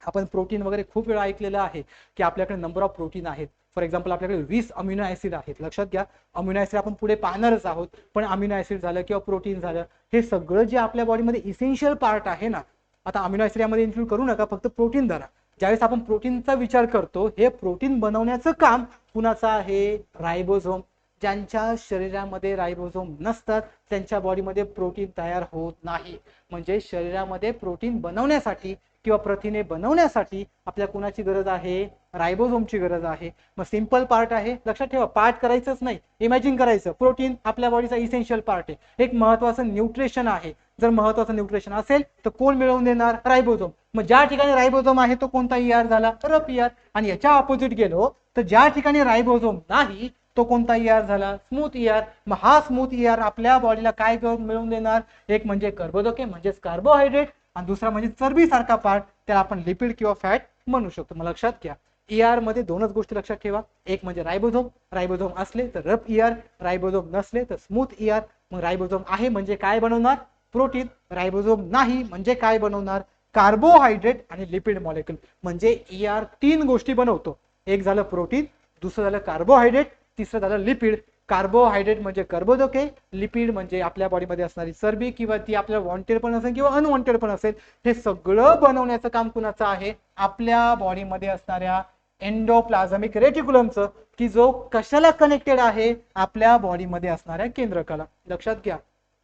आपण प्रोटीन वगैरे खूप वेळा ऐकलेलं आहे की आपल्याकडे नंबर ऑफ प्रोटीन आहेत. फॉर एक्झाम्पल आपल्याकडे 20 अमिनो ऍसिड आहेत. लक्षात घ्या, अमिनो ऍसिड आपण पुढे पाहणारच आहोत, पण अमिनो ऍसिड झालं किंवा प्रोटीन झालं हे सगळं जे आपल्या बॉडीमध्ये इसेन्शियल पार्ट आहे ना, आता अमिनो ऍसिड यामध्ये इन्क्लूड करू नका, फक्त प्रोटीन धरा. ज्यावेळेस आपण प्रोटीनचा विचार करतो हे प्रोटीन बनवण्याचं काम कुणाचं आहे, रायबोझोम. ज्यांच्या शरीरामध्ये रायबोझोम नसतात त्यांच्या बॉडीमध्ये प्रोटीन तयार होत नाही. म्हणजे शरीरामध्ये प्रोटीन बनवण्यासाठी किंवा प्रथिने बनवण्यासाठी आपल्या कुणाची गरज आहे, रायबोझोमची गरज आहे. मग सिंपल पार्ट आहे, लक्षात ठेवा, पार्ट करायचंच नाही, इमॅजिन करायचं. प्रोटीन आपल्या बॉडीचा इसेन्शियल पार्ट आहे, एक महत्वाचं न्यूट्रिशन आहे. जर महत्वाचं न्यूट्रिशन असेल तर कोण मिळवून देणार, रायबोझोम. मग ज्या ठिकाणी रायबोझोम आहे तो कोणता ER झाला, रफ ER. आणि याच्या ऑपोजिट गेलो तर ज्या ठिकाणी रायबोझोम नाही तो कोणता ER झाला, स्मूथ ER. मग हा स्मूथ ER आपल्या बॉडीला काय मिळवून देणार, एक म्हणजे कर्बोदके म्हणजेच कार्बोहायड्रेट आणि दुसरा म्हणजे चरबी सारखा पार्ट, त्याला आपण लिपिड किंवा फॅट म्हणू शकतो. मग लक्षात घ्या, ER मध्ये दोनच गोष्टी लक्षात ठेवा, एक म्हणजे रायबोझोम, रायबोझोम असले तर रफ ER, रायबोझोम नसले तर स्मूथ ER. मग रायबोझोम आहे म्हणजे काय बनवणार, प्रोटीन. रायबोझोम नाही म्हणजे काय बनवणार, कार्बोहायड्रेट आणि लिपिड मॉलिक्यूल. म्हणजे ER तीन गोष्टी बनवतो, एक झालं प्रोटीन, दुसरं झालं कार्बोहायड्रेट, तिसरं झालं लिपिड. कार्बोहायड्रेट म्हणजे कर्बोदके, लिपिड म्हणजे आपल्या बॉडीमध्ये असणारी चरबी किंवा ती आपल्याला वॉन्टेड पण असेल किंवा अनवॉन्टेड पण असेल. हे सगळं बनवण्याचं काम कुणाचं आहे, आपल्या बॉडीमध्ये असणाऱ्या एंडोप्लाझमिक रेटिक्युलमचं, की जो कशाला कनेक्टेड आहे, आपल्या बॉडीमध्ये असणाऱ्या केंद्रकाला. लक्षात घ्या,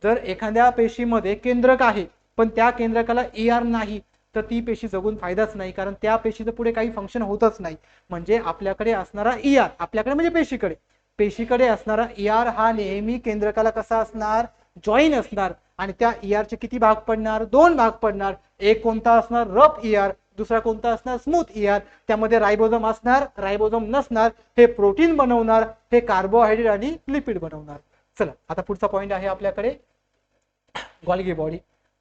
जर एखाद्या पेशीमध्ये केंद्रक आहे पण त्या केंद्रकाला ER नाही तर ती पेशी जगून फायदाच नाही, कारण त्या पेशीचं पुढे काही फंक्शन होतच नाही. म्हणजे आपल्याकडे असणारा ER, आपल्याकडे म्हणजे पेशीकडे असणारा ER हा नेहमी केंद्रकाला कसा असणार, जॉईन असणार. आणि त्या ER चे किती भाग पडणार, दोन भाग पडणार. एक कोणता असणार, रफ ER, दुसरा कोणता असणार, स्मूथ ER. त्यामध्ये रायबोझोम असणार, रायबोझोम नसणार. हे प्रोटीन बनवणार, हे कार्बोहायड्रेट आणि लिपिड बनवणार. चला आता पुढचा पॉइंट आहे आपल्याकडे गॉल्गी बॉडी.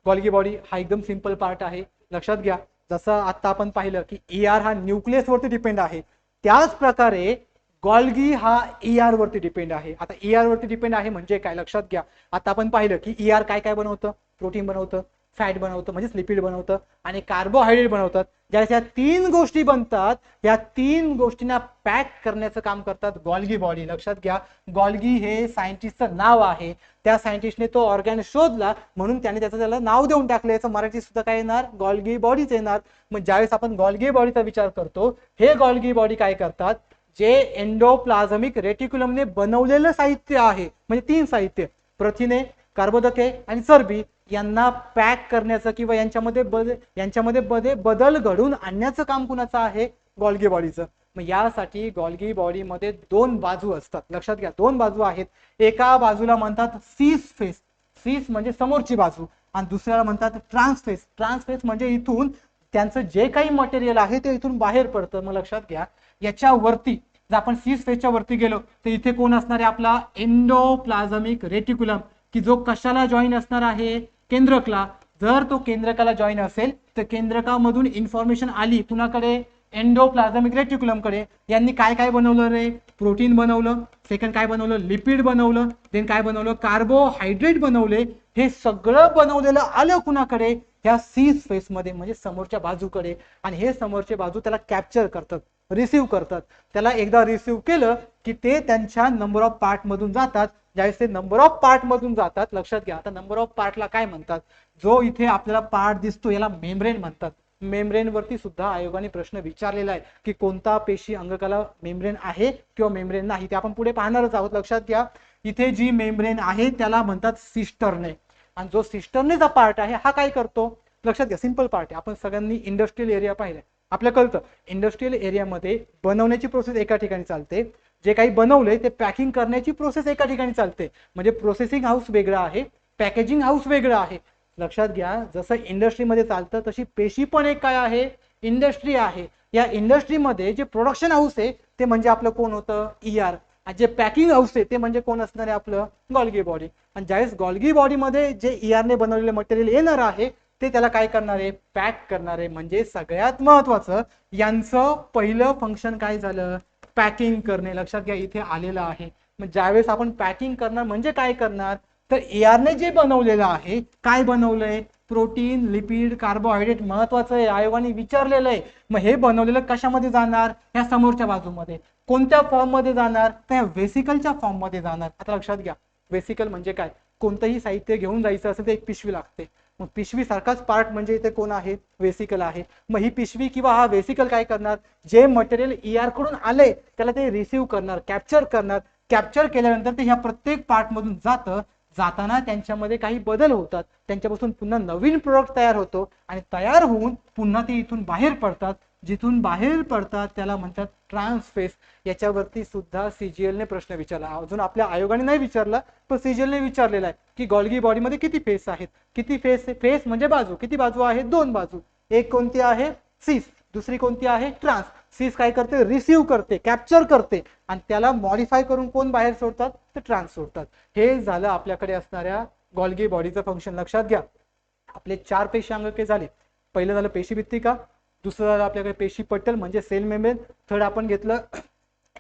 गॉल्गी बॉडी हा एकदम सिंपल पार्ट आहे. लक्षात घ्या, जसं आता आपण पाहिलं की ER हा न्यूक्लियस वरती डिपेंड आहे, त्याच प्रकारे गॉल्गी हा ER वरती डिपेंड आहे. आता ER वरती डिपेंड आहे म्हणजे काय, लक्षात घ्या, आता आपण पाहिलं की ER काय काय बनवतं, प्रोटीन बनवतं, फॅट बनवतं म्हणजे लिपिड बनवतं आणि कार्बोहायड्रेट बनवतात. ज्यावेळेस या तीन गोष्टी बनतात, या तीन गोष्टींना पॅक करण्याचं काम करतात गॉल्गी बॉडी. लक्षात घ्या, गॉल्गी हे सायंटिस्टचं नाव आहे. त्या सायंटिस्टने तो ऑर्गॅन शोधला म्हणून त्याने त्याला नाव देऊन टाकलं. याचं मराठी सुद्धा काय येणार, गॉल्गी बॉडीच येणार. मग ज्यावेळेस आपण गॉल्गी बॉडीचा विचार करतो, हे गॉल्गी बॉडी काय करतात, जे एंडोप्लाझमिक रेटिक्युलमने बनवलेलं साहित्य आहे, म्हणजे तीन साहित्य, प्रथिने, कार्बोदके आणि चरबी, यांना पॅक करण्याचं किंवा यांच्यामध्ये बदल घडून आणण्याचं काम कुणाचं आहे, गॉल्गी बॉडीचं. मग यासाठी गॉल्गी बॉडीमध्ये दोन बाजू असतात. लक्षात घ्या, दोन बाजू आहेत. एका बाजूला म्हणतात सीस फेस, सीस म्हणजे समोरची बाजू, आणि दुसऱ्याला म्हणतात ट्रान्सफेस. ट्रान्सफेस म्हणजे इथून त्यांचं जे काही मटेरियल आहे ते इथून बाहेर पडतं. मग लक्षात घ्या, याच्या वरती जर आपण सीस फेसच्या वरती गेलो तर इथे कोण असणार आहे, आपला एंडोप्लाझमिक रेटिक्युलम, की जो कशाला जॉईन असणार आहे, केंद्रकला. जर तो केंद्रकाला जॉईन असेल तर केंद्रकामधून इन्फॉर्मेशन आली कुणाकडे, एंडोप्लाझमिक रेटिक्युलमकडे. यांनी काय काय बनवलं रे, प्रोटीन बनवलं, सेकंड काय बनवलं, लिपिड बनवलं, देन काय बनवलं, कार्बोहायड्रेट बनवले. हे सगळं बनवलेलं आलं कुणाकडे, ह्या सीस फेस मध्ये म्हणजे समोरच्या बाजूकडे. आणि हे समोरचे बाजू त्याला कॅप्चर करतात, रिसिव्ह करतात. त्याला एकदा रिसिव्ह केलं की ते त्यांच्या नंबर ऑफ पार्ट मधून जातात. ज्यावेळेस ते नंबर ऑफ पार्ट मधून जातात, लक्षात घ्या, आता नंबर ऑफ पार्टला काय म्हणतात, जो इथे आपल्याला पार्ट दिसतो याला मेम्ब्रेन म्हणतात. मेम्ब्रेन वरती सुद्धा आयोगाने प्रश्न विचारलेला आहे की कोणता पेशी अंगकाला मेम्ब्रेन आहे किंवा मेम्ब्रेन नाही, ते आपण पुढे पाहणारच आहोत. लक्षात घ्या, इथे जी मेम्ब्रेन आहे त्याला म्हणतात सिस्टर्ने, आणि जो सिस्टर्नेचा पार्ट आहे हा काय करतो, लक्षात घ्या, सिंपल पार्ट आहे. आपण सगळ्यांनी इंडस्ट्रियल एरिया पाहिलाय, आपल्याला कळतं इंडस्ट्रियल एरियामध्ये बनवण्याची प्रोसेस एका ठिकाणी चालते, जे काही बनवलंय ते पॅकिंग करण्याची प्रोसेस एका ठिकाणी चालते. म्हणजे प्रोसेसिंग हाऊस वेगळं आहे, पॅकेजिंग हाऊस वेगळं आहे. लक्षात घ्या, जसं इंडस्ट्रीमध्ये चालतं तशी पेशी पण एक काय आहे, इंडस्ट्री आहे. या इंडस्ट्रीमध्ये जे प्रोडक्शन हाऊस आहे ते म्हणजे आपलं कोण होतं, ER. आणि जे पॅकिंग हाऊस आहे ते म्हणजे कोण असणार आहे, आपलं गॉल्गी बॉडी. आणि ज्यावेळेस गॉल्गी बॉडीमध्ये जे ER ने बनवलेले मटेरियल येणार आहे ते त्याला काय करणार आहे, पॅक करणार आहे. म्हणजे सगळ्यात महत्वाचं यांचं पहिलं फंक्शन काय झालं, पॅकिंग करणे. लक्षात घ्या, इथे आलेलं आहे. मग ज्यावेळेस आपण पॅकिंग करणार म्हणजे काय करणार, तर ER ने जे बनवलेलं आहे, काय बनवलंय, प्रोटीन, लिपिड, कार्बोहायड्रेट. महत्वाचं आहे, आयोगाने विचारलेलं आहे. मग हे बनवलेलं कशामध्ये जाणार, या समोरच्या बाजूमध्ये. कोणत्या फॉर्म मध्ये जाणार, त्या वेसिकलच्या फॉर्म मध्ये जाणार. आता लक्षात घ्या, वेसिकल म्हणजे काय, कोणतंही साहित्य घेऊन जायचं असेल तर एक पिशवी लागते. मग पिशवी सारखाच पार्ट म्हणजे इथे कोण आहे, वेसिकल आहे. मग ही पिशवी किंवा हा वेसिकल काय करणार, जे मटेरियल ER कडून आले त्याला ते रिसीव्ह करणार, कॅप्चर करणार. कॅप्चर केल्यानंतर ते ह्या प्रत्येक पार्ट मधून जातं. जाताना त्यांच्यामध्ये काही बदल होतात, त्यांच्यापासून पुन्हा नवीन प्रोडक्ट तयार होतो आणि तयार होऊन पुन्हा ते इथून बाहेर पडतात. जिथून बाहेर पडतात त्याला म्हणतात ट्रान्सफेस. याच्यावरती सुद्धा CGL ने प्रश्न विचारला. अजून आपल्या आयोगाने नाही विचारला, पण CGL ने विचारलेला आहे की गॉल्गी बॉडीमध्ये किती फेस आहेत. किती फेस, फेस म्हणजे बाजू. किती बाजू आहेत, 2 बाजू. एक कोणती आहे, सिस. दुसरी कोणती आहे, ट्रान्स. सिस काय करते, रिसीव्ह करते, कॅप्चर करते आणि त्याला मॉडिफाय करून कोण बाहेर सोडतात, तर ट्रान्स सोडतात. हे झालं आपल्याकडे असणाऱ्या गॉल्गी बॉडीचं फंक्शन. लक्षात घ्या, आपले 4 पेशी अंगके झाले. पहिलं झालं पेशी भित्तिका, दुसरं झालं आपल्याकडे पेशी पटल म्हणजे सेल मेम्ब्रेन, थर्ड आपण घेतलं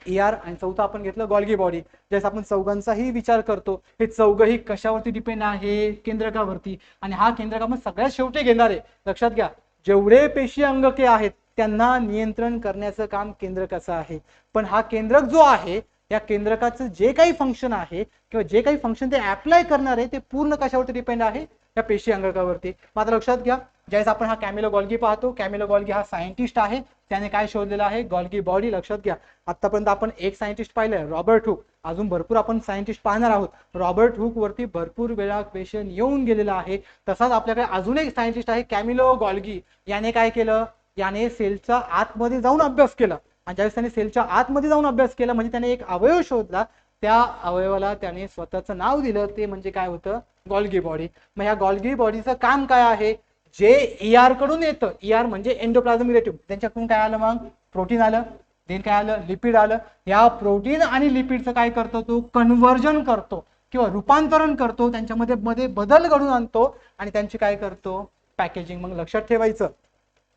ER आणि चौथं आपण घेतलं गॉल्गी बॉडी. ज्यास आपण चौघांचाही विचार करतो, हे चौघही कशावरती डिपेंड आहे, केंद्रकावरती. आणि हा केंद्रक आपण सगळ्यात शेवटी घेणार आहे. लक्षात घ्या, जेवढे पेशी अंगके आहेत त्यांना नियंत्रण करण्याचं काम केंद्रकाचं आहे. पण हा केंद्रक जो आहे, या केंद्रकाचं जे काही फंक्शन आहे किंवा जे काही फंक्शन ते अप्लाय करणार आहे ते पूर्ण कशावरती डिपेंड आहे, या पेशी अंगकावरती. मात्र लक्षात घ्या, ज्यावेळेस आपण हा कॅमिलो गॉल्गी पाहतो, कॅमिलो गॉल्गी हा सायंटिस्ट आहे. त्याने काय शोधलेलं आहे, गॉल्गी बॉडी. लक्षात घ्या, आतापर्यंत आपण एक सायंटिस्ट पाहिलंय, रॉबर्ट हुक. अजून भरपूर आपण सायंटिस्ट पाहणार आहोत. रॉबर्ट हुक वरती भरपूर वेळा क्वेश्चन येऊन गेलेला आहे. तसाच आपल्याकडे अजून एक सायंटिस्ट आहे, कॅमिलो गॉल्गी. याने काय केलं, याने सेलच्या आतमध्ये जाऊन अभ्यास केला. आणि ज्यावेळेस त्याने सेलच्या आतमध्ये जाऊन अभ्यास केला म्हणजे त्याने एक अवयव शोधला. त्या अवयवाला त्याने स्वतःचं नाव दिलं, ते म्हणजे काय होतं, गॉल्गी बॉडी. मग या गॉल्गी बॉडीचं काम काय आहे, जे ER कडून येतं, ER म्हणजे एंडोप्लाझमिक रेटिक्युलम, त्यांच्याकडून काय आलं, मग प्रोटीन आलं, देन काय आलं, लिपिड आलं. या प्रोटीन आणि लिपिडचं काय करतो, तो कन्व्हर्जन करतो किंवा रूपांतरण करतो, त्यांच्यामध्ये बदल घडून आणतो आणि त्यांची काय करतो, पॅकेजिंग. मग लक्षात ठेवायचं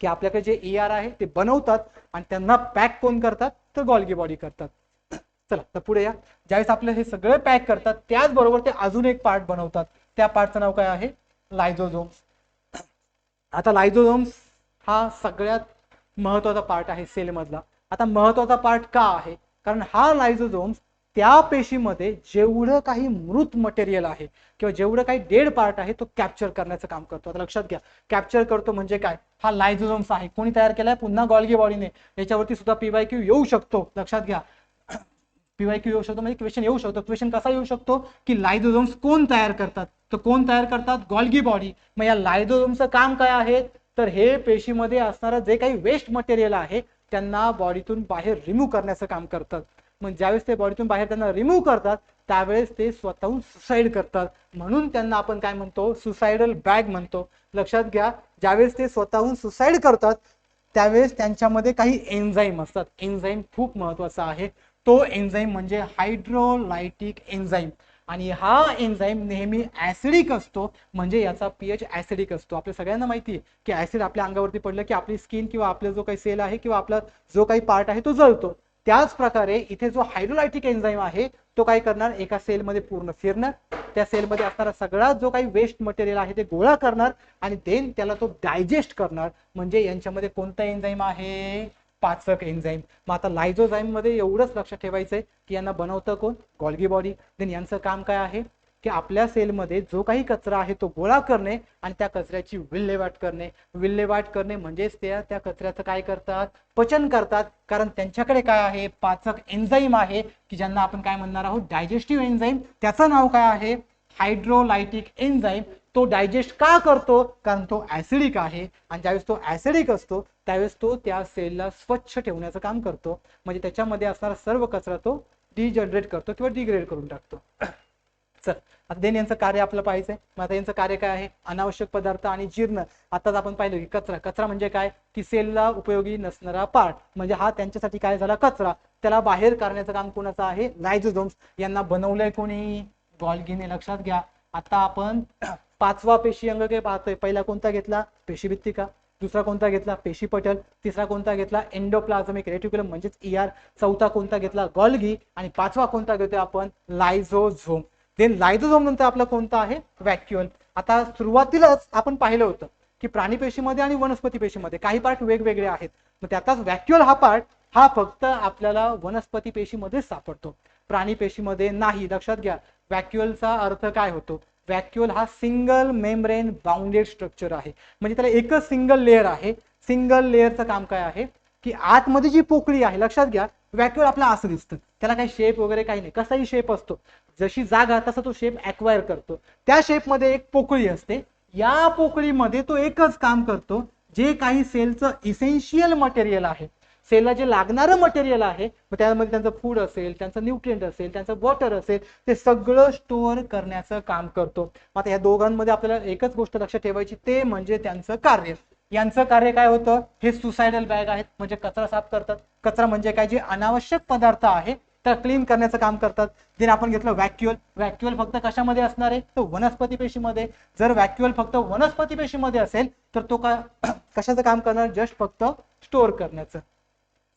की आपल्याकडे जे ER आहे ते बनवतात आणि त्यांना पॅक कोण करतात, तर गॉल्गी बॉडी करतात. चला तर पुढे या. ज्यावेळेस आपलं हे सगळं पॅक करतात त्याचबरोबर ते अजून एक पार्ट बनवतात. त्या पार्टचं नाव काय आहे, लायझोझोम्स. आता लायझोझोम्स हा सगळ्यात महत्वाचा पार्ट आहे सेल मधला. आता महत्वाचा पार्ट का आहे, कारण हा लायझोझोम्स त्या पेशीमध्ये जेवढं काही मृत मटेरियल आहे किंवा जेवढं काही डेड पार्ट आहे तो कॅप्चर करण्याचं काम करतो. आता लक्षात घ्या, कॅप्चर करतो म्हणजे काय, हा लायझोझोम्स आहे. कोणी तयार केलाय, पुन्हा गॉल्गी बॉडीने. याच्यावरती सुद्धा PYQ येऊ शकतो. लक्षात घ्या, PYQ येऊ शकतो म्हणजे क्वेश्चन येऊ शकतो. क्वेश्चन कसा येऊ शकतो की लायझोझोम्स कोण तयार करतात, तर कोण तयार करतात, गॉल्गी बॉडी. मग या लायझोझोमचं काम काय आहे, तर हे पेशीमध्ये असणारं जे काही वेस्ट मटेरियल आहे त्यांना बॉडीतून बाहेर रिमूव्ह करण्याचं काम करतात. मग ज्यावेळेस ते बॉडीतून बाहेर त्यांना रिमूव्ह करतात त्यावेळेस ते स्वतःहून सुसाईड करतात. म्हणून त्यांना आपण काय म्हणतो, सुसाइडल बॅग म्हणतो. लक्षात घ्या, ज्यावेळेस ते स्वतःहून सुसाईड करतात त्यावेळेस त्यांच्यामध्ये काही एन्झाईम असतात. एन्झाईम खूप महत्वाचा आहे. तो एन्झाईम म्हणजे हायड्रोलायटिक एन्झाईम. आणि हा एन्झाईम नेहमी ऍसिडिक असतो, म्हणजे याचा pH ऍसिडिक असतो. आपल्या सगळ्यांना माहिती आहे की ऍसिड आपल्या अंगावरती पडलं की आपली स्किन किंवा आपला जो काही सेल आहे किंवा आपला जो काही पार्ट आहे तो जळतो. त्याच प्रकारे इथे जो हायड्रोलायटिक एन्झाईम आहे तो काय करणार, एका सेलमध्ये पूर्ण फिरणार, त्या सेलमध्ये असणारा सगळा जो काही वेस्ट मटेरियल आहे ते गोळा करणार आणि देन त्याला तो डायजेस्ट करणार. म्हणजे यांच्यामध्ये कोणता एन्झाईम आहे, पाचक एन्झाईम. मग आता लायझोझाईम मध्ये एवढंच लक्षात ठेवायचंय की यांना बनवतं कोण, गॉल्गी बॉडी. देन यांचं काम काय आहे की आपल्या सेलमध्ये जो काही कचरा आहे तो गोळा करणे आणि त्या कचऱ्याची विल्हेवाट करणे. विल्हेवाट करणे म्हणजेच त्या कचऱ्याचं काय करतात, पचन करतात. कारण त्यांच्याकडे काय आहे, पाचक एन्झाईम आहे की ज्यांना आपण काय म्हणणार आहोत, डायजेस्टिव्ह एन्झाईम. त्याचं नाव काय आहे, हायड्रोलायटिक एन्झाईम. तो डायजेस्ट का करतो, कारण तो ऍसिडिक आहे. आणि ज्यावेळेस तो ऍसिडिक असतो त्यावेळेस तो त्या सेलला स्वच्छ ठेवण्याचं काम करतो. म्हणजे त्याच्यामध्ये असणारा सर्व कचरा तो डिजनरेट करतो किंवा डिग्रेड करून टाकतो. चल आता देन यांचं कार्य आपलं पाहायचंय. मग आता यांचं कार्य काय आहे, अनावश्यक पदार्थ आणि जीर्ण. आताच आपण पाहिलं की कचरा, कचरा म्हणजे काय की सेलला उपयोगी नसणारा पार्ट, म्हणजे हा त्यांच्यासाठी काय झाला कचरा. त्याला बाहेर काढण्याचं काम कोणाचं आहे, लायझोझोम्स. यांना बनवलंय कोणी, गॉल्गीने. लक्षात घ्या. आता आपण पाचवा पेशी अंगके पाहतोय. पहिला कोणता घेतला, पेशीभित्तिका. दुसरा कोणता घेतला, पेशी पटल. तिसरा कोणता घेतला, एंडोप्लाझमिक रेटिक्युलम म्हणजेच ER. चौथा कोणता घेतला, गॉल्गी. आणि पाचवा कोणता घेतोय आपण, लायझोझोम. देन लायझोझोम नंतर आपला कोणता आहे, व्हॅक्युअल. आता सुरुवातीलाच आपण पाहिलं होतं की प्राणी पेशीमध्ये आणि वनस्पती पेशीमध्ये काही पार्ट वेगवेगळे आहेत. मग त्यातच व्हॅक्युअल हा पार्ट हा फक्त आपल्याला वनस्पती पेशीमध्ये सापडतो, प्राणी पेशीमध्ये नाही. लक्षात घ्या. व्हॅक्युअलचा अर्थ काय होतो, व्हॅक्युअल हा सिंगल मेम्ब्रेन बाउंडेड स्ट्रक्चर आहे. म्हणजे त्याला एकच सिंगल लेअर आहे. सिंगल लेअरचं काम काय आहे की आतमध्ये जी पोकळी आहे, लक्षात घ्या, व्हॅक्युअल आपला असं दिसतं, त्याला काही शेप वगैरे काही नाही, कसाही शेप असतो, जशी जागा तसा तो शेप ऍक्वायर करतो. त्या शेपमध्ये एक पोकळी असते. या पोकळीमध्ये तो एकच काम करतो, जे काही सेलचं इसेन्शियल मटेरियल आहे, सेलला जे लागणारं मटेरियल आहे, मग त्यामध्ये त्यांचं फूड असेल, त्यांचं न्यूट्रिएंट असेल, त्यांचं वॉटर असेल, ते सगळं स्टोअर करण्याचं काम करतो. आता या दोघांमध्ये आपल्याला एकच गोष्ट लक्षात ठेवायची, ते म्हणजे त्यांचं कार्य. यांचं कार्य काय होतं, हे सुसायडल बॅग आहेत, म्हणजे कचरा साफ करतात. कचरा म्हणजे काय, जे अनावश्यक पदार्थ आहे तर क्लीन करण्याचं काम करतात. देन आपण घेतलं व्हॅक्युअल. व्हॅक्युअल फक्त कशामध्ये असणार आहे, तो वनस्पती पेशीमध्ये. जर व्हॅक्युअल फक्त वनस्पती पेशीमध्ये असेल तर तो कशाचं काम करणार, जस्ट फक्त स्टोअर करण्याचं.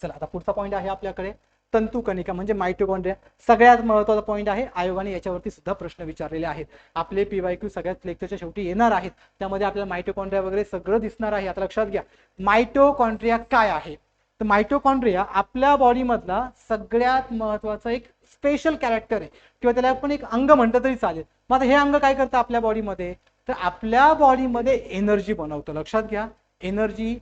चला आता पुढचा पॉईंट आहे आपल्याकडे, तंतुकणिका म्हणजे मायटोकॉन्ड्रिया. सगळ्यात महत्त्वाचा पॉईंट आहे. आयोगाने याच्यावरती सुद्धा प्रश्न विचारलेले आहेत. आपले PYQ सगळ्यात लेक्चरच्या शेवटी येणार आहेत, त्यामध्ये आपल्याला मायटोकॉन्ड्रिया वगैरे सगळं दिसणार आहे. आता लक्षात घ्या, मायटोकॉन्ड्रिया काय आहे. तर मायटोकॉन्ड्रिया आपल्या बॉडी मधला सगळ्यात महत्वाचा एक स्पेशल कॅरेक्टर आहे, किंवा त्याला आपण एक अंग म्हटलं तरी चालेल. मग आता हे अंग काय करतं आपल्या बॉडीमध्ये, तर आपल्या बॉडीमध्ये एनर्जी बनवतं. लक्षात घ्या, एनर्जी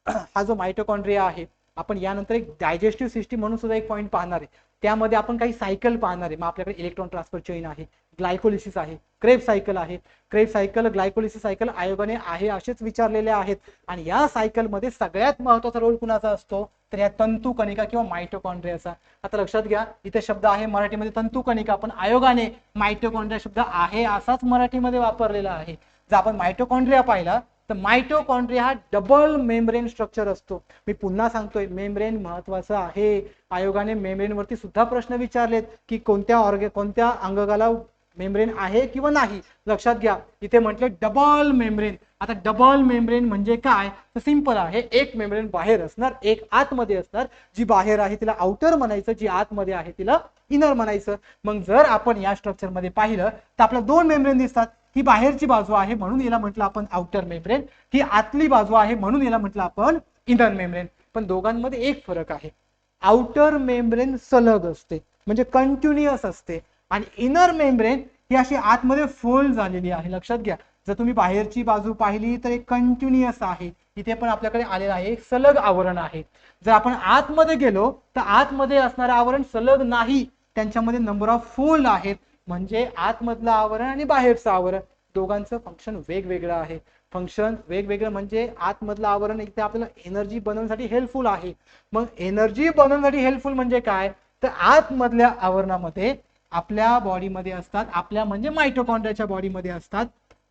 हा जो मायटोकॉन्ड्रिया आहे, आपण यानंतर एक डायजेस्टिव्ह सिस्टीम म्हणून सुद्धा एक पॉईंट पाहणार आहे. त्यामध्ये आपण काही सायकल पाहणार आहे. मग आपल्याकडे इलेक्ट्रॉन ट्रान्सफर चेन आहे, ग्लायकोलिसिस आहे, क्रेब सायकल आहे. क्रेब सायकल, ग्लायकोलिसिस सायकल आयोगाने आहे असेच विचारलेले आहेत. आणि या सायकलमध्ये सगळ्यात महत्त्वाचा रोल कुणाचा असतो, तर या तंतुकणिका किंवा मायटोकॉन्ड्रियाचा. आता लक्षात घ्या, इथे शब्द आहे मराठीमध्ये तंतुकणिका, पण आयोगाने मायटोकॉन्ड्रिया शब्द आहे असाच मराठीमध्ये वापरलेला आहे. जर आपण मायटोकॉन्ड्रिया पाहिला तर मायटोकॉन्ड्रिया हा डबल मेम्ब्रेन स्ट्रक्चर असतो. मी पुन्हा सांगतोय, मेम्ब्रेन महत्वाचं आहे. आयोगाने मेम्ब्रेन वरती सुद्धा प्रश्न विचारलेत की कोणत्या अंगाला मेम्ब्रेन आहे किंवा नाही. लक्षात घ्या, इथे म्हटले डबल मेम्ब्रेन. आता डबल मेम्ब्रेन म्हणजे काय, तर सिंपल आहे, एक मेम्ब्रेन बाहेर असणार, एक आतमध्ये असणार. जी बाहेर आहे तिला आउटर म्हणायचं, जी आतमध्ये आहे तिला इनर म्हणायचं. मग जर आपण या स्ट्रक्चर मध्ये पाहिलं तर आपल्याला दोन मेम्ब्रेन दिसतात. ही बाहेरची बाजू आहे म्हणून याला म्हटलं आपण आउटर मेम्ब्रेन, ही आतली बाजू आहे म्हणून याला म्हटलं आपण इनर मेम्ब्रेन. पण दोघांमध्ये एक फरक आहे, आउटर मेम्ब्रेन सलग असते म्हणजे कंटिन्युअस असते, आणि इनर मेम्ब्रेन ही अशी आतमध्ये फोल्ड झालेली आहे. लक्षात घ्या, जर तुम्ही बाहेरची बाजू पाहिली तर एक कंटिन्युअस आहे, इथे पण आपल्याकडे आलेलं आहे, एक सलग आवरण आहे. जर आपण आतमध्ये गेलो तर आतमध्ये असणारं आवरण सलग नाही, त्यांच्यामध्ये नंबर ऑफ फोल्ड आहेत. म्हणजे आतमधलं आवरण आणि बाहेरचं आवरण दोघांचं फंक्शन वेगवेगळं आहे. फंक्शन वेगवेगळं म्हणजे आतमधलं आवरण इथे आपल्याला एनर्जी बनवण्यासाठी हेल्पफुल आहे. मग एनर्जी बनवण्यासाठी हेल्पफुल म्हणजे काय, तर आतमधल्या आवरणामध्ये आपल्या बॉडीमध्ये असतात, आपल्या म्हणजे मायटोकॉन्ड्रियाच्या बॉडीमध्ये असतात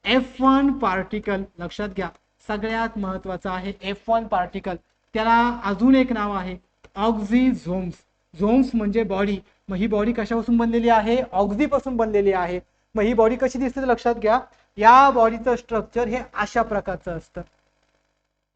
F1 पार्टिकल. लक्षात घ्या, सगळ्यात महत्वाचं आहे F1 पार्टिकल. त्याला अजून एक नाव आहे ऑक्झिझोम्स. झोम्स म्हणजे बॉडी. मग ही बॉडी कशापासून बनलेली आहे, ऑक्झीपासून बनलेली आहे. मग ही बॉडी कशी दिसते लक्षात घ्या, या बॉडीचं स्ट्रक्चर हे अशा प्रकारचं असतं.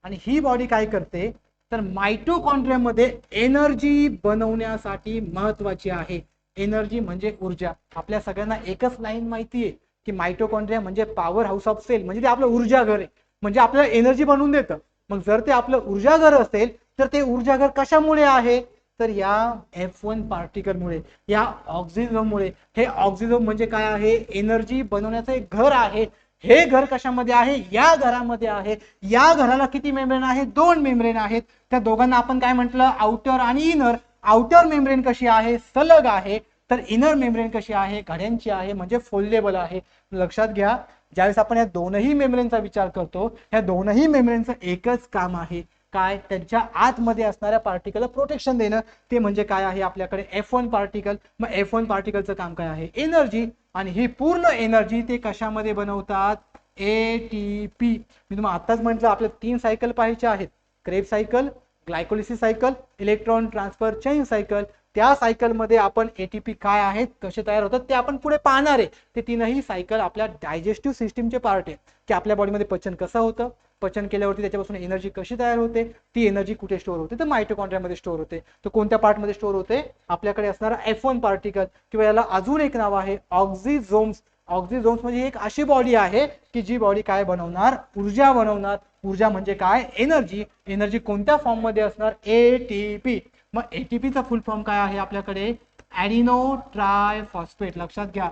आणि ही बॉडी काय करते, तर मायटोकॉन्ड्रियामध्ये एनर्जी बनवण्यासाठी महत्वाची आहे. एनर्जी म्हणजे ऊर्जा. आपल्या सगळ्यांना एकच लाईन माहिती आहे की मायटोकॉन्ड्रिया म्हणजे पॉवर हाऊस ऑफ सेल, म्हणजे ते आपलं ऊर्जा घर आहे, म्हणजे आपल्याला एनर्जी बनवून देतं. मग जर ते आपलं ऊर्जा घर असेल तर ते ऊर्जा घर कशामुळे आहे, तर या F1 पार्टिकलमुळे, या ऑक्झिझोममुळे. हे ऑक्झिझोम म्हणजे काय आहे, एनर्जी बनवण्याचं एक घर आहे. हे घर कशामध्ये आहे, या घरामध्ये आहे. या घराला किती मेम्ब्रेन आहे, दोन मेम्ब्रेन आहेत. त्या दोघांना आपण काय म्हटलं, आउटर आणि इनर. आउटर मेम्ब्रेन कशी आहे, सलग आहे, तर इनर मेम्ब्रेन कशी आहे, घड्यांची आहे, म्हणजे फोल्डेबल आहे. लक्षात घ्या, ज्यावेळेस आपण या दोनही मेम्ब्रेनचा विचार करतो, या दोनही मेम्ब्रेनचं एकच काम आहे, काय, त्यांच्या आतमध्ये असणाऱ्या पार्टिकलला प्रोटेक्शन देणं. ते म्हणजे काय आहे आपल्याकडे F1 पार्टिकल. मग F1 पार्टिकलचं काम काय आहे, एनर्जी. आणि ही पूर्ण एनर्जी ते कशामध्ये बनवतात, ATP. मी तुम्हाला आताच म्हटलं आपल्या 3 सायकल पाहायच्या आहेत, Kreb cycle, glycolysis cycle, electron transfer chain cycle. त्या सायकल मध्ये आपण ATP काय आहेत, कसे तयार होतात ते आपण पुढे पाहणार आहे. ते तीनही सायकल आपल्या डायजेस्टिव्ह सिस्टीमचे पार्ट आहे, की आपल्या बॉडीमध्ये पचन कसं होतं, पचन केल्यावरती त्याच्यापासून एनर्जी कशी तयार होते, ती एनर्जी कुठे स्टोअर होते, तर मायटोकॉन्ड्रियामध्ये स्टोअर होते. तर कोणत्या पार्टमध्ये स्टोअर होते, आपल्याकडे असणारा F1 पार्टिकल, किंवा याला अजून एक नाव आहे ऑक्झिझोम्स. ऑक्झिझोम्स म्हणजे एक अशी बॉडी आहे की जी बॉडी काय बनवणार, ऊर्जा बनवणार. ऊर्जा म्हणजे काय, एनर्जी. एनर्जी कोणत्या फॉर्म मध्ये असणार, ATP. मग ATPचा फुल फॉर्म काय आहे आपल्याकडे, ॲडिनो ट्रायफॉस्फेट. लक्षात घ्या,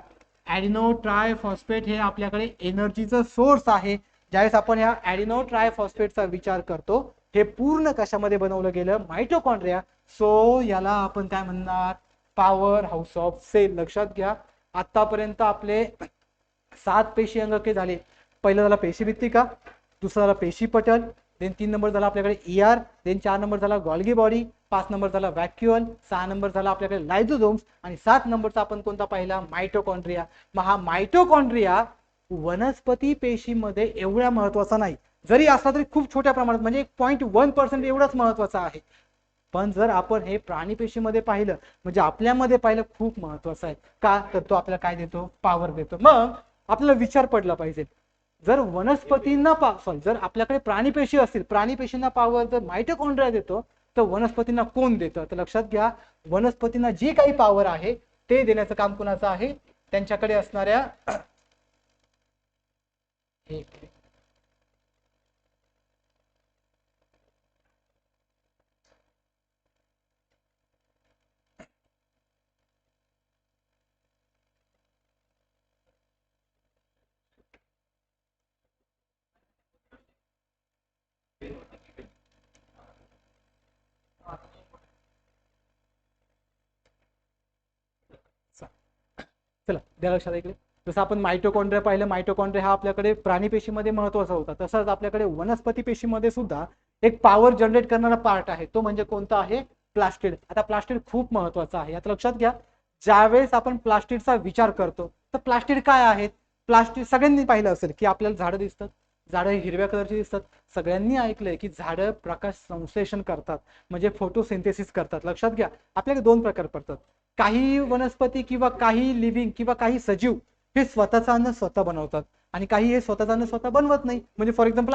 ॲडिनो ट्रायफॉस्फेट हे आपल्याकडे एनर्जीचं सोर्स आहे. ज्यावेळेस आपण ह्या ॲडिनो ट्रायफॉस्फेटचा विचार करतो, हे पूर्ण कशामध्ये बनवलं गेलं, मायटोकॉन्ड्रिया. सो याला आपण काय म्हणणार, पॉवर हाऊस ऑफ सेल. लक्षात घ्या, आतापर्यंत आपले 7 पेशी अंगके झाले. पहिलं झाला पेशीभित्तिका, दुसरा झाला पेशी पटल, देन 3 नंबर झाला आपल्याकडे ER, देन 4 नंबर झाला गॉल्गी बॉडी, 5 नंबर झाला व्हॅक्युअल, 6 नंबर झाला आपल्याकडे लायझोझोम्स, आणि 7 नंबरचा आपण कोणता पाहिला, मायटोकॉन्ड्रिया. मग हा मायटोकॉन्ड्रिया वनस्पती पेशीमध्ये एवढा महत्वाचा नाही, जरी असला तरी खूप छोट्या प्रमाणात, म्हणजे 0.1% एवढाच महत्वाचा आहे. पण जर आपण हे प्राणी पेशीमध्ये पाहिलं, म्हणजे आपल्यामध्ये पाहिलं, खूप महत्वाचं आहे. का, तर तो आपल्याला काय देतो, पॉवर देतो. मग आपल्याला विचार पडला पाहिजे, जर वनस्पतींना जर आपल्याकडे प्राणी पेशी असतील, प्राणी पेशींना पॉवर जर मायटोकॉन्ड्रिया देतो, तर वनस्पतींना कोण देतं. तर लक्षात घ्या, वनस्पतींना जी काही पॉवर आहे ते देण्याचं काम कुणाचं आहे, त्यांच्याकडे असणाऱ्या चला द्या लक्षात इकडे. जसं आपण मायटोकॉन्ड्रिया पाहिलं, मायटोकॉन्ड्रिया हा आपल्याकडे प्राणी पेशीमध्ये महत्वाचा होता, तसंच आपल्याकडे वनस्पती पेशीमध्ये सुद्धा एक पॉवर जनरेट करणारा पार्ट आहे, तो म्हणजे कोणता आहे, प्लास्टिड. आता प्लास्टिड खूप महत्वाचा आहे. आता लक्षात घ्या, ज्यावेळेस आपण प्लास्टिडचा विचार करतो, तर प्लास्टिड काय आहेत, प्लास्टिड सगळ्यांनी पाहिलं असेल की आपल्याला झाडं दिसतात, झाडं हिरव्या कलरची दिसतात. सगळ्यांनी ऐकलंय की झाडं प्रकाश संश्लेषण करतात, म्हणजे फोटोसिंथेसिस करतात. लक्षात घ्या, आपल्याकडे 2 प्रकार पडतात. काही वनस्पती किंवा काही लिव्हिंग किंवा काही सजीव हे स्वतःचं अन्न स्वतः बनवतात, आणि काही हे स्वतःचं अन्न स्वतः बनवत नाही. म्हणजे फॉर एक्झाम्पल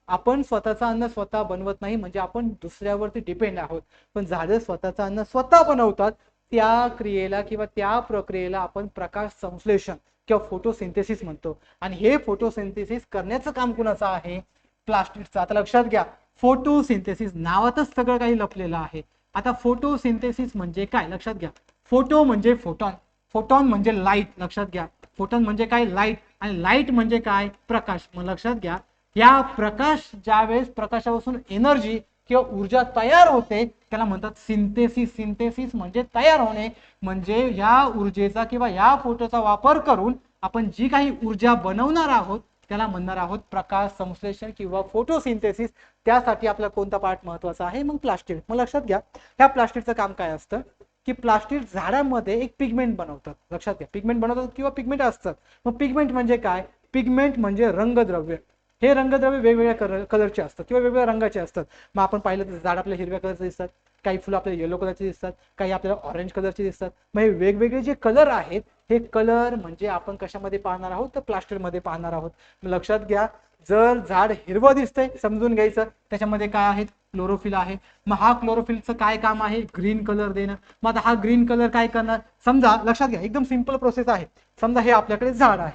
आपण स्वतःचं अन्न स्वतः बनवत नाही, म्हणजे आपण दुसऱ्यावरती डिपेंड आहोत. पण झाडं स्वतःचं अन्न स्वतः बनवतात. त्या क्रियेला किंवा त्या प्रक्रियेला आपण प्रकाश संश्लेषण किंवा फोटोसिंथेसिस म्हणतो. आणि हे फोटोसिंथेसिस करण्याचं काम कुणाचं आहे, प्लास्टिडचं. आता लक्षात घ्या, फोटोसिंथेसिस नावातच सगळं काही लपलेलं आहे. आता फोटोसिंथेसिस म्हणजे काय, लक्षात घ्या, फोटो म्हणजे फोटॉन, फोटॉन म्हणजे लाईट. लक्षात घ्या, फोटॉन म्हणजे काय, लाईट, आणि लाईट म्हणजे काय, प्रकाश. मग लक्षात घ्या, या प्रकाश, ज्यावेळेस प्रकाशापासून एनर्जी किंवा ऊर्जा तयार होते, त्याला म्हणतात सिंथेसिस. सिंथेसिस म्हणजे तयार होणे. म्हणजे या ऊर्जेचा किंवा या फोटोचा वापर करून आपण जी काही ऊर्जा बनवणार आहोत, त्याला म्हणणार आहोत प्रकाश संश्लेषण किंवा फोटोसिंथेसिस. त्यासाठी आपला कोणता पार्ट महत्वाचा आहे, मग प्लास्टिड. मग लक्षात घ्या, ह्या प्लास्टिडचं काम काय असतं, की प्लास्टिड झाडामध्ये एक पिगमेंट बनवतात. लक्षात घ्या, पिगमेंट बनवतात किंवा पिगमेंट असतात. मग पिगमेंट म्हणजे काय, पिगमेंट म्हणजे रंगद्रव्य. हे रंगद्रव्य वेगवेगळ्या कलरचे असतात किंवा वेगवेगळ्या रंगाचे असतात. मग आपण पाहिलं तर झाड आपल्या हिरव्या कलरचे दिसतात, काही फुलं आपल्याला येलो कलरचे दिसतात, काही आपल्याला ऑरेंज कलरचे दिसतात. मग हे वेगवेगळे जे कलर आहेत, हे कलर म्हणजे आपण कशामध्ये पाहणार आहोत, तर प्लास्टिड मध्ये पाहणार आहोत. लक्षात घ्या, जर झाड हिरवं दिसतंय, समजून घ्यायचं त्याच्यामध्ये काय आहे, क्लोरोफिल आहे. मग हा क्लोरोफिलचं काय काम आहे, ग्रीन कलर देणं. मग आता हा ग्रीन कलर काय करणार, समजा, लक्षात घ्या, एकदम सिंपल प्रोसेस आहे. समजा हे आपल्याकडे झाड आहे,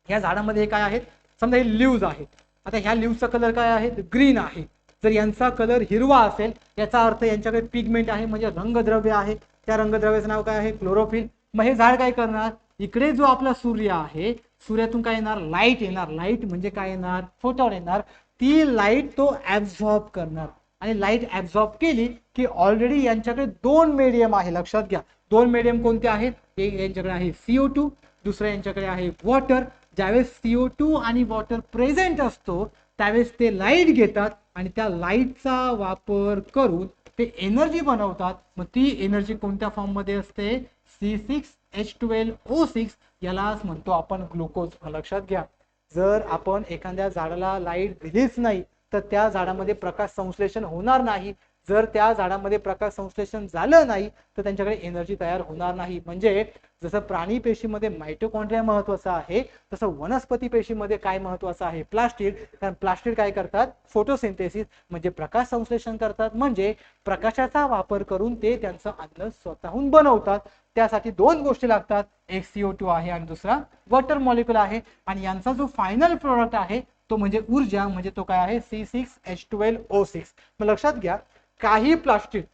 या झाडामध्ये काय आहेत, समजा हे लिव्ज आहेत. आता ह्या लिव्हचा कलर काय आहे, ग्रीन आहे. जर यांचा कलर हिरवा असेल, याचा अर्थ यांच्याकडे पिगमेंट आहे, म्हणजे रंगद्रव्य आहे. त्या रंगद्रव्याचं नाव काय आहे, क्लोरोफिल. मग हे झाड काय करणार, इकडे जो आपला सूर्य आहे, सूर्यातून काय येणार, लाईट येणार. लाईट म्हणजे काय येणार, फोटॉन येणार. ती लाईट तो ऍब्झॉर्ब करणार, आणि लाईट ऍब्झॉर्ब केली की ऑलरेडी यांच्याकडे 2 मीडियम आहे. लक्षात घ्या, 2 मीडियम कोणते आहेत, एक यांच्याकडे आहे CO2, दुसरं यांच्याकडे आहे वॉटर. ज्यावेळेस CO2 आणि वॉटर प्रेझेंट असतो, त्यावेळेस ते लाईट घेतात, आणि त्या लाईटचा वापर करून ते एनर्जी बनवतात. मग ती एनर्जी कोणत्या फॉर्म मध्ये असते, C6H12O6 यालाच म्हणतो आपण ग्लुकोज. लक्षात घ्या, जर आपण एखाद्या झाडाला लाईट दिलीच नाही तर त्या झाडामध्ये प्रकाश संश्लेषण होणार नाही. जर त्या झाडामध्ये प्रकाश संश्लेषण झालं नाही तर त्यांच्याकडे एनर्जी तयार होणार नाही. म्हणजे जसं प्राणी पेशीमध्ये मायटोकॉन्ड्रिया महत्वाचा आहे तसं वनस्पती पेशीमध्ये काय महत्वाचं आहे, प्लास्टिड. कारण प्लास्टिड काय करतात, फोटोसिंथेसिस म्हणजे प्रकाश संश्लेषण करतात. म्हणजे प्रकाशाचा वापर करून ते त्यांचं अन्न स्वतःहून बनवतात. त्यासाठी दोन गोष्टी लागतात, एक CO2 आहे आणि दुसरा वॉटर मॉलिक्यूल आहे. आणि यांचा जो फायनल प्रोडक्ट आहे तो म्हणजे ऊर्जा, म्हणजे तो काय आहे C6H12O6. मग लक्षात घ्या, काही प्लास्टिड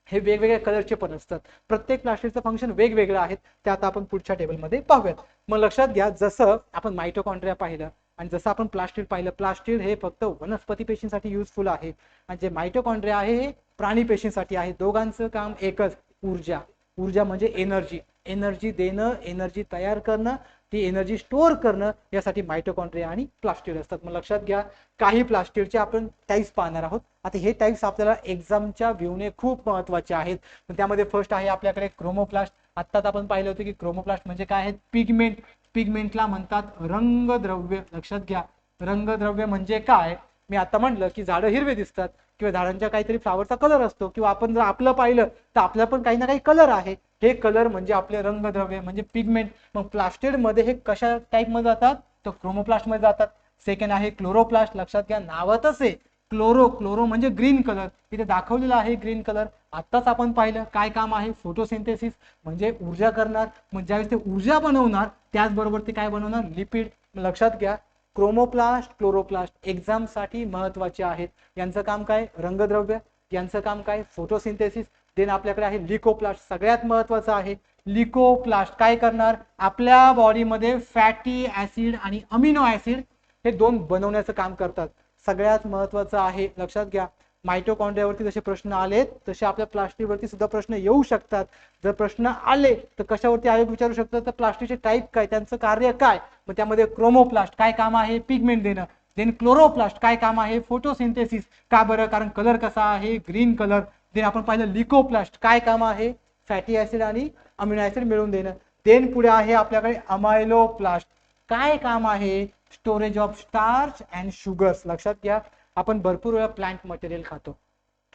हे वेगवेगळ्या कलरचे पण असतात. प्रत्येक प्लास्टिडचं फंक्शन वेगवेगळं आहे, ते आता आपण पुढच्या टेबलमध्ये पाहूयात. मग लक्षात घ्या, जसं आपण मायटोकॉन्ड्रिया पाहिलं आणि जसं आपण प्लास्टिड पाहिलं, प्लास्टिड हे फक्त वनस्पती पेशींसाठी युजफुल आहे आणि जे मायटोकॉन्ड्रिया आहे हे प्राणी पेशींसाठी आहे. दोघांचं काम एकच, ऊर्जा. ऊर्जा म्हणजे एनर्जी, एनर्जी देणं, एनर्जी तयार करणं, ती एनर्जी स्टोअर करणं, यासाठी मायटोकॉन्ड्रिया आणि प्लास्टिड असतात. मग लक्षात घ्या, काही प्लास्टिडचे आपण टाइप्स पाहणार आहोत. आता हे टाइप्स आपल्याला एक्झामच्या व्ह्यूने खूप महत्वाचे आहेत. त्यामध्ये फर्स्ट आहे आपल्याकडे क्रोमोप्लास्ट. आत्ताच आपण पाहिलं होतं की क्रोमोप्लास्ट म्हणजे काय आहेत, पिगमेंट. पिगमेंटला म्हणतात रंगद्रव्य. लक्षात घ्या, रंगद्रव्य म्हणजे काय, मी आता म्हटलं की झाडं हिरवे दिसतात किंवा झाडांच्या काहीतरी फ्लावरचा कलर असतो, किंवा आपण जर आपलं पाहिलं तर आपलं पण काही ना काही कलर आहे. हे कलर म्हणजे आपले रंगद्रव्य म्हणजे पिगमेंट. मग प्लास्टिड मध्ये हे कशा टाइप मध्ये जातात, तर क्रोमोप्लास्ट मध्ये जातात. सेकंड आहे क्लोरोप्लास्ट. लक्षात घ्या, नावातच आहे क्लोरो. क्लोरो म्हणजे ग्रीन कलर, इथे दाखवलेला आहे ग्रीन कलर. आताच आपण पाहिलं काय काम आहे, फोटोसिंथेसिस म्हणजे ऊर्जा करणार. मग ज्यावेळेस ते ऊर्जा बनवणार त्याचबरोबर ते काय बनवणार, लिपिड. लक्षात घ्या, क्रोमोप्लास्ट, क्लोरोप्लास्ट एक्झाम साठी महत्वाचे आहेत. यांचं काम काय, रंगद्रव्य. यांचं काम काय, फोटोसिंथेसिस. देन आपल्याकडे आहे लिकोप्लास्ट, सगळ्यात महत्वाचं आहे. लिकोप्लास्ट काय करणार, आपल्या बॉडीमध्ये फॅटी ऍसिड आणि अमिनो ऍसिड हे दोन बनवण्याचं काम करतात. सगळ्यात महत्वाचं आहे. लक्षात घ्या, मायटोकॉन्ड्रियावरती जसे प्रश्न आलेत तसे आपल्या प्लास्टिडवरती सुद्धा प्रश्न येऊ शकतात. जर प्रश्न आले तर कशावरती आयोग विचारू शकतात, तर प्लास्टिकचे टाईप काय, त्यांचं कार्य काय. मग त्यामध्ये क्रोमोप्लास्ट काय काम आहे, पिगमेंट देणं. देन क्लोरोप्लास्ट काय काम आहे, फोटोसिंथेसिस. का बरं, कारण कलर कसा आहे, ग्रीन कलर. देन आपण पाहिलं लिकोप्लास्ट काय काम आहे, फॅटी ऍसिड आणि अमिनो ऍसिड मिळवून देणं. देन पुढे आहे आपल्याकडे अमायलोप्लास्ट. काय काम आहे, storage of starch and sugars. लक्षात घ्या, आपण भरपूर वेळा प्लांट मटेरियल खातो.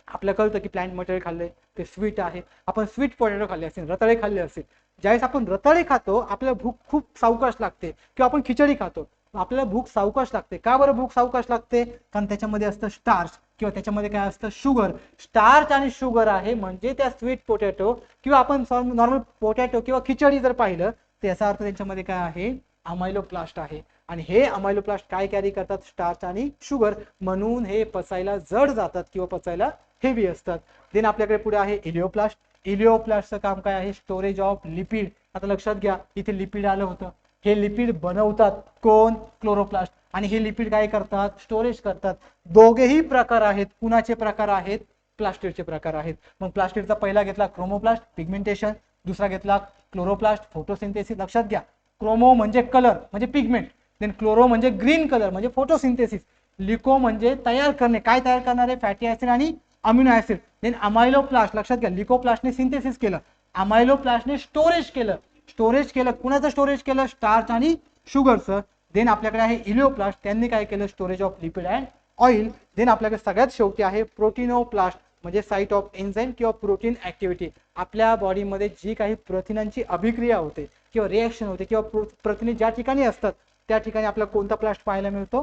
आपल्याला कळतं की प्लांट मटेरियल खाल्ले ते स्वीट आहे. आपण स्वीट पोटॅटो खाल्ले असेल, रताळे खाल्ले असेल. ज्यावेळेस आपण रताळे खातो आपल्याला भूक खूप सावकाश लागते, किंवा आपण खिचडी खातो आपल्याला भूक सावकाश लागते. का बरं भूक सावकाश लागते, कारण त्याच्यामध्ये असतं स्टार्च किंवा त्याच्यामध्ये काय असतं, शुगर. स्टार्च आणि शुगर आहे म्हणजे त्या स्वीट पोटॅटो किंवा आपण नॉर्मल पोटॅटो किंवा खिचडी जर पाहिलं तर याचा अर्थ त्यांच्यामध्ये काय आहे, अमायलोप्लास्ट आहे. आणि हे अमायलोप्लास्ट काय कॅरी करतात, स्टार्च आणि शुगर, म्हणून हे पचायला जड जातात किंवा पचायला हेवी असतात. देन आपल्याकडे पुढे आहे इलिओप्लास्ट. इलिओप्लास्टचं काम काय आहे, स्टोरेज ऑफ लिपिड. आता लक्षात घ्या, इथे लिपिड आलं होतं. हे लिपिड बनवतात कोण, क्लोरोप्लास्ट. आणि हे लिपिड काय करतात, स्टोरेज करतात. दोघेही प्रकार आहेत. कुणाचे प्रकार आहेत, प्लास्टिडचे प्रकार आहेत. मग प्लास्टिडचा पहिला घेतला क्रोमोप्लास्ट, पिगमेंटेशन. दुसरा घेतला क्लोरोप्लास्ट, फोटोसिंथेसिस. लक्षात घ्या, क्रोमो म्हणजे कलर म्हणजे पिगमेंट. देन क्लोरो म्हणजे ग्रीन कलर म्हणजे फोटोसिंथेसिस. लिको म्हणजे तयार करणे, काय तयार करणारे, फॅटी ऍसिड आणि अमिनो ऍसिड. देन अमायलोप्लास्ट, लक्षात घ्या, लिकोप्लास्टने सिंथेसिस केलं, अमायलोप्लास्टने स्टोरेज केलं. स्टोरेज केलं, कुणाचं स्टोरेज केलं, स्टार्च आणि शुगरचं. देन आपल्याकडे आहे इलिओप्लास्ट, त्यांनी काय केलं, storage of lipid and oil. Then आपल्याकडे सगळ्यात शेवटी आहे प्रोटीनोप्लास्ट, म्हणजे साइट ऑफ एन्झाईम किंवा प्रोटीन ऍक्टिव्हिटी. आपल्या बॉडीमध्ये जी काही प्रथिनांची अभिक्रिया होते किंवा रिएक्शन होते किंवा प्रथिने ज्या ठिकाणी असतात त्या ठिकाणी आपल्याला कोणता प्लास्ट पाहायला मिळतो,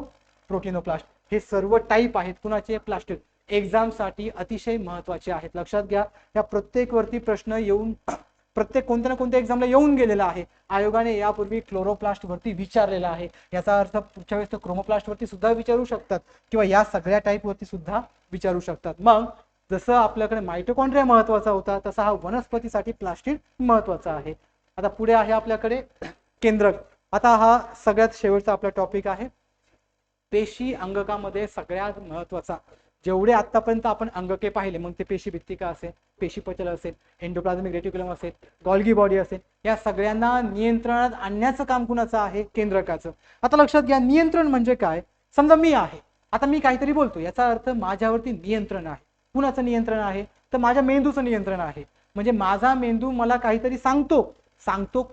प्रोटीनोप्लास्ट. हे सर्व टाईप आहेत कुणाचे, प्लास्टिक. एक्झाम साठी अतिशय महत्वाचे आहेत. लक्षात घ्या, या प्रत्येक वरती प्रश्न येऊन प्रत्येक कोणत्या ना कोणत्या एक्झामला येऊन गेलेला आहे. आयोगाने यापूर्वी क्लोरोप्लास्ट वरती विचारलेला आहे. याचा अर्थ पुढच्या वेळेस क्रोमोप्लास्ट वरती सुद्धा विचारू शकतात किंवा या सगळ्या टाईप वरती सुद्धा विचारू शकतात. मग जसं आपल्याकडे मायटोकॉन्ड्रिया महत्वाचा होता तसा हा वनस्पतीसाठी प्लास्टिड महत्वाचा आहे. आता पुढे आहे आपल्याकडे केंद्रक. आता हा सगळ्यात शेवटचा आपला टॉपिक आहे. पेशी अंगकामध्ये सगळ्यात महत्वाचा, जेवढे आतापर्यंत आपण अंगके पाहिले, मग ते पेशी भित्तिका असेल, पेशी पटल असेल, एंडोप्लाझमिक रेटिक्युलम असेल, गॉल्गी बॉडी असेल, या सगळ्यांना नियंत्रणात आणण्याचं काम कुणाचं आहे, केंद्रकाचं. आता लक्षात घ्या, नियंत्रण म्हणजे काय. समजा मी आहे, आता मी काहीतरी बोलतो, याचा अर्थ माझ्यावरती नियंत्रण आहे. कुणाचं नियंत्रण आहे, तर माझ्या मेंदूचं नियंत्रण आहे. म्हणजे माझा मेंदू मला काहीतरी सांगतो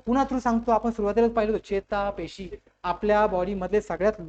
कुणा थ्रू सांगतो? आपण सुरुवातीलाच पाहिलं होतं, चेतापेशी, आपल्या बॉडी मधले सगळ्यात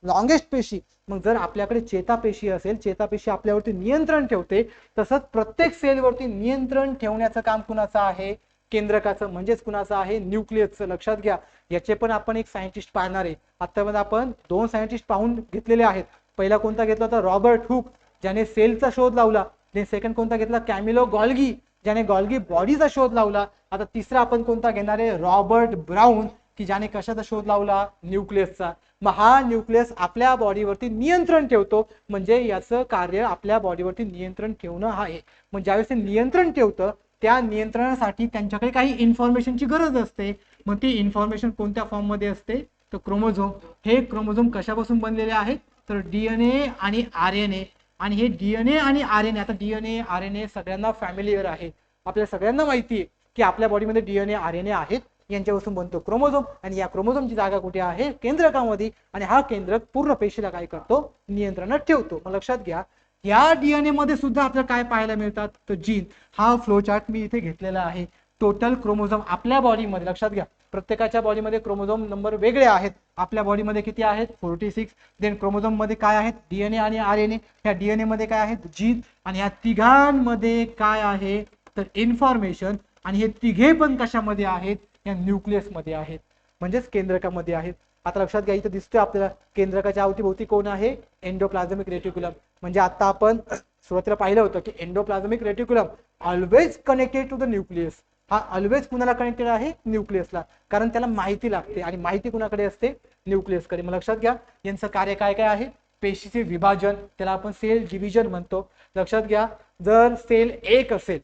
लॉंगेस्ट पेशी. मग जर आपल्याकडे चेतापेशी असेल, चेतापेशी आपल्यावरती नियंत्रण ठेवते, तसंच प्रत्येक सेलवरती नियंत्रण ठेवण्याचं काम कुणाचं आहे? केंद्रकाचं, म्हणजेच कुणाचं आहे? न्यूक्लियसचं. लक्षात घ्या, याचे पण आपण एक सायंटिस्ट पाहणार आहे. आतापर्यंत आपण 2 सायंटिस्ट पाहून घेतलेले आहेत. पहिला कोणता घेतला होता? रॉबर्ट हुक, ज्याने सेलचा शोध लावला. सेकंड कोणता घेतला? कॅमिलो गॉल्गी, ज्याने गॉल्गी बॉडीचा शोध लावला. आता तिसरा आपण कोणता घेणार आहे? रॉबर्ट ब्राउन, की ज्याने कशाचा शोध लावला? न्यूक्लियसचा. मग हा न्यूक्लियस आपल्या बॉडीवरती नियंत्रण ठेवतो, म्हणजे याचं कार्य आपल्या बॉडीवरती नियंत्रण ठेवणं आहे. मग ज्यावेळेस ते नियंत्रण ठेवतं, त्या नियंत्रणासाठी त्यांच्याकडे काही इन्फॉर्मेशनची गरज असते. मग ती इन्फॉर्मेशन कोणत्या फॉर्म मध्ये असते? तर क्रोमोझोम. हे क्रोमोझोम कशापासून बनलेले आहेत? तर डीएनए आणि आरएनए. आणि हे डीएनए आणि आरएनए, आता डीएनए आरएनए सगळ्यांना फॅमिलियर आहे, आपल्या सगळ्यांना माहिती आहे की आपल्या बॉडीमध्ये डीएनए आरएनए आहेत, यांच्यापासून बनतो क्रोमोझोम. आणि या क्रोमोझोमची जागा कुठे आहे? केंद्रकामध्ये. आणि हा केंद्रक पूर्ण पेशीला काय करतो? नियंत्रणात ठेवतो. मग लक्षात घ्या, या डीएनए मध्ये सुद्धा आपल्याला काय पाहायला मिळतात? तर जीन. हा फ्लो चार्ट मी इथे घेतलेला आहे. टोटल क्रोमोझोम आपल्या बॉडीमध्ये, लक्षात घ्या, प्रत्येकाच्या बॉडीमध्ये क्रोमोझोम नंबर वेगळे आहेत. आपल्या बॉडीमध्ये किती आहेत? 46. देन क्रोमोझोम मध्ये काय आहेत? डीएनए आणि आरएनए. ह्या डीएनए मध्ये काय आहेत? जीन. आणि या तिघांमध्ये काय आहे? तर इन्फॉर्मेशन. आणि हे तिघे पण कशामध्ये आहेत? या न्यूक्लियस मध्ये आहेत, म्हणजेच केंद्रकामध्ये आहेत. आता लक्षात घ्या, इथं दिसतोय आपल्याला केंद्रकाच्या अवतीभोवती कोण आहे? Endoplasmic reticulum. म्हणजे आता आपण सुरुवातीला पाहिलं होतं की endoplasmic reticulum always connected to the nucleus. हा ऑलवेज कुणाला कनेक्टेड आहे? न्यूक्लियसला. कारण त्याला माहिती लागते, आणि माहिती कुणाकडे असते? न्यूक्लियसकडे. मग लक्षात घ्या, यांचं कार्य काय काय आहे? पेशीचे विभाजन, त्याला आपण सेल डिव्हिजन म्हणतो. लक्षात घ्या, जर सेल एक असेल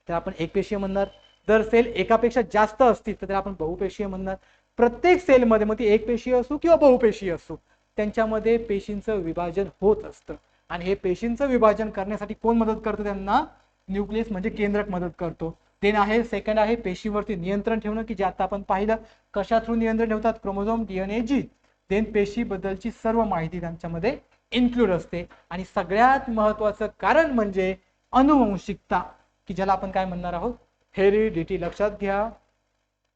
तर आपण एकपेशीय म्हणणार. जर सेल एकापेक्षा जास्त असतील तर त्याला आपण बहुपेशीय म्हणणार. प्रत्येक सेलमध्ये, मग ती एकपेशीय असो किंवा बहुपेशीय असो, त्यांच्यामध्ये पेशींचं विभाजन होत असतं. आणि हे पेशींचं विभाजन करण्यासाठी कोण मदत करतो त्यांना? न्यूक्लियस म्हणजे केंद्रक मदत करतो. देन आहे सेकंड आहे पेशीवरती नियंत्रण ठेवणं, की जे आता आपण पाहिलं कशा थ्रू नियंत्रण ठेवतात? Chromosome, DNA, gene. देन पेशीबद्दलची सर्व माहिती त्यांच्यामध्ये इन्क्लूड असते. आणि सगळ्यात महत्वाचं कारण म्हणजे अनुवंशिकता, की ज्याला आपण काय म्हणणार आहोत? हेरिडिटी. लक्षात घ्या,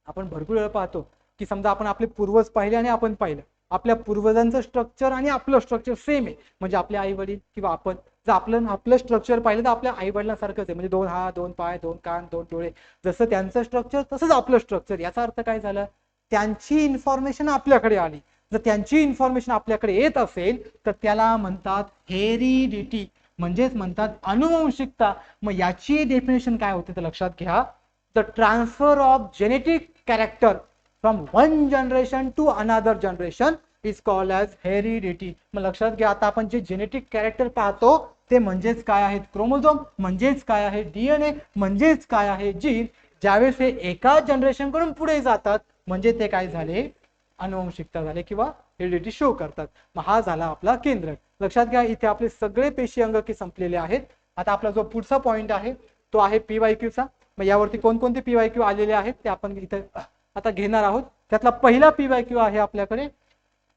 आपण भरपूर वेळा पाहतो की समजा आपण आपले पूर्वज पाहिले आणि आपण पाहिलं, आपल्या पूर्वजांचं स्ट्रक्चर आणि आपलं स्ट्रक्चर सेम आहे. म्हणजे आपले आई वडील किंवा आपण जर आपलं स्ट्रक्चर पाहिलं तर आपल्या आई वडिलांसारखंच आहे. म्हणजे 2 हात, 2 पाय, 2 कान, 2 डोळे, जसं त्यांचं स्ट्रक्चर तसंच आपलं स्ट्रक्चर. याचा अर्थ काय झाला? त्यांची इन्फॉर्मेशन आपल्याकडे आली. जर त्यांची इन्फॉर्मेशन आपल्याकडे येत असेल तर त्याला म्हणतात हेरिडिटी, म्हणजेच म्हणतात अनुवंशिकता. मग याची डेफिनेशन काय होते तर लक्षात घ्या, the transfer of genetic character from one generation to another generation is called as heredity. मग लक्षात घ्या, आता आपण जे जेनेटिक कॅरेक्टर पाहतो ते म्हणजेच काय आहेत? क्रोमोझोम. म्हणजेच काय आहे? डीएनए. म्हणजेच काय आहे? जीन. ज्यावेळेस हे एका जनरेशन कडून पुढे जातात म्हणजे ते काय झाले? अनुवंशिकता झाले किंवा हेरिडिटी शो करतात. मग हा झाला आपला केंद्रक. लक्षात घ्या, इथे आपले सगळे पेशी अंगके संपलेले आहेत. आता आपला जो पुढचा पॉइंट आहे तो आहे PYQ चा. मग यावरती कोणकोणते PYQ आलेले आहेत ते आपण इथे आता घेणार आहोत. त्यातला पहिला PYQ आहे आपल्याकडे,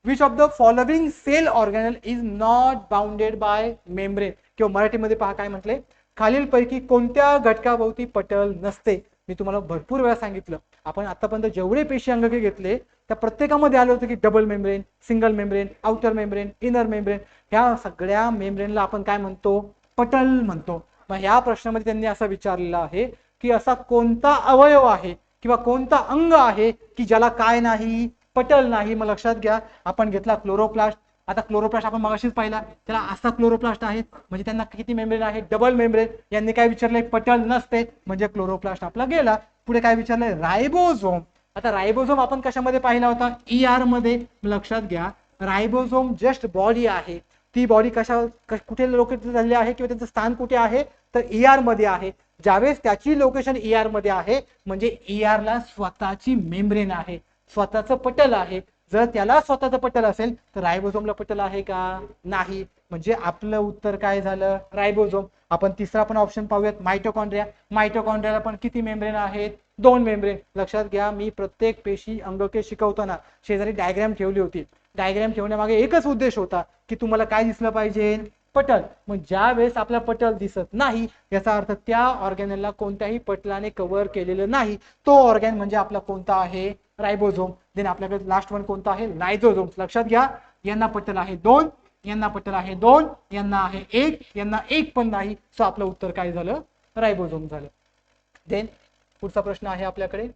which of the following cell organelle is not bounded by membrane. किंवा मराठीमध्ये पहा काय म्हटले, खालीलपैकी कोणत्या घटकाभोवती पटल नसते. मी तुम्हाला भरपूर वेळा सांगितलं, आपण आतापर्यंत जेवढे पेशी अंगके घेतले त्या प्रत्येकामध्ये आलं होतं की double membrane, single membrane, outer membrane, inner membrane. ह्या सगळ्या मेम्ब्रेनला आपण काय म्हणतो? पटल म्हणतो. मग ह्या प्रश्नामध्ये त्यांनी असं विचारलेलं आहे की असा कोणता अवयव आहे किंवा कोणता अंग आहे की ज्याला काय नाही? पटल नाही. मग लक्षात घ्या, आपण घेतला क्लोरोप्लास्ट. आता क्लोरोप्लास्ट आपण मगाशीच पाहिला, त्याला असा क्लोरोप्लास्ट आहे, म्हणजे त्यांना किती मेम्ब्रेन आहे? Double membrane. यांनी काय विचारलंय? पटल नसते, म्हणजे क्लोरोप्लास्ट आपला गेला. पुढे काय विचारलंय? रायबोझोम. आता रायबोझोम आपण कशामध्ये पाहिला होता? ER मध्ये. लक्षात घ्या, रायबोझोम जस्ट बॉडी आहे. ती बॉडी कुठे लोकेट झालेली आहे किंवा त्याचं स्थान कुठे आहे? तर ER मध्ये आहे. ज्यावेळेस त्याची लोकेशन ER मध्ये आहे म्हणजे ER ला स्वतःची मेम्ब्रेन आहे, स्वतःचं पटल आहे. जर त्याला स्वतःचं पटल असेल तर रायबोझोमला पटल आहे का? नाही. म्हणजे आपलं उत्तर काय झालं? रायबोझोम. आपण तिसरा पण ऑप्शन पाहूयात, मायटोकॉन्ड्रिया. मायटोकॉन्ड्रियाला पण किती मेम्ब्रेन आहेत? 2 मेम्ब्रेन. लक्षात घ्या, मी प्रत्येक पेशी अंगके शिकवताना शेजारी डायग्राम ठेवली होती. डायग्राम ठेवण्यामागे एकच उद्देश होता की तुम्हाला काय दिसलं पाहिजे? पटल. मग ज्या वेळेस आपला पटल दिसत नाही याचा अर्थ त्या ऑर्गॅनलला कोणत्याही पटलाने कव्हर केलेलं नाही, तो ऑर्गॅन म्हणजे आपला कोणता आहे, रायबोझोम. देन आपल्याकडे लास्ट वन कोणता आहे, लायझोझोम. लक्षात घ्या, यांना पटल आहे 2, यांना पटल आहे 2, यांना आहे 1, यांना 1 पण नाही. सो आपलं उत्तर काय झालं, रायबोझोम झालं. देन पुढचा प्रश्न आहे आपल्याकडे,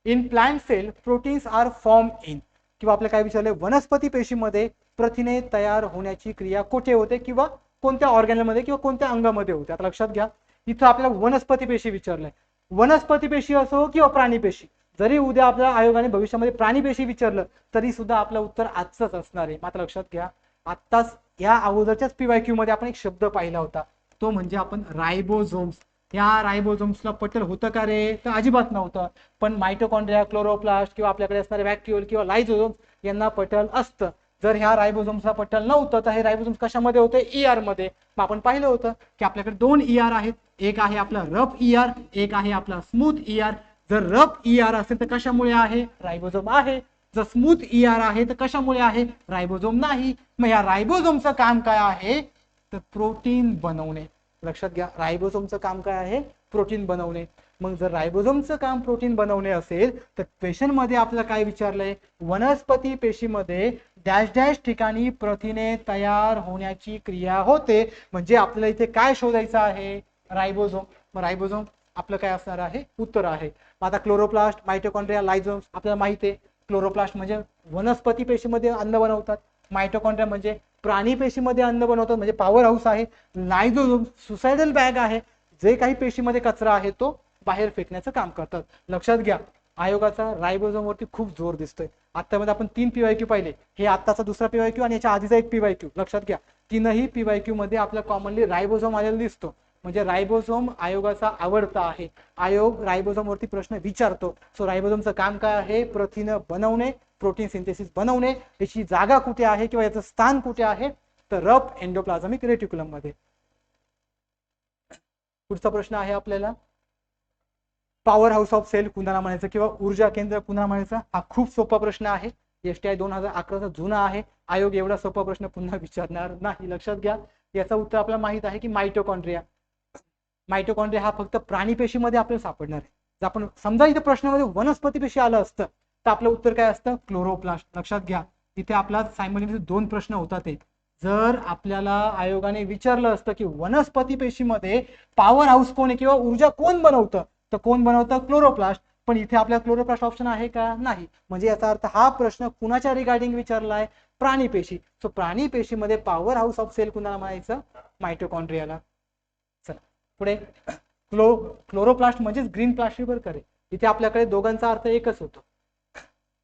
in plant cell proteins are form in, किंवा आपल्याला काय विचारलंय, वनस्पती पेशीमध्ये प्रथिने तयार होण्याची क्रिया कुठे होते किंवा कोणत्या ऑर्गॅनलमध्ये किंवा कोणत्या अंगामध्ये होते. आता लक्षात घ्या, इथं आपल्याला वनस्पती पेशी विचारलंय. वनस्पती पेशी असो किंवा प्राणी पेशी, जरी उद्या आपल्या आयोगाने भविष्यामध्ये प्राणी पेशी विचारलं तरी सुद्धा आपलं उत्तर आजच असणार आहे. मात्र लक्षात घ्या, आत्ताच या अगोदरच्याच PYQ मध्ये आपण एक शब्द पाहिला होता, तो म्हणजे आपण रायबोझोम्स. या रायबोझोम्सला पटल होतं का रे, तर अजिबात नव्हतं. पण मायटोकॉन्ड्रिया, क्लोरोप्लास्ट किंवा आपल्याकडे असणारे व्हॅक्युल किंवा लायझोझोम यांना पटल असतं. जर ह्या रायबोझोम्सला पटल नव्हतं तर हे रायबोझोम्स कशामध्ये होते, ER मध्ये. मग आपण पाहिलं होतं की आपल्याकडे 2 ER आहेत, एक आहे आपला रफ ER, एक आहे आपला स्मूथ ER. जर रफ ER असेल तर कशामुळे आहे, रायबोझोम आहे. जर स्मूथ ER आहे तर कशामुळे आहे, रायबोझोम नाही. मग या रायबोझोमचं काम काय आहे, तर प्रोटीन बनवणे. लक्षात घ्या, रायबोझोमचं काम काय आहे, प्रोटीन बनवणे. मग जर रायबोझोमचं काम प्रोटीन बनवणे असेल तर क्वेश्चन मध्ये आपल्याला काय विचारलंय, वनस्पती पेशीमध्ये डॅश डॅश ठिकाणी प्रथिने तयार होण्याची क्रिया होते. म्हणजे आपल्याला इथे काय शोधायचं आहे, रायबोझोम. मग रायबोझोम आपलं काय असणार आहे, उत्तर आहे. आता क्लोरोप्लास्ट, मायटोकॉन्ड्रिया, लायझोम्स आपल्याला माहिती आहे. क्लोरोप्लास्ट म्हणजे वनस्पती पेशीमध्ये अन्न बनवतात, मायटोकॉन्ड्रिया म्हणजे प्राणी पेशीमध्ये अन्न बनवतात, म्हणजे पॉवर हाऊस आहे. लायझोझोम सुसायडल बॅग आहे, जे काही पेशीमध्ये कचरा आहे तो बाहेर फेकण्याचं काम करतात. लक्षात घ्या, आयोगाचा रायबोझोम वरती खूप जोर दिसतोय. आतामध्ये आपण 3 PYQ पाहिले, हे आताचा दुसरा PYQ आणि याच्या आधीचा एक PYQ. लक्षात घ्या, तीनही PYQ मध्ये आपल्याला कॉमनली रायबोझोम आलेला दिसतो. म्हणजे रायबोझोम आयोगाचा आवडता आहे. आयोग रायबोझोम वरती प्रश्न विचारतो. सो रायबोझोमचं काम काय आहे, प्रथिने बनवणे, प्रोटीन सिंथेसिस बनवणे. याची जागा कुठे आहे किंवा याचं स्थान कुठे आहे, तर रफ एंडोप्लाझमिक रेटिक्युलम मध्ये. पुढचा प्रश्न आहे आपल्याला, पॉवर हाऊस ऑफ सेल कुणाला म्हणायचं किंवा ऊर्जा केंद्र कुणाला म्हणायचं. हा खूप सोपा प्रश्न आहे, STI 2011चा जुना आहे. आयोग एवढा सोपा प्रश्न पुन्हा विचारणार नाही. लक्षात घ्या, याचं उत्तर आपल्याला माहित आहे की मायटोकॉन्ड्रिया. मायटोकॉन्ड्रिया हा फक्त प्राणी पेशीमध्ये आपल्याला सापडणार आहे. जर आपण समजा इथे प्रश्नामध्ये वनस्पती पेशी आलं असतं तर आपलं उत्तर काय असतं, क्लोरोप्लास्ट. लक्षात घ्या, इथे आपला सायमल्टेनियसली 2 प्रश्न होतात ते. जर आपल्याला आयोगाने विचारलं असतं की वनस्पती पेशीमध्ये पॉवर हाऊस कोण आहे किंवा ऊर्जा कोण बनवतं, तर कोण बनवतं, क्लोरोप्लास्ट. पण इथे आपल्या क्लोरोप्लास्ट ऑप्शन आहे का, नाही. म्हणजे याचा अर्थ हा प्रश्न कुणाच्या रिगार्डिंग विचारलाय, प्राणी पेशी. सो प्राणी पेशीमध्ये पॉवर हाऊस ऑफ सेल कुणाला म्हणायचं, मायटोकॉन्ड्रियाला. चला पुढे, क्लोरोप्लास्ट म्हणजेच ग्रीन प्लास्टिबर करे. इथे आपल्याकडे दोघांचा अर्थ एकच होतो.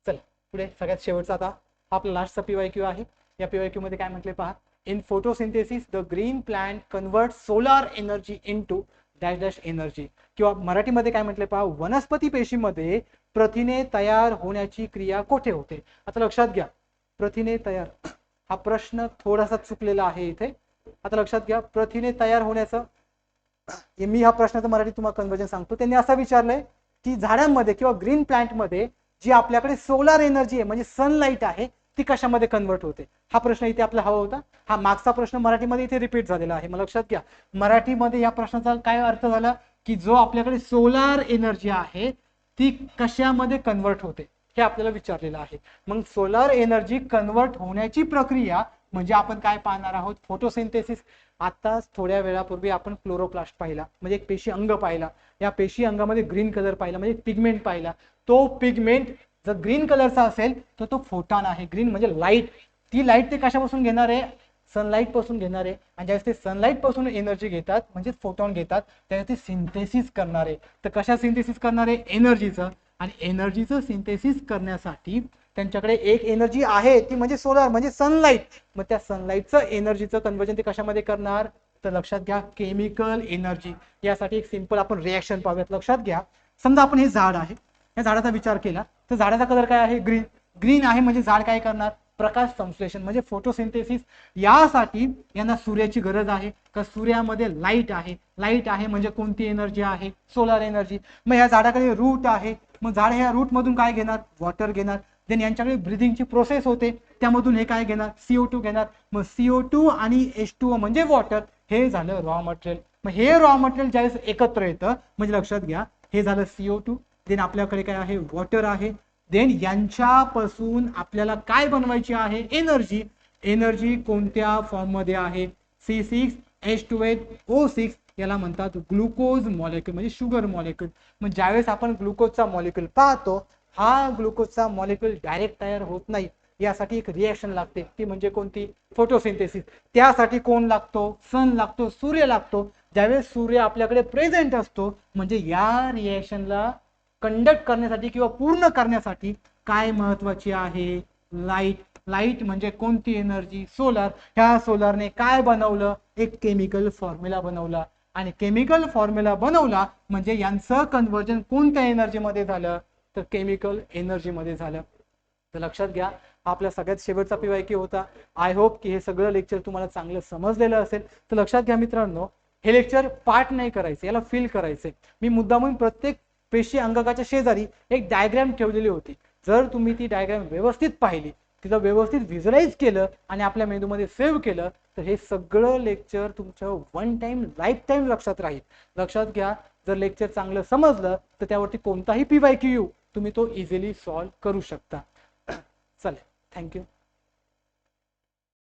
चला पुढे, सगळ्यात शेवटचा आता आपला लास्टचा PYQ आहे. या PYQ मध्ये काय म्हटले पहा, in photosynthesis the green plant convert solar energy into dash dash energy. किंवा मराठीमध्ये काय म्हटले पहा, वनस्पती पेशीमध्ये प्रथिने तयार होण्याची क्रिया कोठे होते. आता लक्षात घ्या, प्रथिने तयार हा प्रश्न थोडासा चुकलेला आहे इथे. आता लक्षात घ्या, प्रथिने तयार होण्याचं, मी हा प्रश्नाचं मराठी तुम्हाला कन्वर्जन सांगतो. त्यांनी असं विचारलंय की झाडांमध्ये किंवा ग्रीन प्लांटमध्ये जी आपल्याकडे सोलार एनर्जी आहे म्हणजे सनलाईट आहे ती कशामध्ये कन्वर्ट होते. हा प्रश्न इथे आपला हवा होता. हा मागचा प्रश्न मराठीमध्ये इथे रिपीट झालेला आहे. मग लक्षात घ्या, मराठीमध्ये या प्रश्नाचा काय अर्थ झाला की जो आपल्याकडे सोलार एनर्जी आहे ती कशामध्ये कन्वर्ट होते हे आपल्याला विचारलेलं आहे. मग सोलार एनर्जी कन्वर्ट होण्याची प्रक्रिया म्हणजे आपण काय पाहणार आहोत, फोटोसिंथेसिस. आता थोड्या वेळापूर्वी आपण क्लोरोप्लास्ट पाहिला, म्हणजे एक पेशी अंग पाहिला. या पेशी अंगामध्ये ग्रीन कलर पाहिला, म्हणजे पिगमेंट पाहिला. तो पिगमेंट जर ग्रीन कलरचा असेल तर तो फोटॉन आहे. ग्रीन म्हणजे लाईट. ती लाईट ते कशापासून घेणार आहे, सनलाईट पासून घेणार आहे. आणि ज्यावेळेस ते सनलाईट पासून एनर्जी घेतात म्हणजे फोटॉन घेतात, त्यावेळेस ते सिंथेसिस करणार आहे. तर कशा सिंथेसिस करणार आहे, एनर्जीचं. आणि एनर्जीचं सिंथेसिस करण्यासाठी त्यांच्याकडे एक एनर्जी आहे ती म्हणजे सोलार म्हणजे सनलाईट. मग त्या सनलाईटचं एनर्जीचं कन्वर्जन ते कशामध्ये करणार, तर लक्षात घ्या, केमिकल एनर्जी. यासाठी एक सिंपल आपण रिॲक्शन पाहूयात. लक्षात घ्या, समजा आपण हे झाड आहे, या झाडाचा विचार केला तर झाडाचा कलर काय आहे, ग्रीन. ग्रीन आहे म्हणजे झाड काय करणार, प्रकाश संश्लेषण म्हणजे फोटोसिंथेसिस. यासाठी यांना सूर्याची गरज आहे का, सूर्यामध्ये लाईट आहे. लाईट आहे म्हणजे कोणती एनर्जी आहे, सोलार एनर्जी. मग या झाडाकडे रूट आहे, मग झाड ह्या रूट मधून काय घेणार, वॉटर घेणार. देन यांच्याकडे ब्रिदिंगची प्रोसेस होते, त्यामधून हे काय घेणार, CO2 घेणार. मग CO2 आणि H2O म्हणजे वॉटर, हे झालं रॉ मटेरियल. मग हे रॉ मटेरियल ज्यावेळेस एकत्र येतं म्हणजे लक्षात घ्या, हे झालं CO2, देन आपल्याकडे काय आहे, वॉटर आहे. देन यांच्यापासून आपल्याला काय बनवायची आहे, एनर्जी. एनर्जी कोणत्या फॉर्म मध्ये आहे, C6H28O6, याला म्हणतात ग्लुकोज मॉलिक्यूल म्हणजे शुगर मॉलिक्यूल. मग ज्यावेळेस आपण ग्लुकोजचा मॉलिक्यूल पाहतो, हा ग्लुकोजचा मॉलिक्यूल डायरेक्ट तयार होत नाही, यासाठी एक रिएक्शन लागते, ती म्हणजे कोणती, फोटोसिंथेसिस. त्यासाठी कोण लागतो, सन लागतो, सूर्य लागतो. ज्यावेळेस सूर्य आपल्याकडे प्रेझेंट असतो म्हणजे या रिएक्शनला कंडक्ट करण्यासाठी किंवा पूर्ण करण्यासाठी काय महत्वाची आहे, लाईट. लाईट म्हणजे कोणती एनर्जी, सोलर. ह्या सोलरने काय बनवलं, एक केमिकल फॉर्म्युला बनवला, आणि केमिकल फॉर्म्युला बनवला म्हणजे यांचं कन्व्हर्जन कोणत्या एनर्जी मध्ये झालं, तर केमिकल एनर्जी मध्ये झालं. तर लक्षात घ्या, आपल्या सगळ्यात शेवटचा PYQ होता. आय होप की हे सगळं लेक्चर तुम्हाला चांगलं समजलेलं असेल. तर लक्षात घ्या मित्रांनो, हे लेक्चर पार्ट नाही करायचं, याला फील करायचंय. मी मुद्दामून प्रत्येक पेशी अंगकाच्या शेजारी एक डायग्राम ठेवलेली होती. जर तुम्ही ती डायग्राम व्यवस्थित पाहिली, तिला व्यवस्थित व्हिज्युअलाइज केलं आणि आपल्या मेंदूमध्ये सेव्ह केलं, तर हे सगळं लेक्चर तुमचं वन टाइम लाईफ टाइम लक्षात राहील. लक्षात घ्या, जर लेक्चर चांगलं समजलं तर त्यावरती कोणताही PYQ तुम्ही तो इझिली सॉल्व्ह करू शकता. चला, थँक्यू.